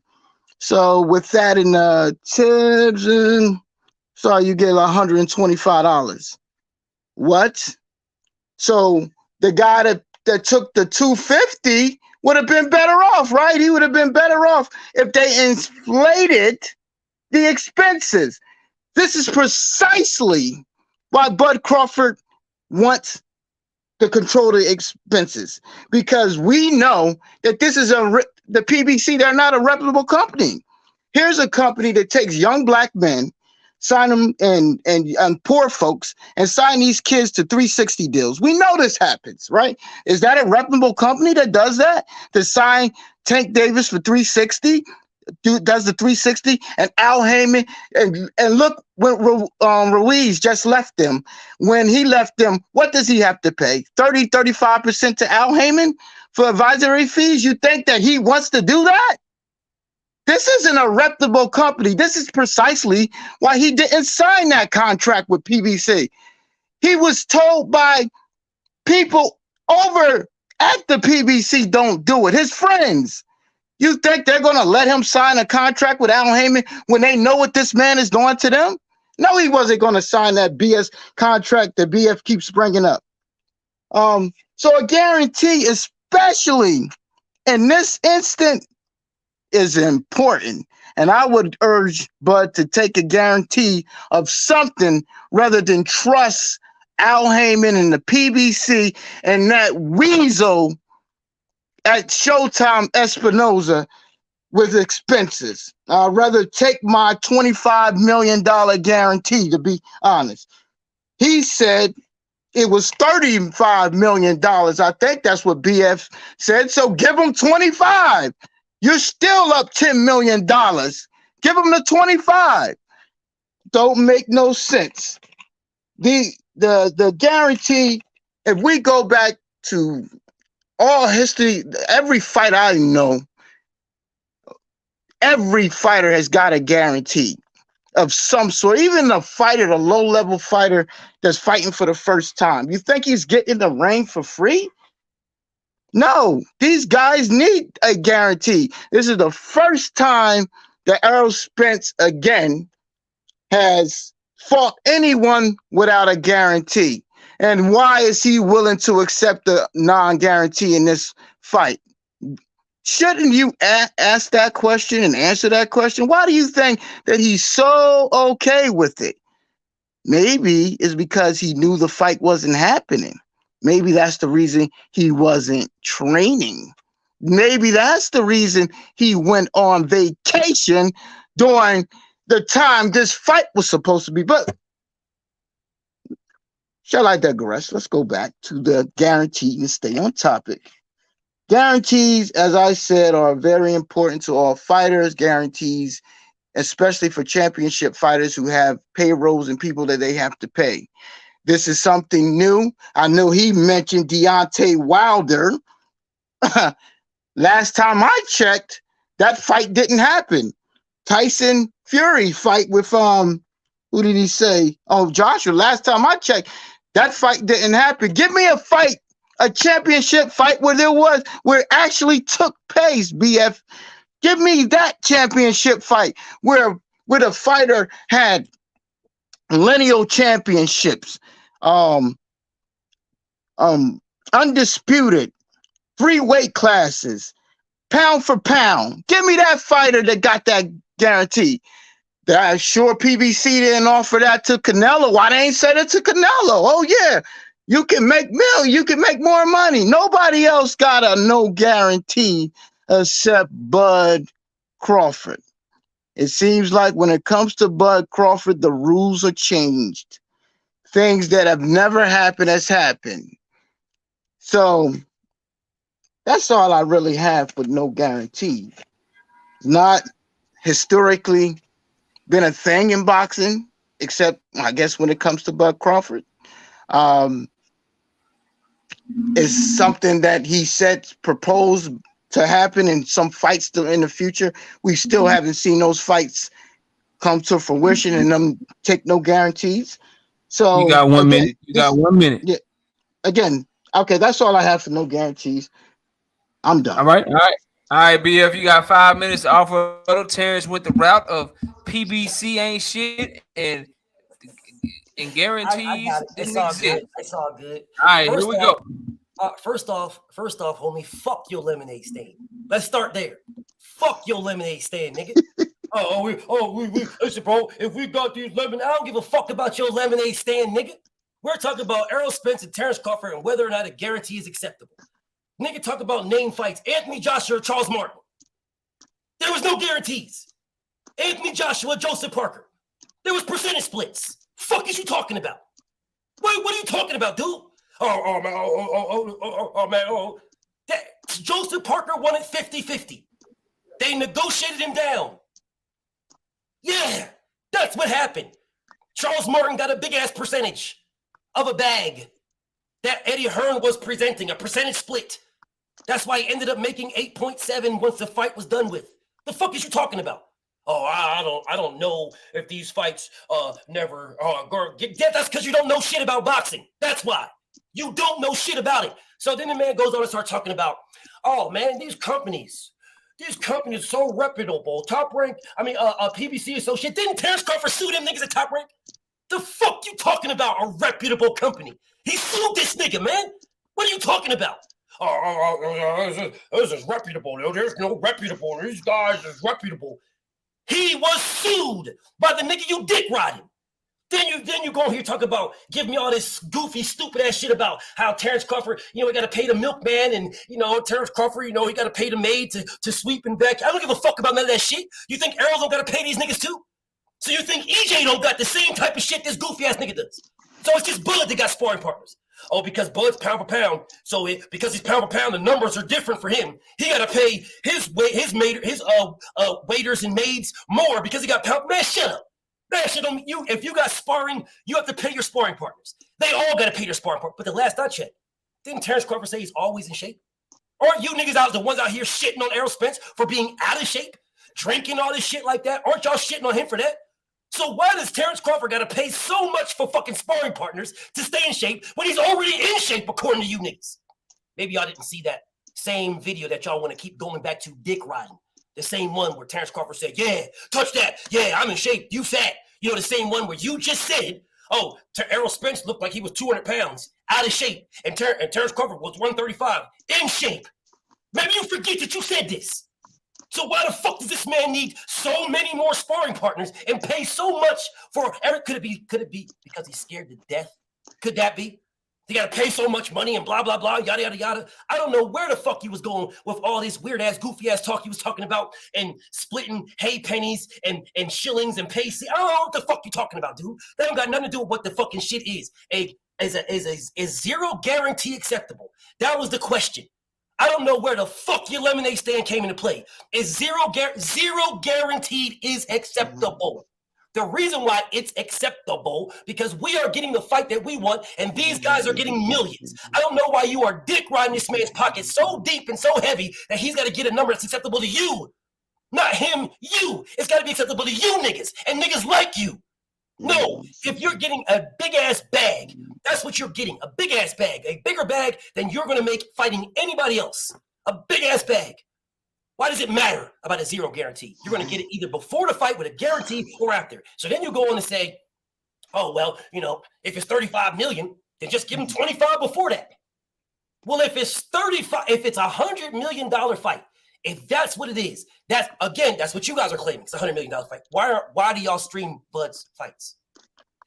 so with that in tips, you get $125. What? So the guy that took the $250 would have been better off, right? He would have been better off if they inflated the expenses. This is precisely why Bud Crawford wants to control the expenses, because we know that this is the PBC. They're not a reputable company. Here's a company that takes young black men, sign them and poor folks, and sign these kids to 360 deals. We know this happens, right? Is that a reputable company that does that? To sign Tank Davis for 360? Does the 360, and Al Heyman, and look when Ruiz just left them. When he left them, what does he have to pay? 35% to Al Heyman for advisory fees? You think that he wants to do that? This isn't a reputable company. This is precisely why he didn't sign that contract with PBC. He was told by people over at the PBC, don't do it. His friends. You think they're going to let him sign a contract with Al Heyman when they know what this man is doing to them? No, he wasn't going to sign that BS contract that BF keeps bringing up. So a guarantee, especially in this instant, is important. And I would urge Bud to take a guarantee of something rather than trust Al Heyman and the PBC and that weasel at Showtime Espinoza with expenses. I'd rather take my $25 million guarantee, to be honest. He said it was $35 million. I think that's what BF said. So give him 25. You're still up $10 million. Give him the 25. Don't make no sense. The guarantee, if we go back to all history, every fight I know, every fighter has got a guarantee of some sort. Even the fighter, the low-level fighter that's fighting for the first time. You think he's getting the ring for free? No, these guys need a guarantee. This is the first time that Errol Spence again has fought anyone without a guarantee. And why is he willing to accept a non-guarantee in this fight? Shouldn't you ask that question and answer that question? Why do you think that he's so okay with it? Maybe it's because he knew the fight wasn't happening. Maybe that's the reason he wasn't training. Maybe that's the reason he went on vacation during the time this fight was supposed to be. But shall I digress? Let's go back to the guarantee and stay on topic. Guarantees, as I said, are very important to all fighters. Guarantees, especially for championship fighters who have payrolls and people that they have to pay. This is something new. I know he mentioned Deontay Wilder. Last time I checked, that fight didn't happen. Tyson Fury fight with who did he say? Oh, Joshua. Last time I checked, that fight didn't happen. Give me a fight, a championship fight where it actually took place, BF. Give me that championship fight where the fighter had lineal championships, undisputed, 3 weight classes, pound for pound. Give me that fighter that got that guarantee. I'm sure PBC didn't offer that to Canelo. Why they ain't said it to Canelo? Oh yeah, you can make you can make more money. Nobody else got a no guarantee except Bud Crawford. It seems like when it comes to Bud Crawford, the rules are changed. Things that have never happened has happened. So That's all I really have with no guarantee. Not historically been a thing in boxing, except I guess when it comes to Bud Crawford. It's something that he said proposed to happen in some fights still in the future. We still haven't seen those fights come to fruition and them take no guarantees. So you got 1 again, minute. You got 1 minute. Yeah. Again, okay, that's all I have for no guarantees. I'm done. All right. BF, you got 5 minutes to offer. Terrence went the route of PBC ain't shit and guarantees I got it. didn't exist. It's all good. All right, here we go. First off, homie, fuck your lemonade stand. Let's start there. Fuck your lemonade stand, nigga. Listen, bro, if we got these lemon, I don't give a fuck about your lemonade stand, nigga. We're talking about Errol Spence and Terence Crawford and whether or not a guarantee is acceptable. Nigga, talk about name fights. Anthony Joshua, Charles Martin. There was no guarantees. Anthony Joshua, Joseph Parker. There was percentage splits. Fuck is you talking about? What are you talking about, dude? Joseph Parker won it 50-50. They negotiated him down. Yeah, that's what happened. Charles Martin got a big-ass percentage of a bag that Eddie Hearn was presenting, a percentage split. That's why he ended up making 8.7 once the fight was done with. The fuck is you talking about? I don't know if these fights never that's because you don't know shit about boxing. That's why. You don't know shit about it. So then the man goes on and starts talking about, oh man, these companies are so reputable. Top Rank, PBC Associate. Didn't Terence Crawford sue them niggas at Top Rank? The fuck you talking about a reputable company? He sued this nigga, man. What are you talking about? This is reputable. There's no reputable. These guys is reputable. He was sued by the nigga you dick riding. Then you go here talk about give me all this goofy, stupid ass shit about how Terence Crawford, he got to pay the milkman and Terence Crawford, he got to pay the maid to sweep and back. I don't give a fuck about none of that shit. You think Errol don't got to pay these niggas too? So you think EJ don't got the same type of shit this goofy ass nigga does? So it's just Bullet that got sparring partners. Oh, because Bullet's pound for pound. So because he's pound for pound, the numbers are different for him. He got to pay his waiters and maids more because he got pound. Man, shut up. That shit don't you. If you got sparring, you have to pay your sparring partners. They all got to pay their sparring partners. But the last I checked, didn't Terence Crawford say he's always in shape? Aren't you niggas the ones out here shitting on Errol Spence for being out of shape, drinking all this shit like that? Aren't y'all shitting on him for that? So why does Terence Crawford got to pay so much for fucking sparring partners to stay in shape when he's already in shape, according to you niggas? Maybe y'all didn't see that same video that y'all want to keep going back to dick riding. The same one where Terence Crawford said, yeah, touch that. Yeah, I'm in shape. You fat. The same one where you just said, oh, Errol Spence looked like he was 200 pounds out of shape. And Terence Crawford was 135 in shape. Maybe you forget that you said this. So why the fuck does this man need so many more sparring partners and pay so much for Eric? Could it be because he's scared to death? Could that be? They got to pay so much money and blah, blah, blah, yada, yada, yada. I don't know where the fuck he was going with all this weird-ass, goofy-ass talk he was talking about and splitting hay pennies and shillings and pay. I don't know what the fuck you talking about, dude. That don't got nothing to do with what the fucking shit is. Is zero guarantee acceptable? That was the question. I don't know where the fuck your lemonade stand came into play. Is zero guaranteed is acceptable? The reason why it's acceptable because we are getting the fight that we want, and these guys are getting millions. I don't know why you are dick riding this man's pocket so deep and so heavy that he's got to get a number that's acceptable to you. Not him, you. It's got to be acceptable to you niggas and niggas like you. No, if you're getting a big-ass bag, that's what you're getting, a big-ass bag, a bigger bag than you're going to make fighting anybody else, a big-ass bag. Why does it matter about a zero guarantee? You're going to get it either before the fight with a guarantee or after. So then you go on and say, oh, well, if it's 35 million, then just give him 25 before that. Well, if it's 35, if it's $100 million fight, if that's what it is, that's what you guys are claiming. It's a $100 million fight. Why do y'all stream Bud's fights?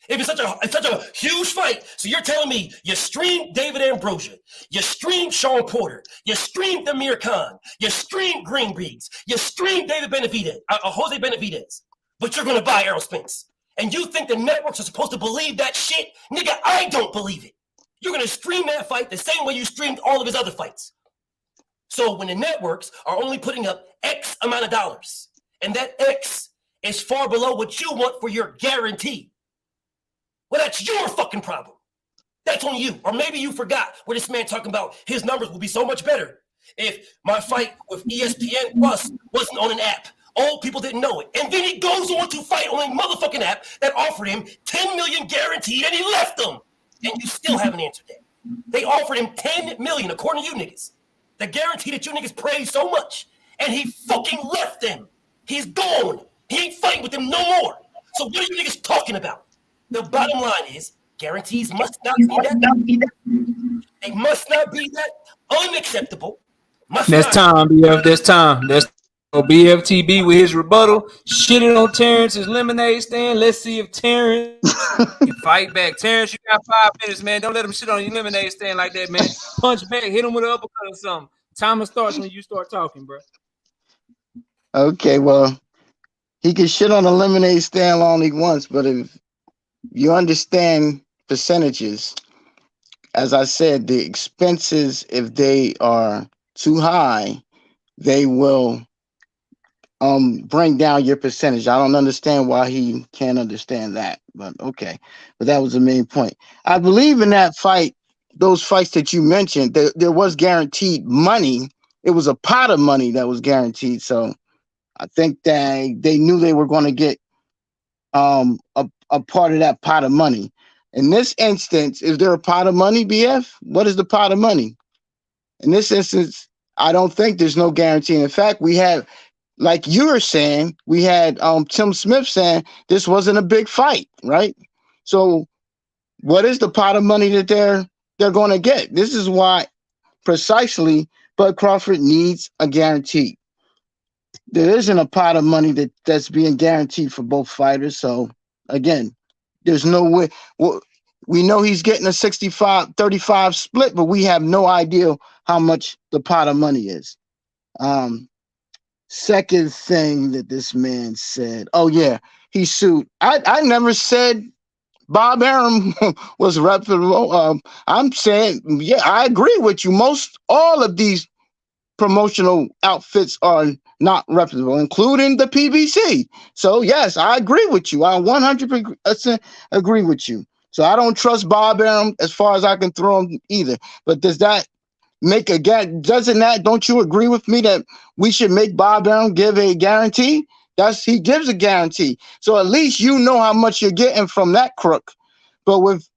If it's such a huge fight, so you're telling me you streamed David Ambrosia, you streamed Sean Porter, you streamed Amir Khan, you streamed Green Breeds, you streamed David Benavidez, Jose Benavidez, but you're going to buy Errol Spence. And you think the networks are supposed to believe that shit? Nigga, I don't believe it. You're going to stream that fight the same way you streamed all of his other fights. So when the networks are only putting up X amount of dollars, and that X is far below what you want for your guarantee, well, that's your fucking problem. That's on you. Or maybe you forgot where this man talking about his numbers will be so much better if my fight with ESPN Plus wasn't on an app. Old people didn't know it. And then he goes on to fight on a motherfucking app that offered him 10 million guaranteed, and he left them. And you still haven't answered that. They offered him 10 million, according to you niggas. The guarantee that you niggas praise so much. And he fucking left them. He's gone. He ain't fighting with them no more. So what are you niggas talking about? The bottom line is, guarantees must not be that. They must not be that unacceptable. That's time, BF. That's time. That's BFTB with his rebuttal. Shitting on Terence's lemonade stand. Let's see if Terence can fight back. Terence, you got 5 minutes, man. Don't let him shit on your lemonade stand like that, man. Punch back. Hit him with an uppercut or something. Timer starts when you start talking, bro. Okay, well, he can shit on a lemonade stand only once, but if you understand percentages, as I said, the expenses, if they are too high, they will bring down your percentage. I don't understand why he can't understand that, but okay. But that was the main point. I believe in that fight, those fights that you mentioned, there was guaranteed money. It was a pot of money that was guaranteed. So I think that they knew they were going to get a part of that pot of money. In this instance, is there a pot of money, BF? What is the pot of money? In this instance, I don't think there's no guarantee. In fact, we had, like you were saying, we had Tim Smith saying this wasn't a big fight, right? So what is the pot of money that they're going to get? This is why precisely Bud Crawford needs a guarantee. There isn't a pot of money that's being guaranteed for both fighters. So again, there's no way. Well, we know he's getting a 65-35 split, but we have no idea how much the pot of money is. Second thing that this man said, oh yeah, he sued. I never said Bob Arum was reputable. I'm saying, yeah, I agree with you. All of these promotional outfits are not reputable, including the PBC. So yes, I agree with you. I 100% agree with you. So I don't trust Bob Arum as far as I can throw him either. But does that make don't you agree with me that we should make Bob Arum give a guarantee? He gives a guarantee. So at least you know how much you're getting from that crook. But with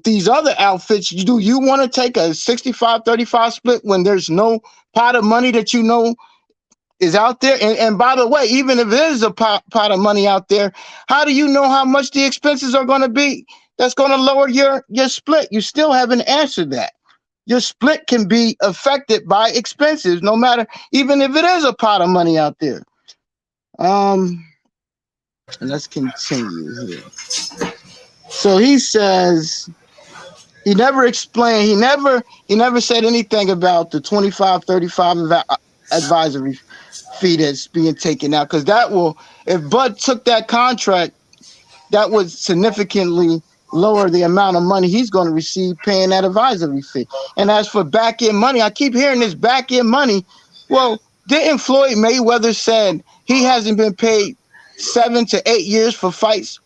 these other outfits, do you want to take a 65-35 split when there's no pot of money that you know is out there? And by the way, even if there is a pot of money out there, how do you know how much the expenses are going to be? That's going to lower your split. You still haven't answered that. Your split can be affected by expenses, no matter, even if it is a pot of money out there. And let's continue here. So he says he never explained, he never said anything about the 25-35 advisory fee that's being taken out, because that will, if Bud took that contract, that would significantly lower the amount of money he's going to receive paying that advisory fee. And as for back end money, I keep hearing this back end money. Well, didn't Floyd Mayweather said he hasn't been paid 7 to 8 years for fights?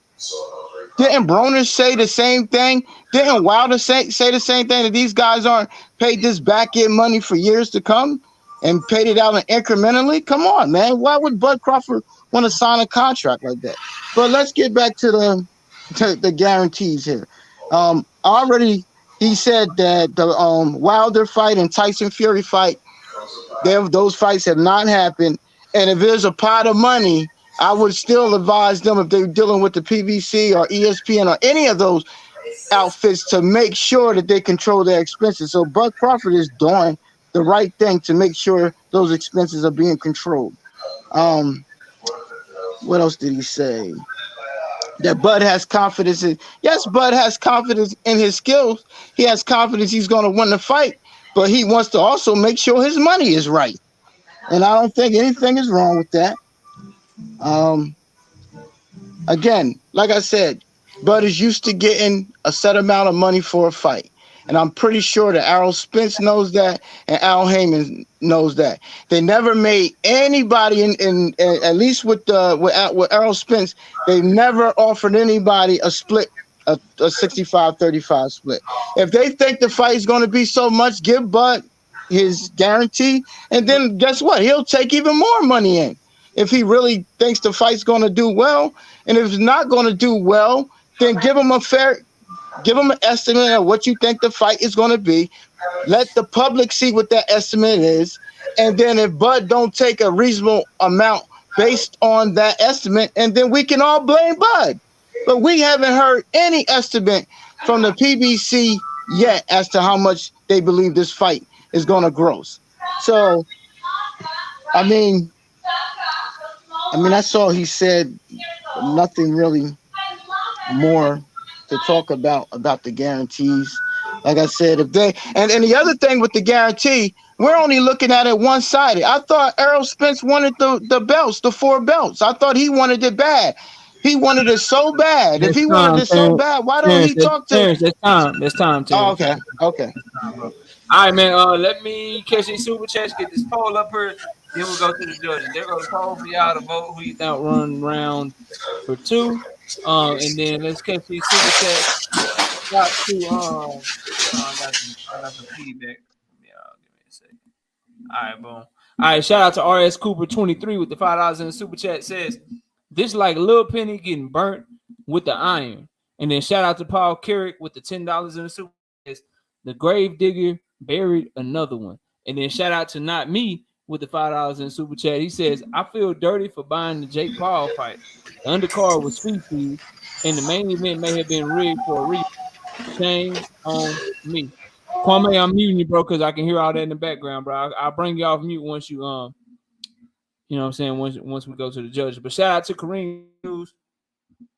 Didn't Broner say the same thing? Didn't Wilder say the same thing, that these guys aren't paid this back end money for years to come and paid it out incrementally? Come on, man. Why would Bud Crawford want to sign a contract like that? But let's get back to the guarantees here. Already he said that the Wilder fight and Tyson Fury fight, those fights have not happened. And if there's a pot of money, I would still advise them, if they're dealing with the PBC or ESPN or any of those outfits, to make sure that they control their expenses. So Bud Crawford is doing the right thing to make sure those expenses are being controlled. What else did he say? That Bud has confidence in. Yes, Bud has confidence in his skills. He has confidence he's going to win the fight, but he wants to also make sure his money is right. And I don't think anything is wrong with that. Again, like I said, Bud is used to getting a set amount of money for a fight. And I'm pretty sure that Errol Spence knows that, and Al Heyman knows that. They never made anybody in at least with Errol Spence, they never offered anybody a split, a 65-35 split. If they think the fight is going to be so much, give Bud his guarantee, and then guess what? He'll take even more money in if he really thinks the fight's going to do well. And if it's not going to do well, then give him an estimate of what you think the fight is going to be. Let the public see what that estimate is, and then if Bud don't take a reasonable amount based on that estimate, and then we can all blame Bud. But we haven't heard any estimate from the PBC yet as to how much they believe this fight is going to gross. So, I mean, that's all he said. Nothing really more to talk about the guarantees. Like I said, if they and the other thing with the guarantee, we're only looking at it one-sided. I thought Errol Spence wanted the belts, the 4 belts. I thought he wanted it bad. He wanted it so bad. If he wanted it so bad, why don't he talk to? Terrence, that's time. That's time, Terrence. Oh, okay. All right, man. Let me catch these super chats. Get this poll up here. Then we'll go to the judges. They're gonna poll for y'all to vote who you think run round for 2. And then let's catch these super chats. Got to I got some feedback. Yeah, give me a second. All right, boom. All right, shout out to RS Cooper 23 with the $5 in the super chat. Says this like Lil Penny getting burnt with the iron. And then shout out to Paul Carrick with the $10 in the super chat. The grave digger buried another one. And then shout out to Not Me with the $5 in super chat. He says, I feel dirty for buying the Jake Paul fight. The undercard was featured, and the main event may have been rigged for a reason. Shame on me. Kwame, I'm muting you, bro, because I can hear all that in the background, bro. I'll bring you off mute once you you know what I'm saying, once we go to the judges. But shout out to Kareem News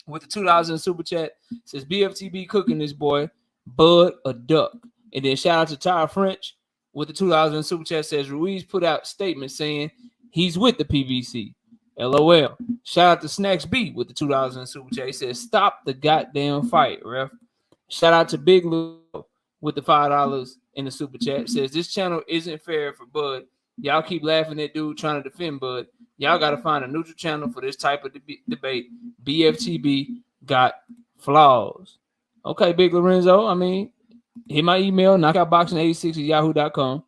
with the $2 in the super chat. It says BFTB cooking this boy, Bud a duck. And then shout out to Ty French with the $2 in the super chat. Says Ruiz put out statement saying he's with the PBC. LOL. Shout out to Snacks B with the $2 in the super chat. He says stop the goddamn fight, ref. Shout out to Big Lou with the $5 in the super chat. It says this channel isn't fair for Bud. Y'all keep laughing at dude trying to defend Bud. Y'all got to find a neutral channel for this type of debate. BFTB got flaws. Okay, Big Lorenzo. I mean, hit my email, knockoutboxing86@yahoo.com.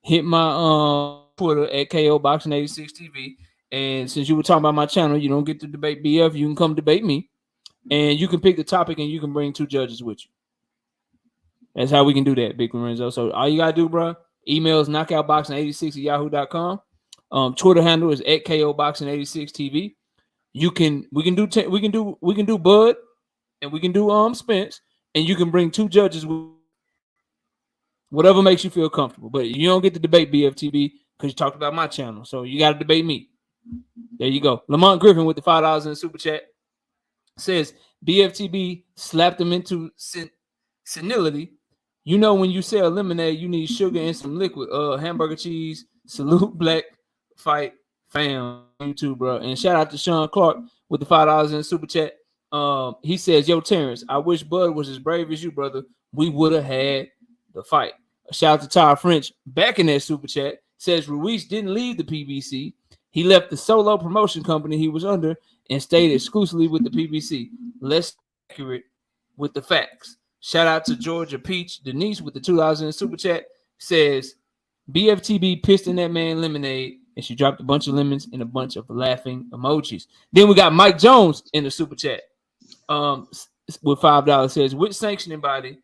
Hit my Twitter at KOBoxing86TV. And since you were talking about my channel, you don't get to debate BF, you can come debate me. And you can pick the topic and you can bring 2 judges with you. That's how we can do that, Big Lorenzo. So all you gotta do, bro, email is knockoutboxing86@yahoo.com. Twitter handle is at KOBoxing86TV. We can do Bud and we can do Spence, and you can bring 2 judges with whatever makes you feel comfortable. But you don't get to debate BFTB because you talked about my channel. So you gotta debate me. There you go. Lamont Griffin with the $5 in the super chat says BFTB slapped him into senility. You know, when you sell lemonade, you need sugar and some liquid. Hamburger cheese. Salute Black Fight Fam YouTube, bro. And shout out to Sean Clark with the $5 in the super chat. He says, yo, Terrence, I wish Bud was as brave as you, brother. We would have had the fight. Shout out to Ty French back in that super chat. Says Ruiz didn't leave the PBC. He left the solo promotion company he was under and stayed exclusively with the PBC. Less accurate with the facts. Shout out to Georgia Peach Denise with the $2 in the super chat. Says BFTB pissed in that man lemonade, and she dropped a bunch of lemons and a bunch of laughing emojis. Then we got Mike Jones in the super chat with $5. Says, which sanctioning body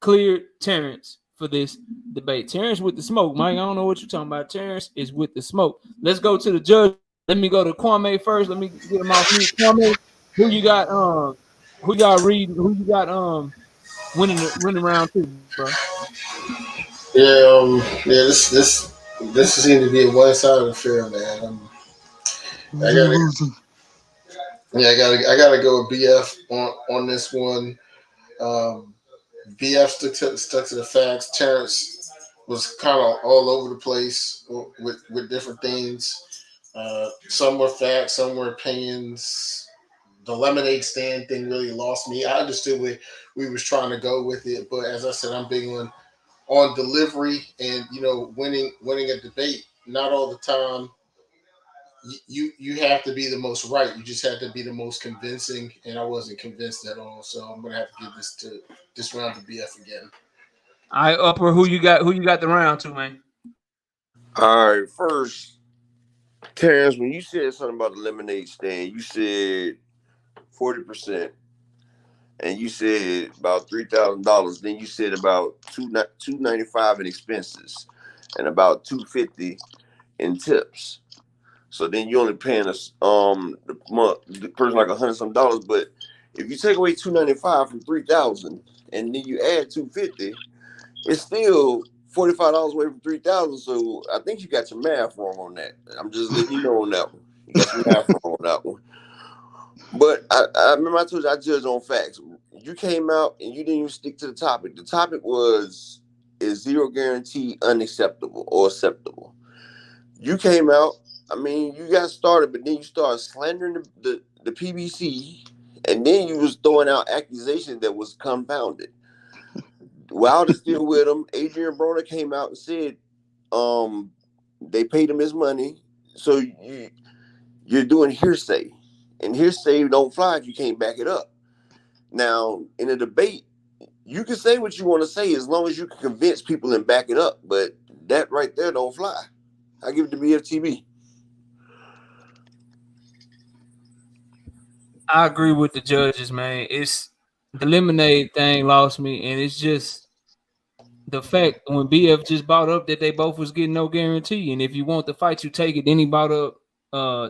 cleared Terrence for this debate? Terrence with the smoke, Mike. I don't know what you're talking about. Terrence is with the smoke. Let's go to the judge. Let me go to Kwame first. Let me get him off mute. Kwame, who you got? Who you got winning round 2, bro? Yeah, this seems to be a one-sided affair, man. I gotta go with BF on this one. BF stuck to the facts. Terrence was kind of all over the place with different things. Some were facts, some were opinions. the lemonade stand thing really lost me. I understood where we was trying to go with it, but as I said, I'm big on delivery and winning a debate. Not all the time. You have to be the most right. You just have to be the most convincing, and I wasn't convinced at all. So I'm gonna have to give this round to BF again. All right, Upper, who you got? Who you got the round to, man? All right, first, Terrence, when you said something about the lemonade stand, you said 40%, and you said about $3,000. Then you said about $295 in expenses, and about $250 in tips. So then you only paying us the person like $100 some dollars. But if you take away $295 from $3,000, and then you add $250, it's still $45 away from $3,000. So I think you got your math wrong on that. I'm just letting you know on that one. You got your math wrong on that one. But I remember I told you I judge on facts. You came out and you didn't even stick to the topic. The topic was, is zero guarantee unacceptable or acceptable? You came out, I mean, you got started, but then you started slandering the PBC, and then you was throwing out accusations that was compounded. Wilder's still with him. Adrian Broner came out and said they paid him his money. So you're doing hearsay. And hearsay don't fly if you can't back it up. Now, in a debate, you can say what you want to say as long as you can convince people and back it up. But that right there don't fly. I give it to BFTB. I agree with the judges, man. It's the lemonade thing lost me, and it's just the fact when BF just brought up that they both was getting no guarantee, and if you want the fight, you take it. Then he brought up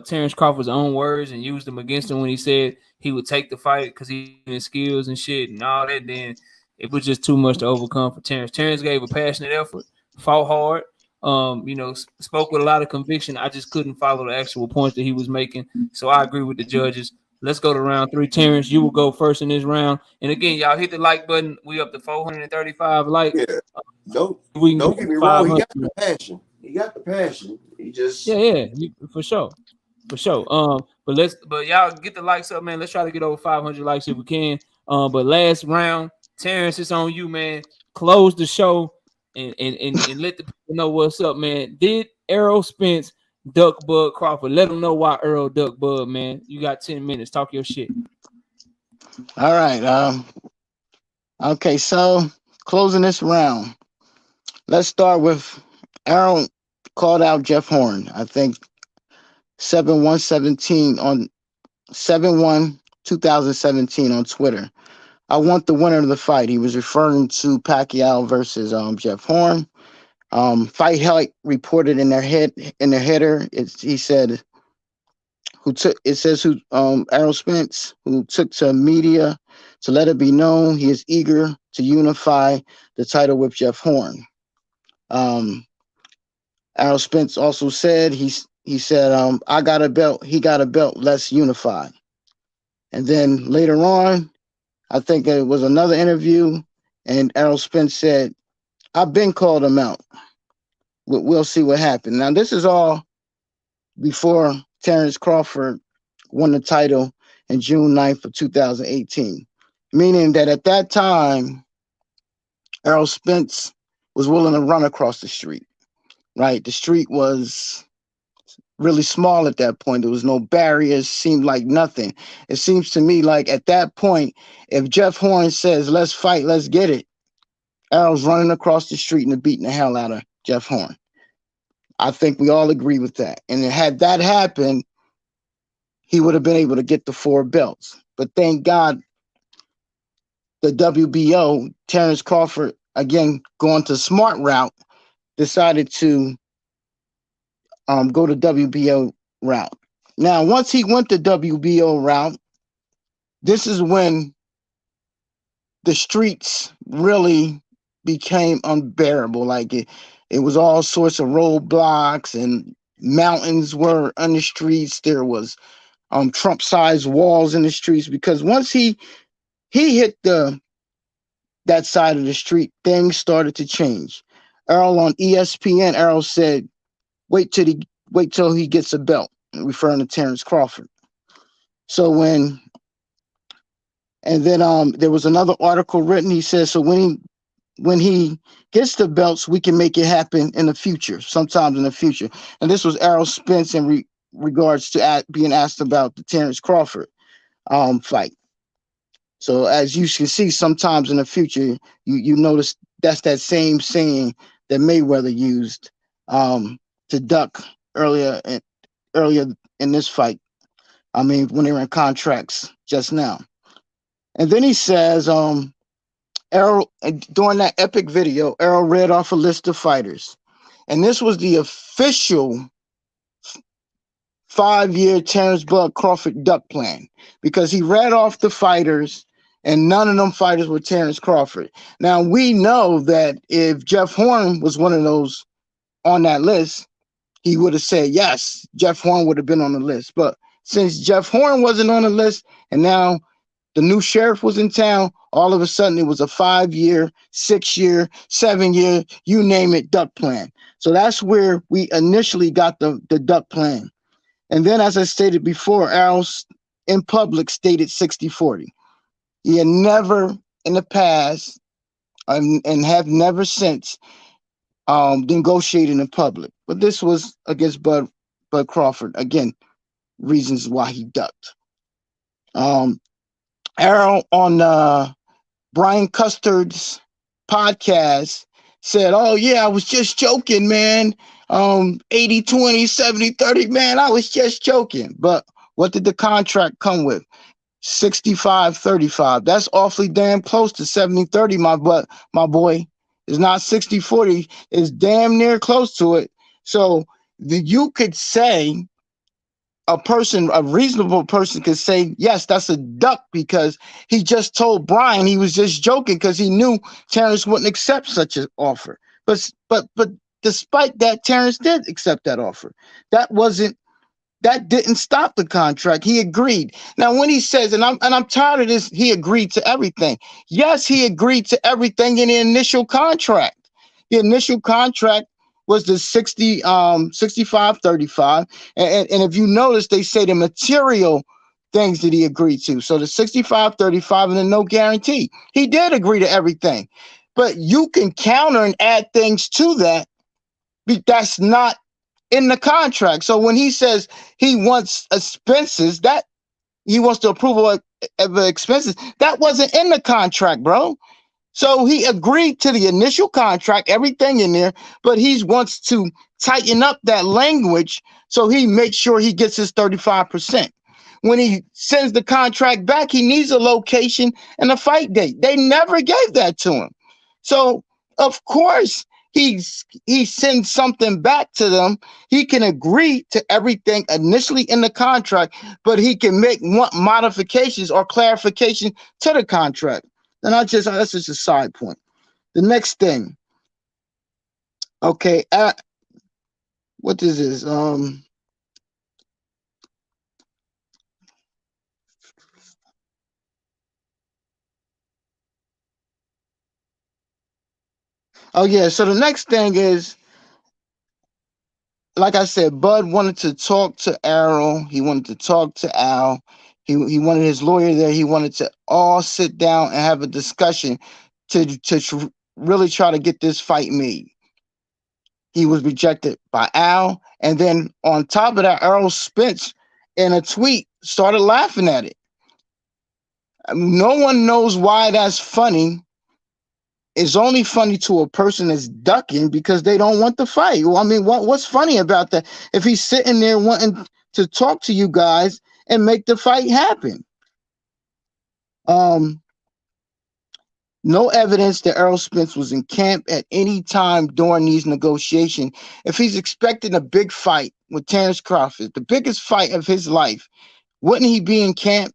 Terence Crawford's own words and used them against him when he said he would take the fight because he had skills and shit and all that. Then it was just too much to overcome for Terence. Terence gave a passionate effort, fought hard, spoke with a lot of conviction. I just couldn't follow the actual point that he was making. So I agree with the judges. Let's go to round 3. Terence, you will go first in this round. And again, y'all hit the like button. We up to 435 likes. Yeah. Don't get me wrong. He got the passion. He just for sure. But y'all get the likes up, man. Let's try to get over 500 likes if we can. But last round, Terence, it's on you, man. Close the show and let the people know what's up, man. Did Errol Spence duck Bud Crawford? Let them know why Errol duck Bud, man. You got 10 minutes. Talk your shit. All right. Okay, so closing this round. Let's start with Errol called out Jeff Horn. I think 7/1/17 on 7/1/2017 on Twitter. I want the winner of the fight. He was referring to Pacquiao versus Jeff Horn. Fight Help reported in their header. He said Errol Spence, who took to media to let it be known he is eager to unify the title with Jeff Horn. Errol Spence also said he said I got a belt, he got a belt, let's unify. And then later on, I think it was another interview, and Errol Spence said, I've been called him out. We'll see what happened. Now, this is all before Terence Crawford won the title in June 9th of 2018, meaning that at that time, Errol Spence was willing to run across the street, right? The street was really small at that point. There was no barriers, seemed like nothing. It seems to me like at that point, if Jeff Horn says, let's fight, let's get it, Errol's running across the street and beating the hell out of Jeff Horn. I think we all agree with that. And had that happened, he would have been able to get the 4 belts. But thank God the WBO, Terence Crawford, again, going to smart route, decided to go to WBO route. Now, once he went the WBO route, this is when the streets really became unbearable. Like it was all sorts of roadblocks and mountains were on the streets. There was Trump-sized walls in the streets because once he hit that side of the street, things started to change. Errol on ESPN, Errol said, wait till he gets a belt, referring to Terence Crawford. So when And then there was another article written. He says, so when he gets the belts, we can make it happen in the future, sometimes in the future. And this was Errol Spence in regards to being asked about the Terence Crawford fight. So as you can see, sometimes in the future, you notice that's that same saying that Mayweather used to duck earlier in this fight. I mean, when they were in contracts just now. And then he says, Errol, during that epic video, Errol read off a list of fighters. And this was the official 5-year Terence Bud Crawford duck plan, because he read off the fighters and none of them fighters were Terence Crawford. Now, we know that if Jeff Horn was one of those on that list, he would have said yes, Jeff Horn would have been on the list. But since Jeff Horn wasn't on the list and now the new sheriff was in town, all of a sudden it was a 5-year, 6-year, 7-year, you name it, duck plan. So that's where we initially got the duck plan. And then, as I stated before, Errol in public stated 60-40. He had never in the past and have never since negotiated in public. But this was against Bud Crawford. Again, reasons why he ducked. Errol on Brian Custard's podcast said, oh, yeah, I was just joking, man. 80-20, 70-30, man, I was just joking. But what did the contract come with? 65-35. That's awfully damn close to 70-30, my boy. It's not 60-40. It's damn near close to it. So you could say a reasonable person could say, yes, that's a duck, because he just told Brian he was just joking because he knew Terence wouldn't accept such an offer. But despite that, Terence did accept that offer. That didn't stop the contract. He agreed. Now, when he says, and I'm tired of this, he agreed to everything. Yes, he agreed to everything in the initial contract. The initial contract was the 65-35. And if you notice, they say the material things that he agreed to. So the 65-35 and the no guarantee. He did agree to everything. But you can counter and add things to that. That's not in the contract. So when he says he wants expenses, that he wants the approval of expenses, that wasn't in the contract, bro. So he agreed to the initial contract, everything in there, but he wants to tighten up that language so he makes sure he gets his 35%. When he sends the contract back, he needs a location and a fight date. They never gave that to him. So, of course, he sends something back to them. He can agree to everything initially in the contract, but he can make modifications or clarification to the contract. And that's just a side point. The next thing, okay, what is this? Oh yeah. So the next thing is, like I said, Bud wanted to talk to Errol. He wanted to talk to Al. He wanted his lawyer there. He wanted to all sit down and have a discussion to really try to get this fight made. He was rejected by Al. And then on top of that, Errol Spence in a tweet started laughing at it. No one knows why that's funny. It's only funny to a person that's ducking because they don't want the fight. Well, I mean, what's funny about that? If he's sitting there wanting to talk to you guys and make the fight happen. No evidence that Errol Spence was in camp at any time during these negotiations. If he's expecting a big fight with Terence Crawford, the biggest fight of his life, wouldn't he be in camp?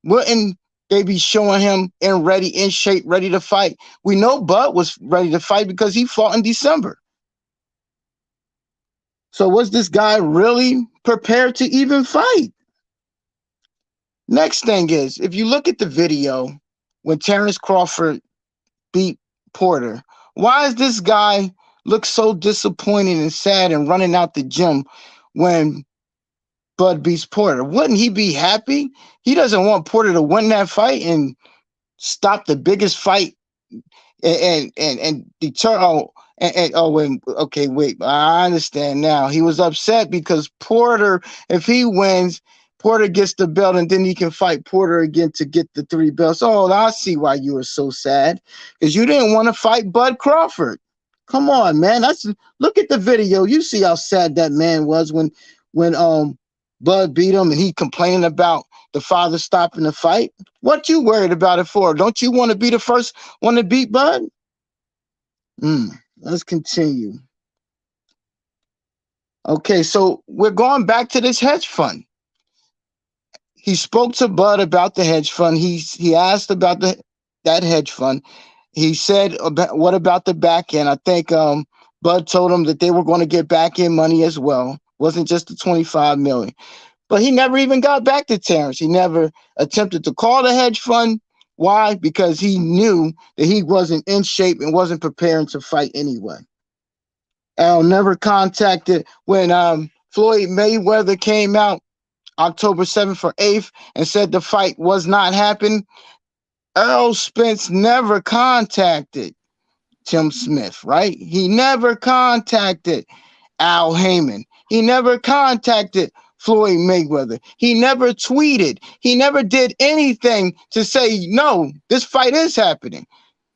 Wouldn't they be showing him in shape, ready to fight? We know Bud was ready to fight because he fought in December. So was this guy really prepared to even fight? Next thing is, if you look at the video when Terence Crawford beat Porter, why is this guy look so disappointed and sad and running out the gym when Bud beats Porter. Wouldn't he be happy? He doesn't want Porter to win that fight and stop the biggest fight and deter. Okay, wait. I understand now. He was upset because Porter, if he wins, Porter gets the belt, and then he can fight Porter again to get the 3 belts. Oh, I see why you were so sad, because you didn't want to fight Bud Crawford. Come on, man. Look at the video. You see how sad that man was when Bud beat him, and he complaining about the father stopping the fight. What you worried about it for? Don't you want to be the first one to beat Bud? Let's continue. Okay, so we're going back to this hedge fund. He spoke to Bud about the hedge fund. He asked about that hedge fund. He said, what about the back end? I think Bud told him that they were going to get back end money as well. Wasn't just the $25 million. But he never even got back to Terence. He never attempted to call the hedge fund. Why? Because he knew that he wasn't in shape and wasn't preparing to fight anyway. Al never contacted when Floyd Mayweather came out October 7th or 8th and said the fight was not happening. Errol Spence never contacted Tim Smith, right? He never contacted Al Heyman. He never contacted Floyd Mayweather. He never tweeted. He never did anything to say, no, this fight is happening.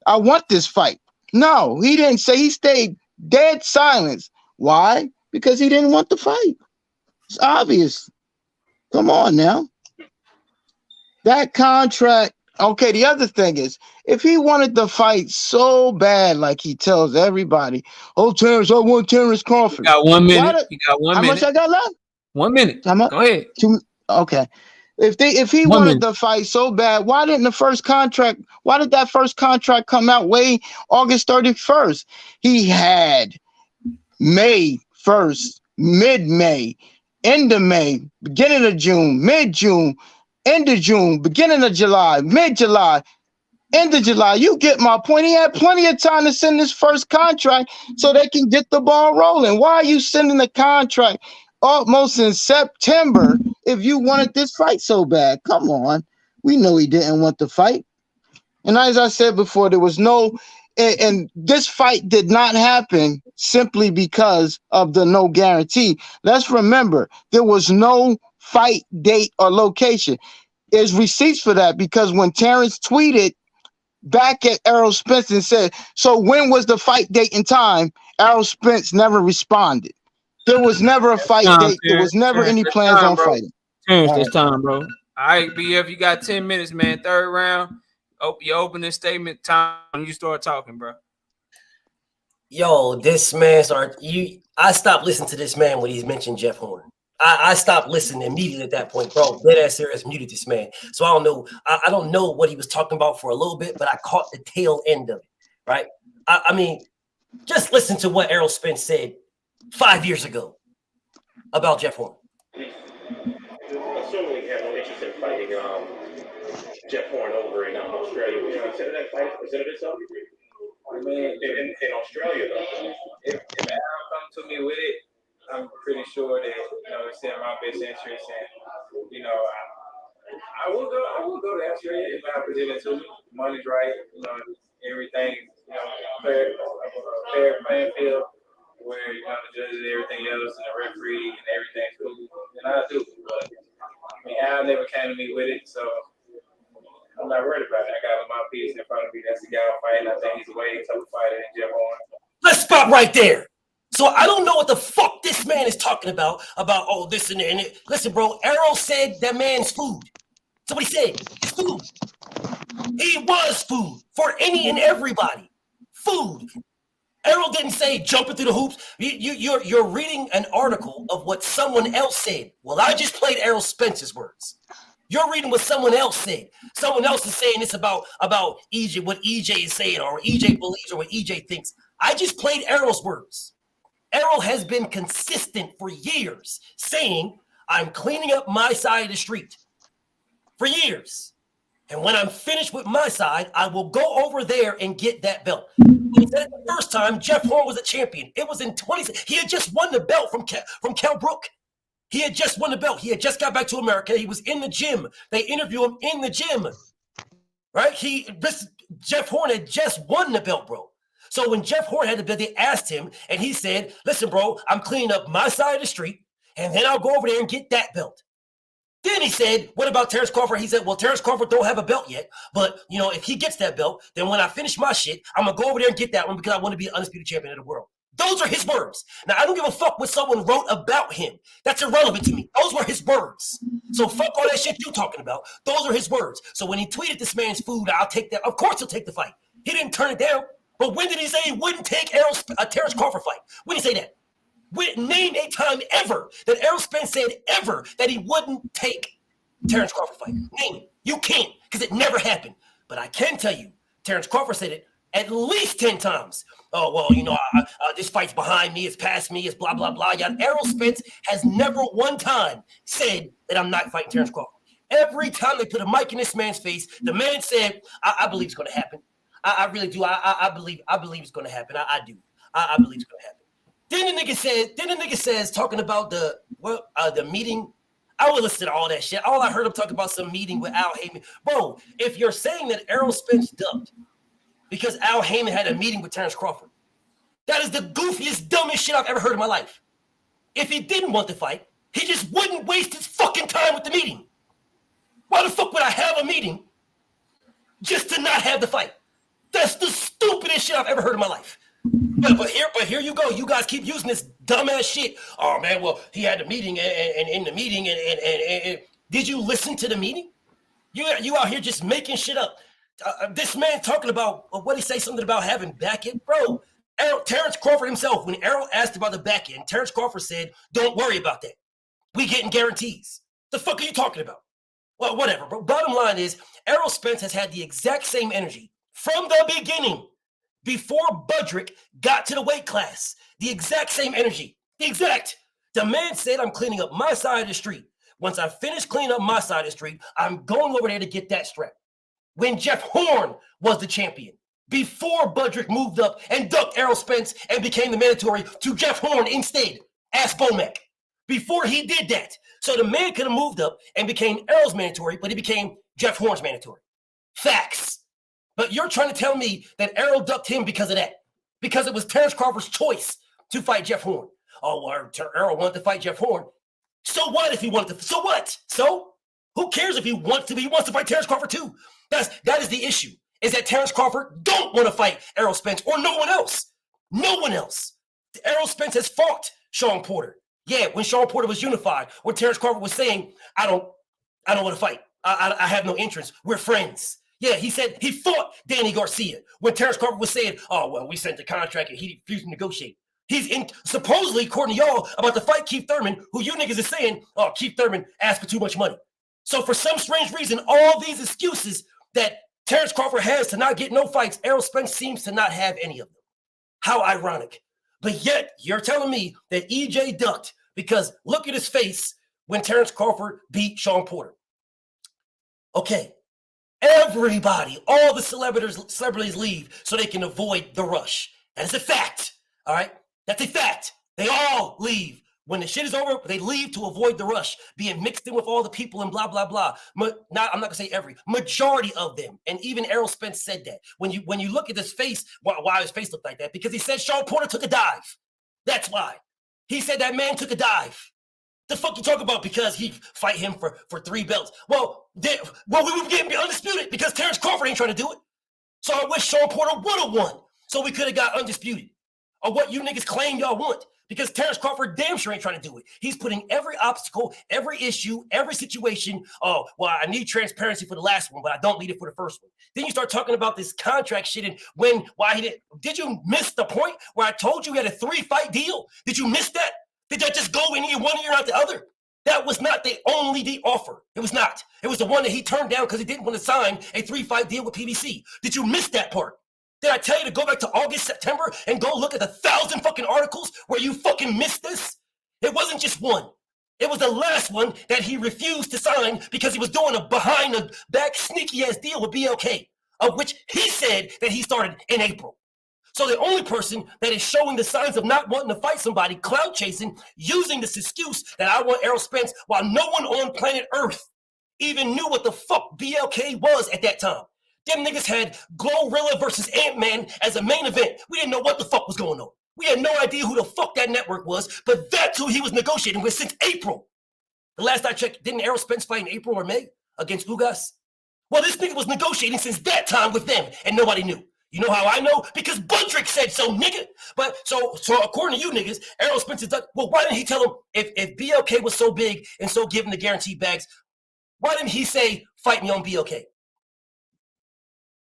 I want this fight. No, he didn't say. He stayed dead silence. Why? Because he didn't want the fight. It's obvious. Come on now. That contract. Okay, the other thing is, if he wanted the fight so bad, like he tells everybody, oh, Terence, I want Terence Crawford. You got 1 minute. You got 1 minute. How much I got left? 1 minute. Go ahead. Okay. If he wanted the fight so bad, why did that first contract come out way August 31st? He had May 1st, mid-May, end of May, beginning of June, mid-June, end of June, beginning of July, mid-July, end of July. You get my point. He had plenty of time to send this first contract so they can get the ball rolling. Why are you sending the contract almost in September if you wanted this fight so bad? Come on. We know he didn't want the fight. And as I said before, there was no, and this fight did not happen simply because of the no guarantee. Let's remember, there was no fight date or location. There's receipts for that, because when Terence tweeted back at Errol Spence and said, so when was the fight date and time? Errol Spence never responded. There was never a fight date. There was never any plans on fighting. Terence, this time, bro. All right, BF, you got 10 minutes, man. Third round. Your opening statement time. You start talking, bro. Yo, this man I stopped listening to this man when he mentioned Jeff Horn. I stopped listening immediately at that point, bro. Dead ass serious, muted this man. So I don't know. I don't know what he was talking about for a little bit, but I caught the tail end of it, right? I mean, just listen to what Errol Spence said 5 years ago about Jeff Horn. Assuming you have no interest in fighting Jeff Horn over in Australia, would you consider that fight presented itself? I mean, in Australia, though, if Al come to me with it, I'm pretty sure that it's in my best interest, and I will go to Australia if I present it to me. Money's right, everything, fair playing field where the judges and everything else and the referee and everything's cool, then I do. But I mean, Al never came to me with it, so I'm not worried about it. I got my piece in front of me. That's the guy I'm fighting. I think he's a way tougher fighter than Jeff Horn. Let's stop right there. So I don't know what the fuck this man is talking about this and that. And it. Listen, bro, Errol said that man's food. That's what he said. It's food. He was food for any and everybody. Food. Errol didn't say jumping through the hoops. You're reading an article of what someone else said. Well, I just played Errol Spence's words. You're reading what someone else said. Someone else is saying it's about EJ, what EJ is saying, or EJ believes, or what EJ thinks. I just played Errol's words. Errol has been consistent for years saying, I'm cleaning up my side of the street for years. And when I'm finished with my side, I will go over there and get that belt. He said it the first time Jeff Horn was a champion. It was in 20. He had just won the belt from Cal Brook. He had just won the belt. He had just got back to America. He was in the gym. They interviewed him in the gym, right? Jeff Horn had just won the belt, bro. So when Jeff Horn had the belt, they asked him, and he said, listen, bro, I'm cleaning up my side of the street, and then I'll go over there and get that belt. Then he said, what about Terence Crawford? He said, well, Terence Crawford don't have a belt yet, but, you know, if he gets that belt, then when I finish my shit, I'm going to go over there and get that one because I want to be an undisputed champion of the world. Those are his words. Now, I don't give a fuck what someone wrote about him. That's irrelevant to me. Those were his words. So fuck all that shit you talking about. Those are his words. So when he tweeted this man's food, I'll take that. Of course he'll take the fight. He didn't turn it down. But when did he say he wouldn't take a Terence Crawford fight? When did he say that? Name a time ever that Errol Spence said ever that he wouldn't take Terence Crawford fight. Name it. You can't, because it never happened. But I can tell you, Terence Crawford said it at least 10 times. Oh, well, you know, this fight's behind me, it's past me, it's blah, blah, blah. Errol Spence has never one time said that I'm not fighting Terence Crawford. Every time they put a mic in this man's face, the man said, I believe it's going to happen. I really do. I believe it's going to happen. I do. I believe it's going to happen. Then the nigga says, talking about the meeting. I would listen to all that shit. All I heard him talk about some meeting with Al Heyman. Bro, if you're saying that Errol Spence ducked because Al Heyman had a meeting with Terence Crawford, that is the goofiest, dumbest shit I've ever heard in my life. If he didn't want the fight, he just wouldn't waste his fucking time with the meeting. Why the fuck would I have a meeting just to not have the fight? That's the stupidest shit I've ever heard in my life. But here you go. You guys keep using this dumbass shit. Oh man, well he had the meeting and in the meeting and did you listen to the meeting? You out here just making shit up. This man talking about what he say something about having back end, bro. Terence Crawford himself, when Errol asked about the back end, Terence Crawford said, "Don't worry about that. We getting guarantees." The fuck are you talking about? Well, whatever. But bottom line is, Errol Spence has had the exact same energy from the beginning. Before Budrick got to the weight class, the exact same energy, the exact. The man said, I'm cleaning up my side of the street. Once I finish cleaning up my side of the street, I'm going over there to get that strap. When Jeff Horn was the champion, before Budrick moved up and ducked Errol Spence and became the mandatory to Jeff Horn instead, ask Bomac. Before he did that. So the man could have moved up and became Errol's mandatory, but he became Jeff Horn's mandatory. Facts. But you're trying to tell me that Errol ducked him because of that. Because it was Terence Crawford's choice to fight Jeff Horn. Oh, well, Errol wanted to fight Jeff Horn. So what if he wanted to? So what? So who cares if he wants to? He wants to fight Terence Crawford too. That is the issue. Is that Terence Crawford don't want to fight Errol Spence or no one else. No one else. Errol Spence has fought Sean Porter. Yeah, when Sean Porter was unified, when Terence Crawford was saying, I don't want to fight. I have no interest. We're friends. Yeah, he said he fought Danny Garcia when Terence Crawford was saying, oh, well, we sent the contract and he refused to negotiate. He's supposedly, according to y'all, about to fight Keith Thurman, who you niggas is saying, oh, Keith Thurman asked for too much money. So for some strange reason, all these excuses that Terence Crawford has to not get no fights, Errol Spence seems to not have any of them. How ironic. But yet, you're telling me that EJ ducked because look at his face when Terence Crawford beat Sean Porter. Okay. Everybody, all the celebrities leave so they can avoid the rush. That is a fact, all right? That's a fact. They all leave. When the shit is over, they leave to avoid the rush, being mixed in with all the people and blah, blah, blah. I'm not going to say every. Majority of them, and even Errol Spence said that. When you look at his face, why his face looked like that? Because he said Sean Porter took a dive. That's why. He said that man took a dive. The fuck you talk about because he fight him for 3 belts? Well, we would get undisputed because Terence Crawford ain't trying to do it. So I wish Sean Porter would have won so we could have got undisputed. Or what you niggas claim y'all want because Terence Crawford damn sure ain't trying to do it. He's putting every obstacle, every issue, every situation. Oh, well, I need transparency for the last one, but I don't need it for the first one. Then you start talking about this contract shit and why he didn't. Did you miss the point where I told you he had a 3-fight deal? Did you miss that? Did that just go in one ear out the other? That was not the offer. It was not. It was the one that he turned down because he didn't want to sign a 3-fight deal with PBC. Did you miss that part? Did I tell you to go back to August, September and go look at the 1,000 fucking articles where you fucking missed this? It wasn't just one. It was the last one that he refused to sign because he was doing a behind the back sneaky ass deal with BLK, of which he said that he started in April. So the only person that is showing the signs of not wanting to fight somebody, clout chasing, using this excuse that I want Errol Spence, while no one on planet Earth even knew what the fuck BLK was at that time. Them niggas had Glorilla versus Ant-Man as a main event. We didn't know what the fuck was going on. We had no idea who the fuck that network was, but that's who he was negotiating with since April. The last I checked, didn't Errol Spence fight in April or May against Ugas? Well, this nigga was negotiating since that time with them, and nobody knew. You know how I know? Because Budrick said so, nigga. But so according to you niggas, Errol Spence is done. Well, why didn't he tell him if BLK was so big and so giving the guaranteed bags, why didn't he say, fight me on BLK?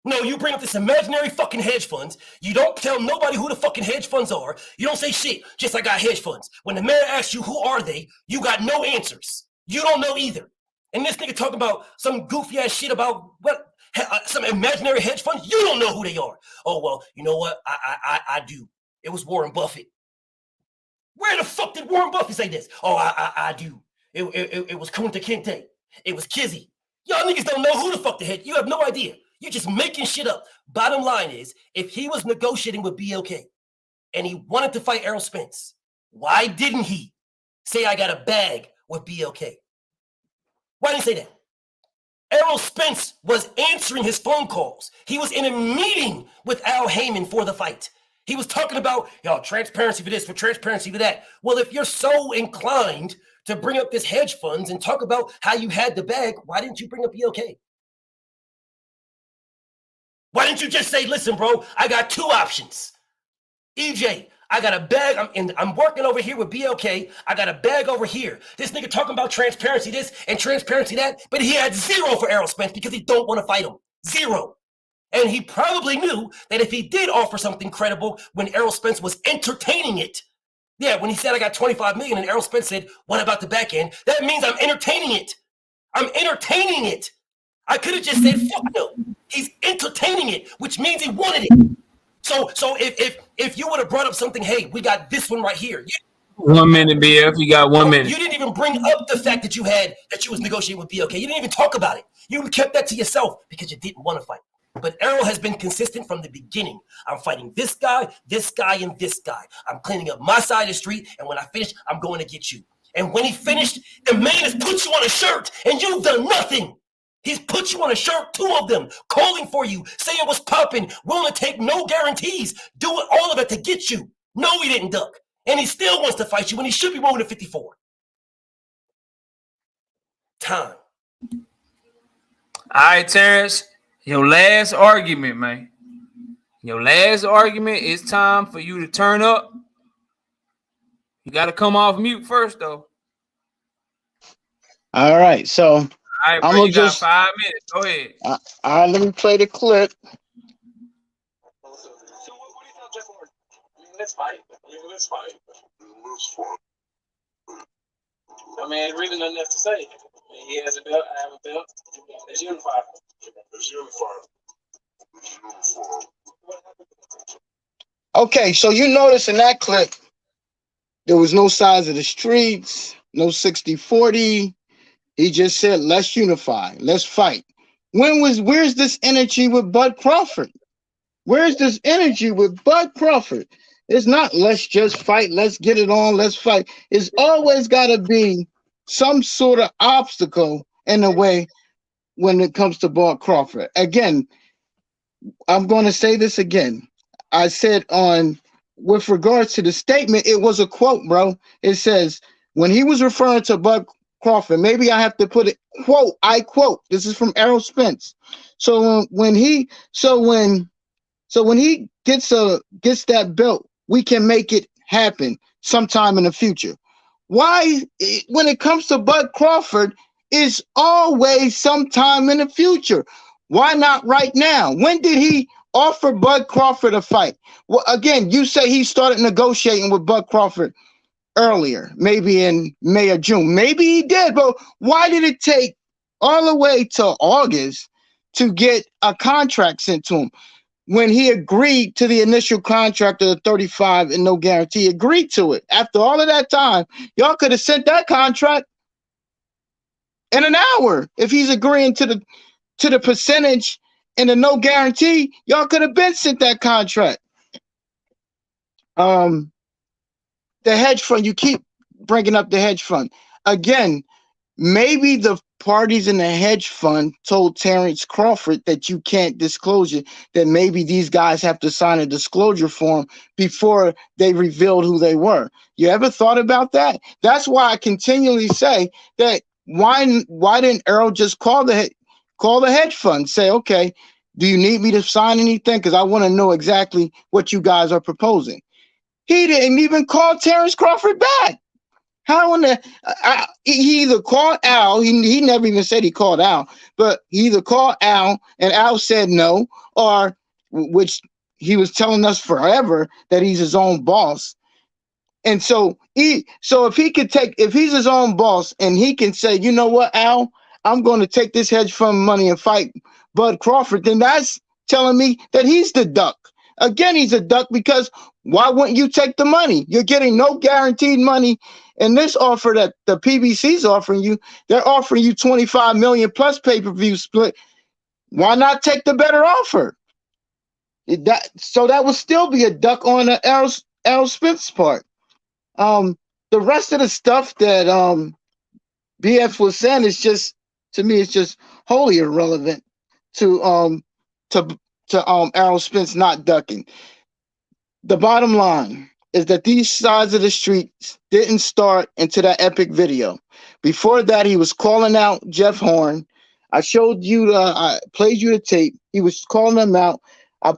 No, you bring up this imaginary fucking hedge funds. You don't tell nobody who the fucking hedge funds are. You don't say shit, just I got hedge funds. When the mayor asks you who are they, you got no answers. You don't know either. And this nigga talking about some goofy ass shit about what? Some imaginary hedge funds? You don't know who they are. Oh, well, you know what? I do. It was Warren Buffett. Where the fuck did Warren Buffett say this? Oh, I do. It was Kunta Kinte. It was Kizzy. Y'all niggas don't know who the fuck the head. You have no idea. You're just making shit up. Bottom line is, if he was negotiating with BLK and he wanted to fight Errol Spence, why didn't he say I got a bag with BLK? Why didn't he say that? Errol Spence was answering his phone calls. He was in a meeting with Al Heyman for the fight. He was talking about, transparency for this, for transparency for that. Well, if you're so inclined to bring up this hedge funds and talk about how you had the bag, why didn't you bring up BLK? Why didn't you just say, listen, bro, I got two options. EJ, I got a bag. I'm working over here with BLK. I got a bag over here. This nigga talking about transparency this and transparency that, but he had zero for Errol Spence because he don't want to fight him. Zero. And he probably knew that if he did offer something credible when Errol Spence was entertaining it, when he said I got 25 million and Errol Spence said, what about the back end? That means I'm entertaining it. I'm entertaining it. I could have just said, fuck no. He's entertaining it, which means he wanted it. So if you would have brought up something, hey, we got this one right here. 1 minute, BF. You got 1 minute. You didn't even bring up the fact that you was negotiating with BLK. You didn't even talk about it. You kept that to yourself because you didn't want to fight. But Errol has been consistent from the beginning. I'm fighting this guy, and this guy. I'm cleaning up my side of the street, and when I finish, I'm going to get you. And when he finished, the man has put you on a shirt, and you've done nothing. He's put you on a shirt, 2 of them, calling for you, saying what's popping, willing to take no guarantees, doing all of it to get you. No, he didn't duck. And he still wants to fight you when he should be moving to 54. Time. All right, Terrence, your last argument, man. Your last argument, it's time for you to turn up. You got to come off mute first, though. All right, so all right, bro, I'm gonna you got 5 minutes. Go ahead. All right, let me play the clip. So what do you tell Jeff Horn? Let's fight. Let's fight. I mean, there's really nothing else to say. He has a belt, I have a belt. It's unified. Okay, so you notice in that clip, there was no size of the streets, no 60-40. He just said, let's unify, let's fight. Where's this energy with Bud Crawford? Where's this energy with Bud Crawford? It's not let's just fight, let's get it on, let's fight. It's always got to be some sort of obstacle in the way when it comes to Bud Crawford. Again, I'm going to say this again. I said with regards to the statement, it was a quote, bro. It says, when he was referring to Bud Crawford, maybe I have to put it, quote, I quote, this is from Errol Spence. So when he gets that belt, we can make it happen sometime in the future. Why, when it comes to Bud Crawford, is always sometime in the future? Why not right now? When did he offer Bud Crawford a fight? Well, again, you say he started negotiating with Bud Crawford earlier, maybe in May or June. Maybe he did, but why did it take all the way to August to get a contract sent to him? When he agreed to the initial contract of the 35 and no guarantee, agreed to it. After all of that time, y'all could have sent that contract in an hour. If he's agreeing to the percentage and the no guarantee, y'all could have been sent that contract. The hedge fund, you keep bringing up the hedge fund. Again, maybe the parties in the hedge fund told Terence Crawford that you can't disclose it, that maybe these guys have to sign a disclosure form before they revealed who they were. You ever thought about that? That's why I continually say that why didn't ERROL just call the hedge fund, say, okay, do you need me to sign anything? Because I want to know exactly what you guys are proposing. He didn't even call Terence Crawford back. How in the he either called Al, he never even said he called Al, but he either called Al and Al said no, or which he was telling us forever that he's his own boss. And so if he's his own boss and he can say, you know what, Al, I'm going to take this hedge fund money and fight Bud Crawford, then that's telling me that he's the duck. Again, he's a duck because why wouldn't you take the money? You're getting no guaranteed money. And this offer that the PBC's offering you, they're offering you 25 million plus pay-per-view split. Why not take the better offer? So that would still be a duck on the Errol Spence part. The rest of the stuff that BF was saying is just, to me, it's just wholly irrelevant to Errol Spence not ducking. The bottom line is that these sides of the streets didn't start into that epic video. Before that, he was calling out Jeff Horn. I played you the tape. He was calling him out. I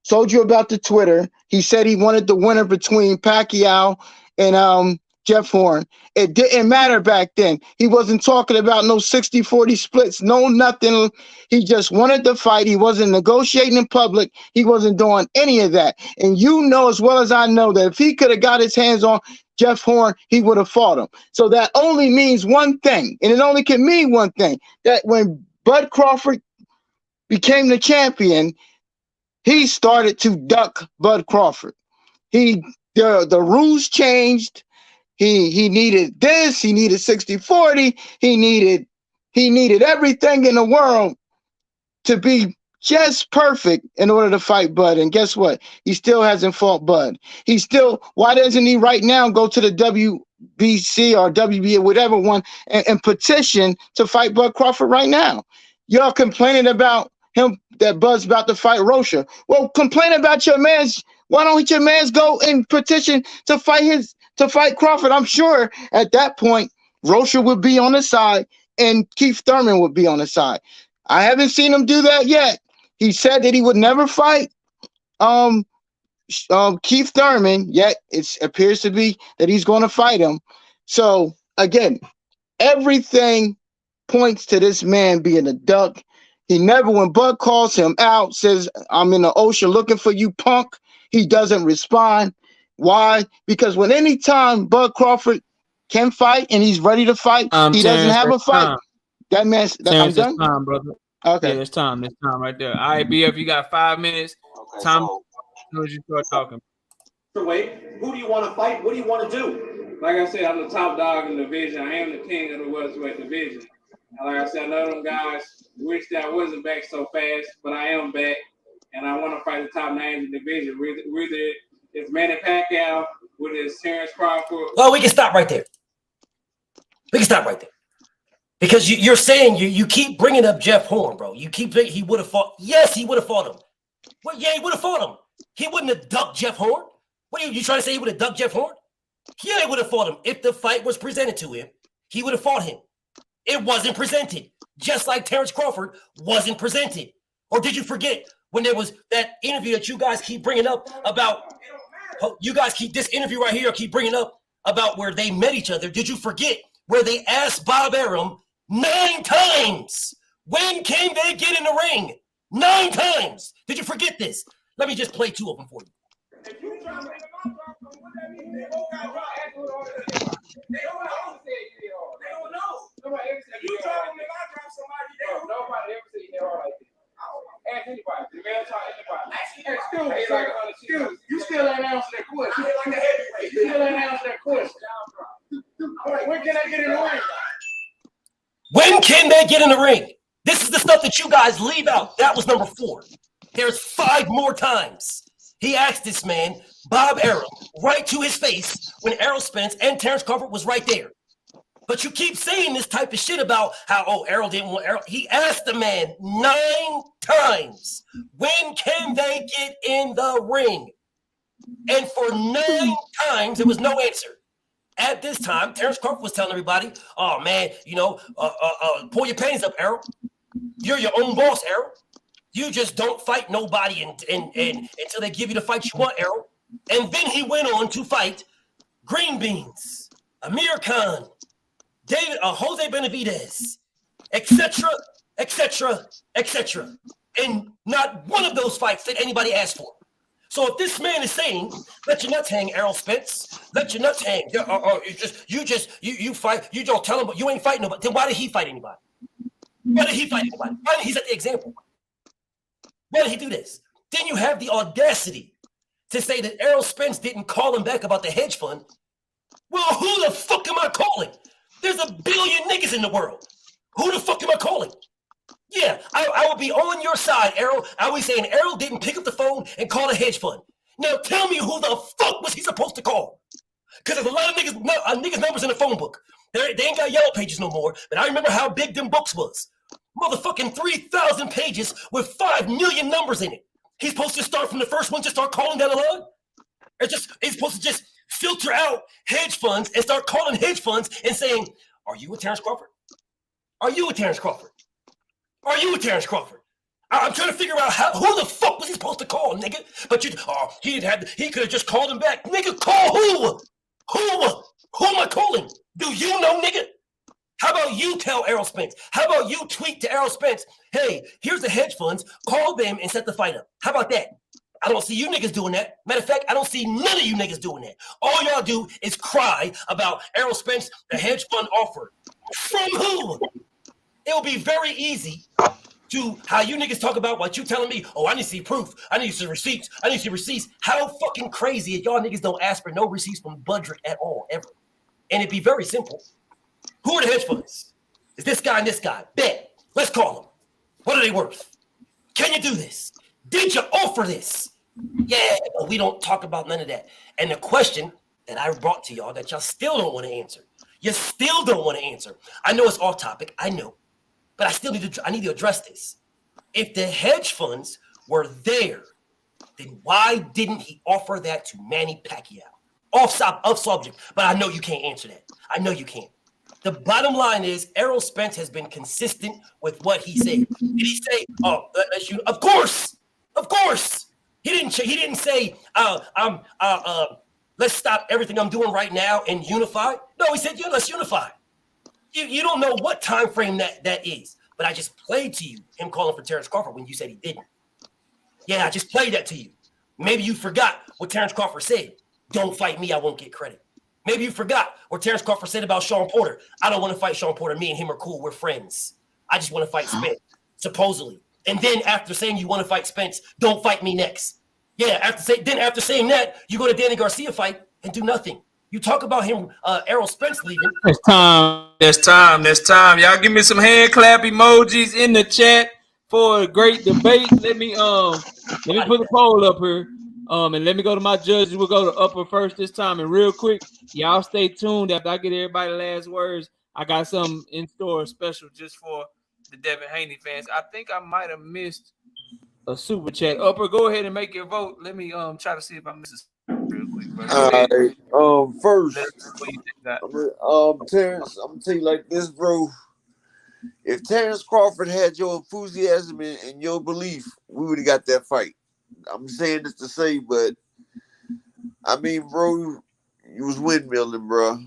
told you about the Twitter. He said he wanted the winner between Pacquiao and Jeff Horn. It didn't matter back then. He wasn't talking about no 60-40 splits, no nothing. He just wanted to fight. He wasn't negotiating in public. He wasn't doing any of that. And you know as well as I know that if he could have got his hands on Jeff Horn, he would have fought him. So that only means one thing, and it only can mean one thing, that when Bud Crawford became the champion, he started to duck Bud Crawford. The rules changed. He needed this. He needed 60-40. He needed everything in the world to be just perfect in order to fight Bud. And guess what? He still hasn't fought Bud. Why doesn't he right now go to the WBC or WBA, whatever one, and petition to fight Bud Crawford right now? Y'all complaining about him, that Bud's about to fight Rocha. Well, complain about your man's. Why don't your man's go and petition to fight Crawford? I'm sure at that point, Rocha would be on the side and Keith Thurman would be on the side. I haven't seen him do that yet. He said that he would never fight Keith Thurman, yet it appears to be that he's going to fight him. So, again, everything points to this man being a duck. He never, when Bud calls him out, says, I'm in the ocean looking for you, punk, he doesn't respond. Why? Because when any time Bud Crawford can fight and he's ready to fight, he doesn't have a fight. Time. That man's I'm done. Time, brother. Okay. Yeah, it's time. It's time right there. All right, BF, you got 5 minutes. Okay, Time so as you start talking. Wait, who do you want to fight? What do you want to do? Like I said, I'm the top dog in the division. I am the king of the welterweight division. And like I said, a lot of them guys wish that I wasn't back so fast, but I am back. And I want to fight the top names in the division. Whether it's Manny Pacquiao, whether it's Terence Crawford. Well, we can stop right there. Because you're saying you keep bringing up Jeff Horn, bro. He would have fought. Yes, he would have fought him. Well, yeah, he would have fought him. He wouldn't have ducked Jeff Horn. What are you trying to say? He would have ducked Jeff Horn? Yeah, he would have fought him. If the fight was presented to him, he would have fought him. It wasn't presented. Just like Terence Crawford wasn't presented. Or did you forget when there was that interview that you guys keep bringing up about, you guys keep this interview right here, keep bringing up about where they met each other. Did you forget where they asked Bob Arum 9 times, when can they get in the ring? 9 times. Did you forget this? Let me just play 2 of them for you. If you drop it in my drop, what that mean? They all got drop. They don't know. They don't know. Nobody ever said you drop it in my drop, somebody. Nobody ever said you like that. Ask anybody. The man talk anybody. Excuse. You still ain't answer that question. You still ain't answer that question. When can they get in the ring? When can they get in the ring? This is the stuff that you guys leave out. That was number 4. There's 5 more times. He asked this man, Bob Errol, right to his face when Errol Spence and Terrence Crawford was right there. But you keep saying this type of shit about how, oh, Errol didn't want Errol. He asked the man 9 times, when can they get in the ring? And for 9 times, there was no answer. At this time, Terrence Crawford was telling everybody, oh, man, you know, pull your panties up, Errol. You're your own boss, Errol. You just don't fight nobody and until they give you the fight you want, Errol. And then he went on to fight Green Beans, Amir Khan, David, Jose Benavidez, etc., etc., etc. And not one of those fights did anybody ask for. So if this man is saying, let your nuts hang, Errol Spence, let your nuts hang, or you fight, you don't tell him, but you ain't fighting nobody, then why did he fight anybody? Why did he fight anybody? Why did he set the example? Why did he do this? Then you have the audacity to say that Errol Spence didn't call him back about the hedge fund. Well, who the fuck am I calling? There's a billion niggas in the world. Who the fuck am I calling? Yeah, I will be on your side, Errol. I was saying Errol didn't pick up the phone and call a hedge fund. Now tell me who the fuck was he supposed to call? Because there's a lot of niggas numbers in the phone book. They ain't got yellow pages no more, but I remember how big them books was. Motherfucking 3,000 pages with 5 million numbers in it. He's supposed to start from the first one to start calling down the line? He's supposed to just filter out hedge funds and start calling hedge funds and saying, are you a Terrence Crawford? Are you a Terrence Crawford? Are you a Terrence Crawford? I'm trying to figure out who the fuck was he supposed to call, nigga? But he could have just called him back. Nigga, call who? Who am I calling? Do you know, nigga? How about you tell Errol Spence? How about you tweet to Errol Spence, hey, here's the hedge funds, call them and set the fight up. How about that? I don't see you niggas doing that. Matter of fact, I don't see none of you niggas doing that. All y'all do is cry about Errol Spence, the hedge fund offer. From who? It'll be very easy to how you niggas talk about what you telling me, oh, I need to see proof. I need to see receipts. I need to see receipts. How fucking crazy is y'all niggas don't ask for no receipts from Budrick at all, ever. And it'd be very simple. Who are the hedge funds? Is this guy and this guy? Bet. Let's call them. What are they worth? Can you do this? Did you offer this? Yeah, but we don't talk about none of that. And the question that I brought to y'all that y'all still don't want to answer. You still don't want to answer. I know it's off topic. I know. But I need to address this. If the hedge funds were there, then why didn't he offer that to Manny Pacquiao? Off subject, but I know you can't answer that. I know you can't. The bottom line is Errol Spence has been consistent with what he said. Did he say, "Oh, of course"? He didn't say, "Let's stop everything I'm doing right now and unify." No, he said, "Yeah, let's unify." You don't know what time frame that is, but I just played to you him calling for Terrence Crawford when you said he didn't. Yeah, I just played that to you. Maybe you forgot what Terrence Crawford said. Don't fight me, I won't get credit. Maybe you forgot what Terrence Crawford said about Sean Porter. I don't want to fight Sean Porter. Me and him are cool. We're friends. I just want to fight Spence, supposedly. And then after saying you want to fight Spence, don't fight me next. Yeah, after saying that, you go to Danny Garcia fight and do nothing. You talk about him, Errol Spence leaving. It's time. Y'all give me some hand clap emojis in the chat for a great debate. Let me put the poll up here. And let me go to my judges. We'll go to Upper first this time. And real quick, y'all stay tuned. After I get everybody's last words, I got something in store special just for the Devin Haney fans. I think I might have missed a super chat. Upper, go ahead and make your vote. Let me try to see if I missed a real quick. First, Terrence, I'm gonna tell you like this, bro. If Terrence Crawford had your enthusiasm and your belief, we would have got that fight. I'm saying this to say, but I mean, bro, you was windmilling, bro.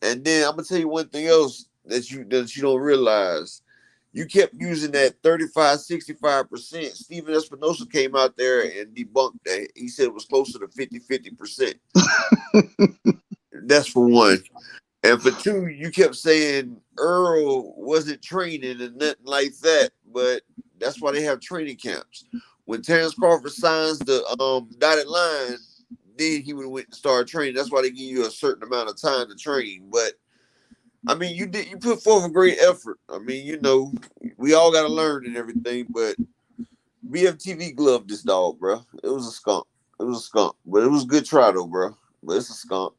And then I'm gonna tell you one thing else that you don't realize. You kept using that 35-65%. Steven Espinosa came out there and debunked that. He said it was closer to 50-50%. That's for one. And for two, you kept saying ERROL wasn't training and nothing like that, but that's why they have training camps. When Terrence Crawford signs the dotted line, then he would have went and started training. That's why they give you a certain amount of time to train. But I mean, you put forth a great effort. I mean, you know, we all got to learn and everything. But BFTV gloved this dog, bro. It was a skunk. It was a skunk, but it was a good try though, bro. But it's a skunk.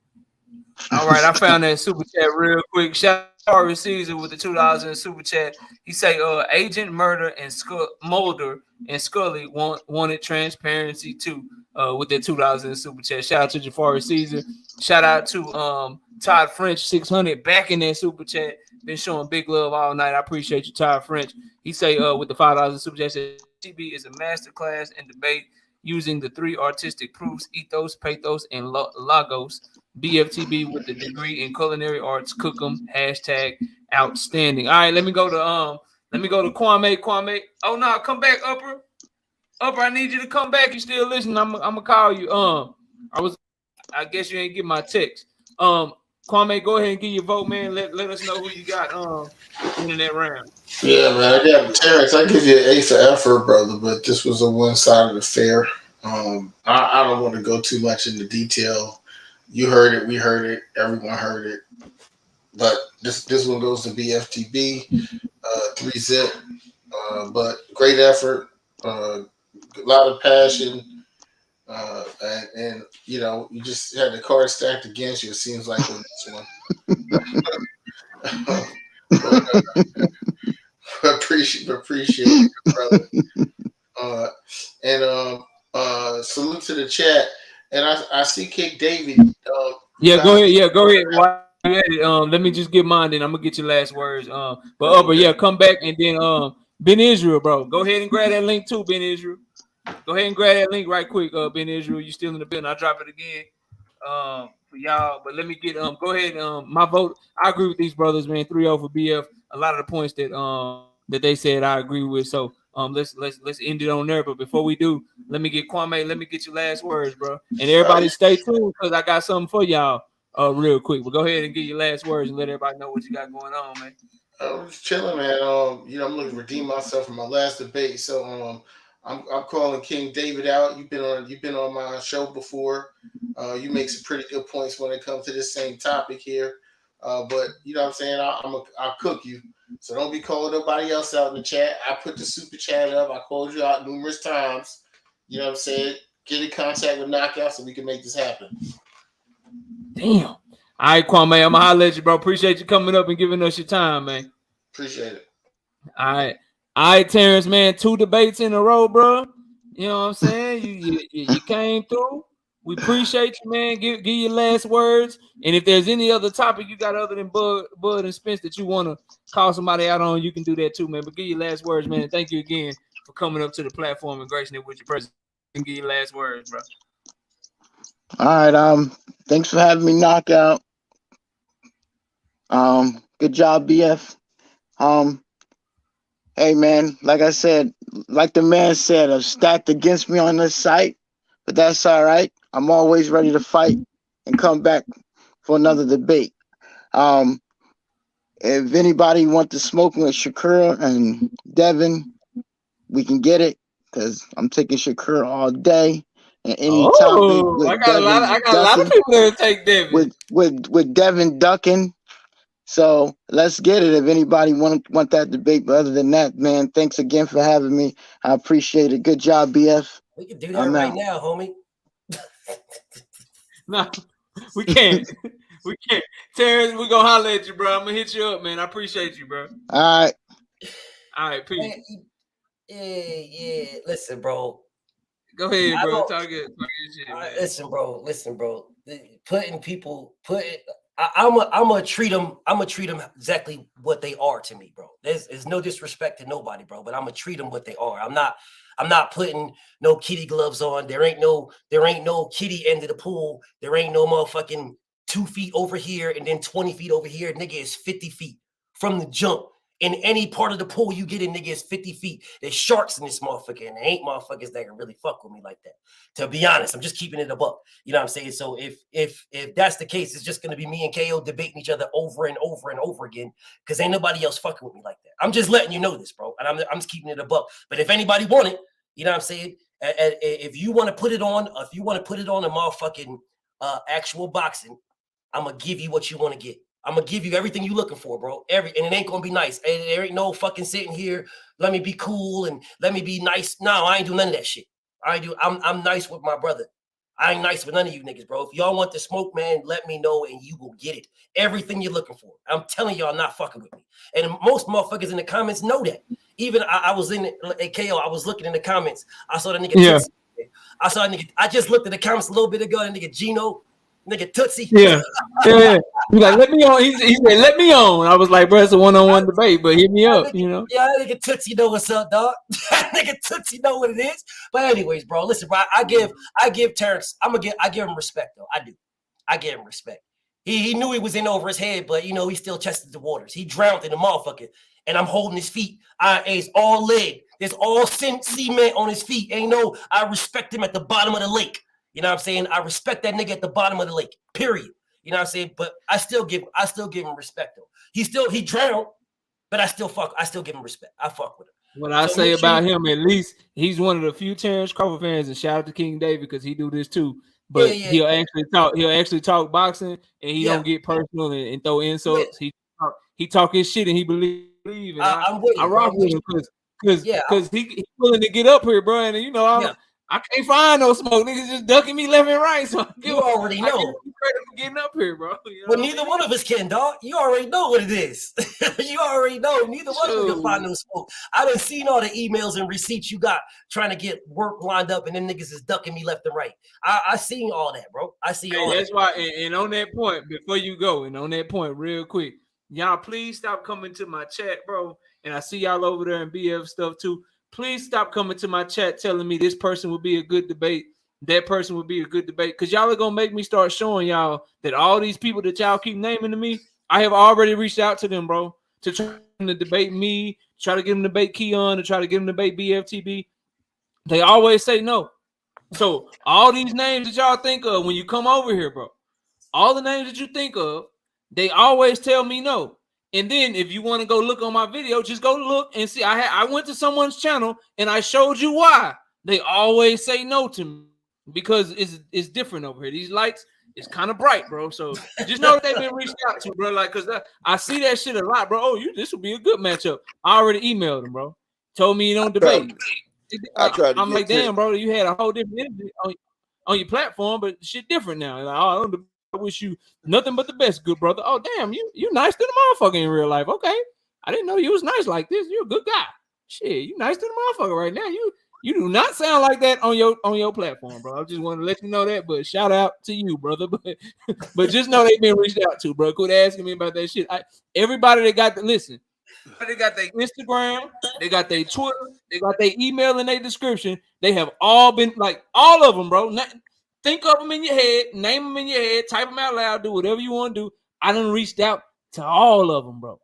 All right, I found that super chat real quick. Shout out Caesar with the $2 in the super chat. He say, Agent Murder and Mulder and Scully wanted transparency too. With their $2 in the super chat. Shout out to Jafari Caesar. Shout out to Todd French 600 back in that super chat. Been showing big love all night. I appreciate you, Todd French. He say with the $5 in super chat, TB is a masterclass in debate using the 3 artistic proofs: ethos, pathos, and logos. BFTB with the degree in culinary arts. Cook 'em. Hashtag outstanding. All right, let me go to Kwame. Kwame. Oh no, come back, Upper. I need you to come back. You still listening? I'm gonna call you. I guess you ain't get my text. Kwame, go ahead and give your vote, man. Let us know who you got winning that round. Yeah, man. I got Terrence. I give you an A for effort, brother, but this was a one-sided affair. I don't want to go too much into detail. You heard it, we heard it, everyone heard it. But this one goes to BFTB, 3-zip. But great effort, a lot of passion, and you know, you just had the card stacked against you. It seems like with this one. Appreciate it, brother. Salute to the chat. And I see Kick David. Yeah, go ahead. Yeah, go ahead. Let me just get mine, then I'm gonna get your last words. But Upper, yeah, come back and then Ben Israel, bro. Go ahead and grab that link too, Ben Israel. Go ahead and grab that link right quick, Ben Israel. You still in the building? I'll drop it again for y'all. But let me get go ahead. My vote. I agree with these brothers, man. 3-0 for BF. A lot of the points that they said I agree with. So let's end it on there. But before we do, let me get Kwame. Let me get your last words, bro. And everybody stay tuned because I got something for y'all real quick. But go ahead and get your last words and let everybody know what you got going on, man. I'm just chilling, man. You know, I'm looking to redeem myself from my last debate. So I'm calling King David out. You've been on my show before. You make some pretty good points when it comes to this same topic here. But you know what I'm saying? I'll cook you. So don't be calling nobody else out in the chat. I put the super chat up. I called you out numerous times. You know what I'm saying? Get in contact with Knockout so we can make this happen. Damn. All right, Kwame, I'm gonna holler at you, bro. Appreciate you coming up and giving us your time, man. Appreciate it. All right, Terrence, man. 2 debates in a row, bro. You know what I'm saying? You came through. We appreciate you, man. Give your last words. And if there's any other topic you got other than Bud and Spence that you want to call somebody out on, you can do that too, man. But give your last words, man. Thank you again for coming up to the platform and gracing it with your presence. And give your last words, bro. All right. Thanks for having me, Knockout. Good job, BF. Hey, man, like I said, like the man said, I'm stacked against me on this site, but that's all right. I'm always ready to fight and come back for another debate. If anybody wants to smoke with Shakur and Devin, we can get it because I'm taking Shakur all day. And any topic with I got a lot of people that take Devin. With Devin ducking. So let's get it if anybody want that debate. But other than that, man, thanks again for having me. I appreciate it. Good job, BF. We can do that right now, homie. No, we can't. We can't. Terrence, we're going to holler at you, bro. I'm going to hit you up, man. I appreciate you, bro. All right, peace. Yeah. Listen, bro. Go ahead, bro. Talk your shit, man. Listen, bro. I'm gonna treat them exactly what they are to me, bro. There's no disrespect to nobody, bro, but I'm gonna treat them what they are. I'm not putting no kitty gloves on. There ain't no kitty end of the pool. There ain't no motherfucking 2 feet over here and then 20 feet over here. Nigga is 50 feet from the jump. In any part of the pool you get in, nigga, is 50 feet. There's sharks in this motherfucker, and there ain't motherfuckers that can really fuck with me like that. To be honest, I'm just keeping it a buck. You know what I'm saying? So if that's the case, it's just gonna be me and KO debating each other over and over and over again, because ain't nobody else fucking with me like that. I'm just letting you know this, bro, and I'm just keeping it a buck. But if anybody want it, you know what I'm saying? If you want to put it on, a motherfucking actual boxing, I'm gonna give you what you want to get. I'm gonna give you everything you're looking for, bro. And it ain't gonna be nice. And there ain't no fucking sitting here. Let me be cool and let me be nice. No, I ain't do none of that shit. I'm nice with my brother. I ain't nice with none of you niggas, bro. If y'all want the smoke, man, let me know and you will get it. Everything you're looking for. I'm telling y'all, not fucking with me. And most motherfuckers in the comments know that. Even I was in KO, I was looking in the comments. I saw the nigga Tootsie. I saw a nigga. I just looked at the comments a little bit ago. That nigga Gino, nigga Tootsie. Yeah. He's like, let me on. He said, let me on. I was like, bro, it's a one-on-one debate, but hit me up, nigga, you know. Yeah, that nigga Tootsie know what's up, dog. That nigga Tootsie know what it is. But anyways, bro, listen, bro, I give Terrence, I give him respect, though. I do. I give him respect. He knew he was in over his head, but you know, he still tested the waters. He drowned in the motherfucker. And I'm holding his feet. It's all leg. There's all cement on his feet. Ain't no, I respect him at the bottom of the lake. You know what I'm saying? I respect that nigga at the bottom of the lake. Period. You know what I'm saying? But I still give him respect though. He drowned, but I still give him respect. I fuck with him. What I say about him, at least he's one of the few Terrence Crawford fans, and shout out to King David because he do this too. But he'll actually talk boxing, and he don't get personal and throw insults. He talk his shit and he believe. And I rock with him because he willing to get up here, bro. And you know I can't find no smoke. Niggas just ducking me left and right. So you already know. For getting up here, bro. You know but neither one of us can, dog. You already know what it is. You already know. Neither one of us can find no smoke. I done seen all the emails and receipts you got trying to get work lined up, and then niggas is ducking me left and right. I seen all that, bro. I see all that's that. Why. And on that point, before you go, and on that point, real quick, y'all please stop coming to my chat, bro. And I see y'all over there in BF stuff too. Please stop coming to my chat telling me this person would be a good debate. That person would be a good debate. Because y'all are going to make me start showing y'all that all these people that y'all keep naming to me, I have already reached out to them, bro, to try to debate me, try to get them to debate Keon, to try to get them to debate BFTB. They always say no. So all these names that y'all think of when you come over here, bro, all the names that you think of, they always tell me no. And then if you want to go look on my video, just go look and see. I went to someone's channel and I showed you why they always say no to me, because it's different over here. These lights is kind of bright, bro. So just know that they've been reached out to, bro. Like, cause I see that shit a lot, bro. Oh, this will be a good matchup. I already emailed him, bro. Told me you don't debate. I'm like, damn, bro. You had a whole different energy on your platform, but shit different now. Like, I don't. I wish you nothing but the best, good brother. Oh, damn, you nice to the motherfucker in real life. Okay. I didn't know you was nice like this. You're a good guy. Shit, you nice to the motherfucker right now. You do not sound like that on your platform, bro. I just want to let you know that, but shout out to you, brother. But just know they've been reached out to, bro. Quit asking me about that shit. Everybody that got to listen, they got their Instagram, they got their Twitter, they got their email in their description. They have all been, like, all of them, bro. Think of them in your head, name them in your head, type them out loud, do whatever you want to do. I done reached out to all of them, bro.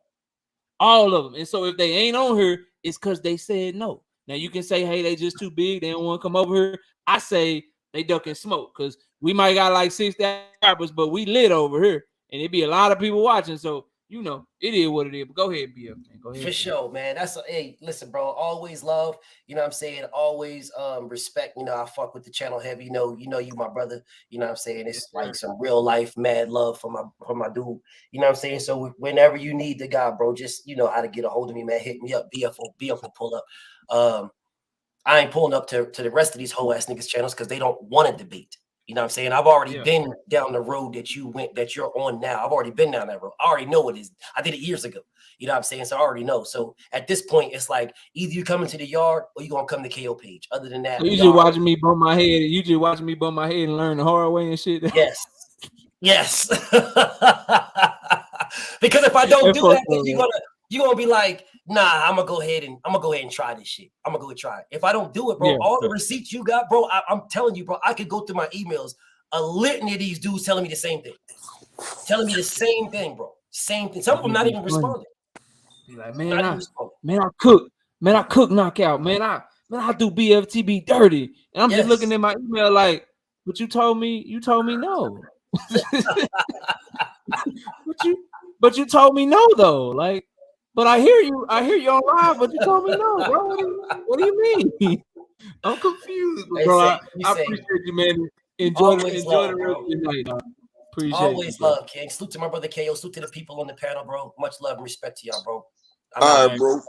All of them. And so if they ain't on here, it's because they said no. Now you can say, hey, they just too big. They don't want to come over here. I say they ducking smoke because we might got like 6,000 rappers, but we lit over here. And it be a lot of people watching. So, you know, it is what it is. But go ahead, BF, man. Go ahead. For sure, man. Hey, listen, bro. Always love, you know what I'm saying? Always respect. You know, I fuck with the channel heavy. You know you my brother. You know what I'm saying? It's like some real life mad love for my dude. You know what I'm saying? So whenever you need the guy, bro, just you know how to get a hold of me, man. Hit me up. BF will pull up. I ain't pulling up to the rest of these whole ass niggas channels because they don't want to debate. You know what I'm saying? I've already been down the road that you're on now. I've already been down that road. I already know what it is. I did it years ago. You know what I'm saying? So I already know. So at this point, it's like either you come into the yard or you gonna come to KO page. Other than that, so you just watching me bump my head. You just watching me bump my head and learn the hard way and shit. Yes. Because if I don't do that, then you're gonna be like, nah, I'm gonna go ahead and try this shit. I'm gonna go try it. If I don't do it, bro, all the receipts you got, bro, I'm telling you, bro, I could go through my emails, a litany of these dudes telling me the same thing. Telling me the same thing, bro. Same thing. Some of them not even responding. Like, man, I cook knockout, man. I do BFTB dirty. And I'm just looking at my email like, but you told me no. but you told me no though. Like, but I hear you on live, but you told me no, bro. What do you mean? I'm confused, bro. I appreciate you, man. Enjoy the rest of your night, dog. Appreciate always love, King. Salute to my brother KO. Salute to the people on the panel, bro. Much love and respect to y'all, bro. All right, bro.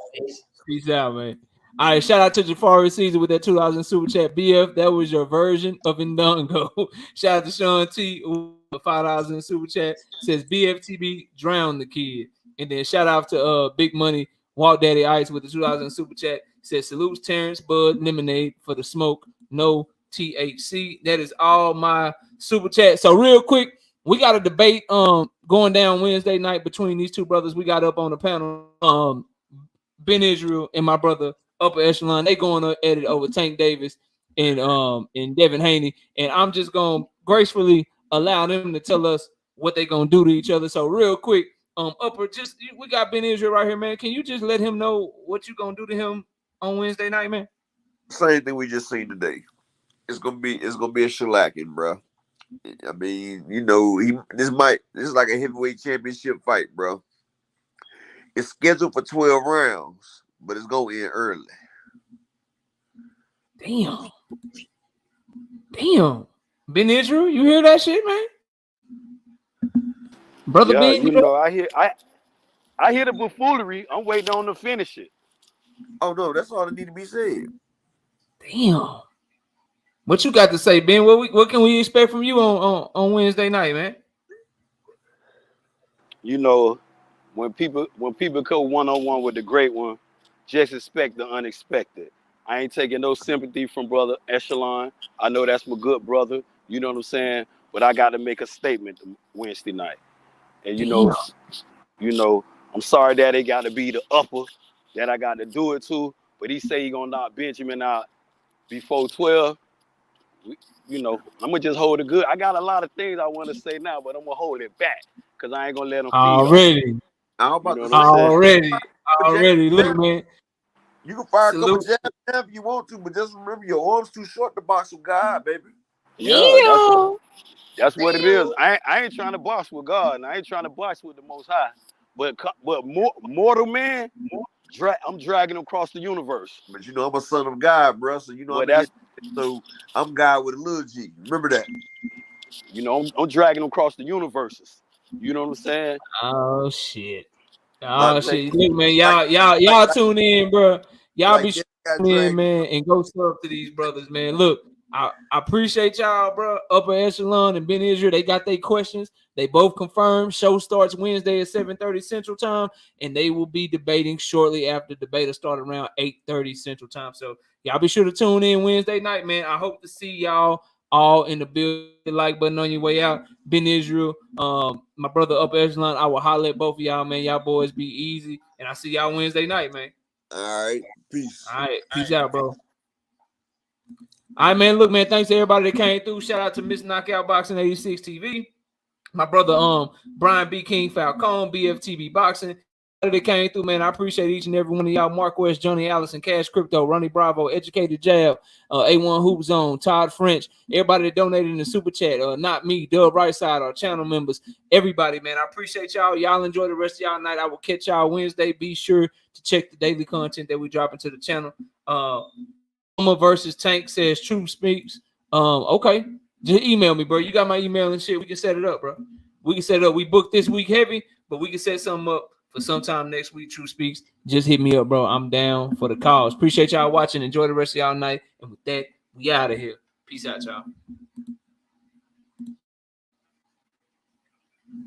Peace out, man. All right, shout out to Jafari Caesar with that 2,000 super chat. BF, that was your version of Ndongo. Shout out to Sean T with $5 super chat. Says BFTB drown the kid. And then shout out to Big Money Walt Daddy Ice with the 2,000 super chat. Says salutes Terrence Bud Lemonade for the smoke. No THC. That is all my super chat. So real quick, we got a debate going down Wednesday night between these two brothers. We got up on the panel. Ben Israel and my brother Upper Echelon, they going to edit over Tank Davis and Devin Haney, and I'm just gonna gracefully allow them to tell us what they gonna do to each other. So real quick, Upper, just we got Ben Israel right here, man. Can you just let him know what you gonna do to him on Wednesday night, man? Same thing we just seen today. It's gonna be a shellacking, bro. I mean, you know, this is like a heavyweight championship fight, bro. It's scheduled for 12 rounds, but it's gonna end early. Damn. Ben Israel, you hear that shit, man? Brother Yeah, Ben, you know, I hear the buffoonery. I'm waiting on to finish it. Oh no, that's all that need to be said. Damn. What you got to say, Ben? What can we expect from you on Wednesday night, man? You know, when people come one-on-one with the great one, just expect the unexpected. I ain't taking no sympathy from brother Echelon. I know that's my good brother. You know what I'm saying? But I got to make a statement Wednesday night. And you know, I'm sorry that it got to be the upper that I got to do it to. But he say he gonna knock Benjamin out before 12. You know, I'm gonna just hold it good. I got a lot of things I want to say now, but I'm gonna hold it back because I ain't gonna let them feed off. I'm about You know to what I'm say already. Look, man. You can fire Salute. a couple jabs if you want to, but just remember your arm's too short to box with God, baby. Yeah, that's what it is. I ain't trying to box with God, and I ain't trying to box with the Most High. But mortal man, I'm dragging him across the universe. But you know I'm a son of God, bro. So you know so I'm God with a little G. Remember that. You know I'm dragging him across the universes. You know what I'm saying? Oh shit. Like, Shit. Look, man, y'all tune in, bro. Y'all like be tuning in, man, and go sub to these brothers, man. Look, I appreciate y'all, bro. Upper Echelon and Ben Israel, they got their questions. They both confirmed. Show starts Wednesday at 7:30 Central Time, and they will be debating shortly after debate will start around 8:30 Central Time. So y'all be sure to tune in Wednesday night, man. I hope to see y'all all in the building. Like button on your way out. Ben Israel, my brother Upper Echelon, I will holler at both of y'all, man. Y'all boys be easy, and I see y'all Wednesday night, man. All right, peace. All right, peace out, bro. All right, man. Look, man. Thanks to everybody that came through. Shout out to Miss Knockout Boxing 86 TV. My brother, Brian B. King Falcone, BFTB Boxing. That came through, man. I appreciate each and every one of y'all. Mark West, Johnny Allison, Cash Crypto, Ronnie Bravo, Educated Jab, A1 Hoop Zone, Todd French, everybody that donated in the super chat, not me, Dub Rightside, our channel members, everybody, man. I appreciate y'all. Y'all enjoy the rest of y'all night. I will catch y'all Wednesday. Be sure to check the daily content that we drop into the channel. Versus Tank says True Speaks. Okay. Just email me, bro. You got my email and shit. We can set it up, bro. We can set it up. We booked this week heavy, but we can set something up for sometime next week. True Speaks. Just hit me up, bro. I'm down for the cause. Appreciate y'all watching. Enjoy the rest of y'all night. And with that, we out of here. Peace out, y'all.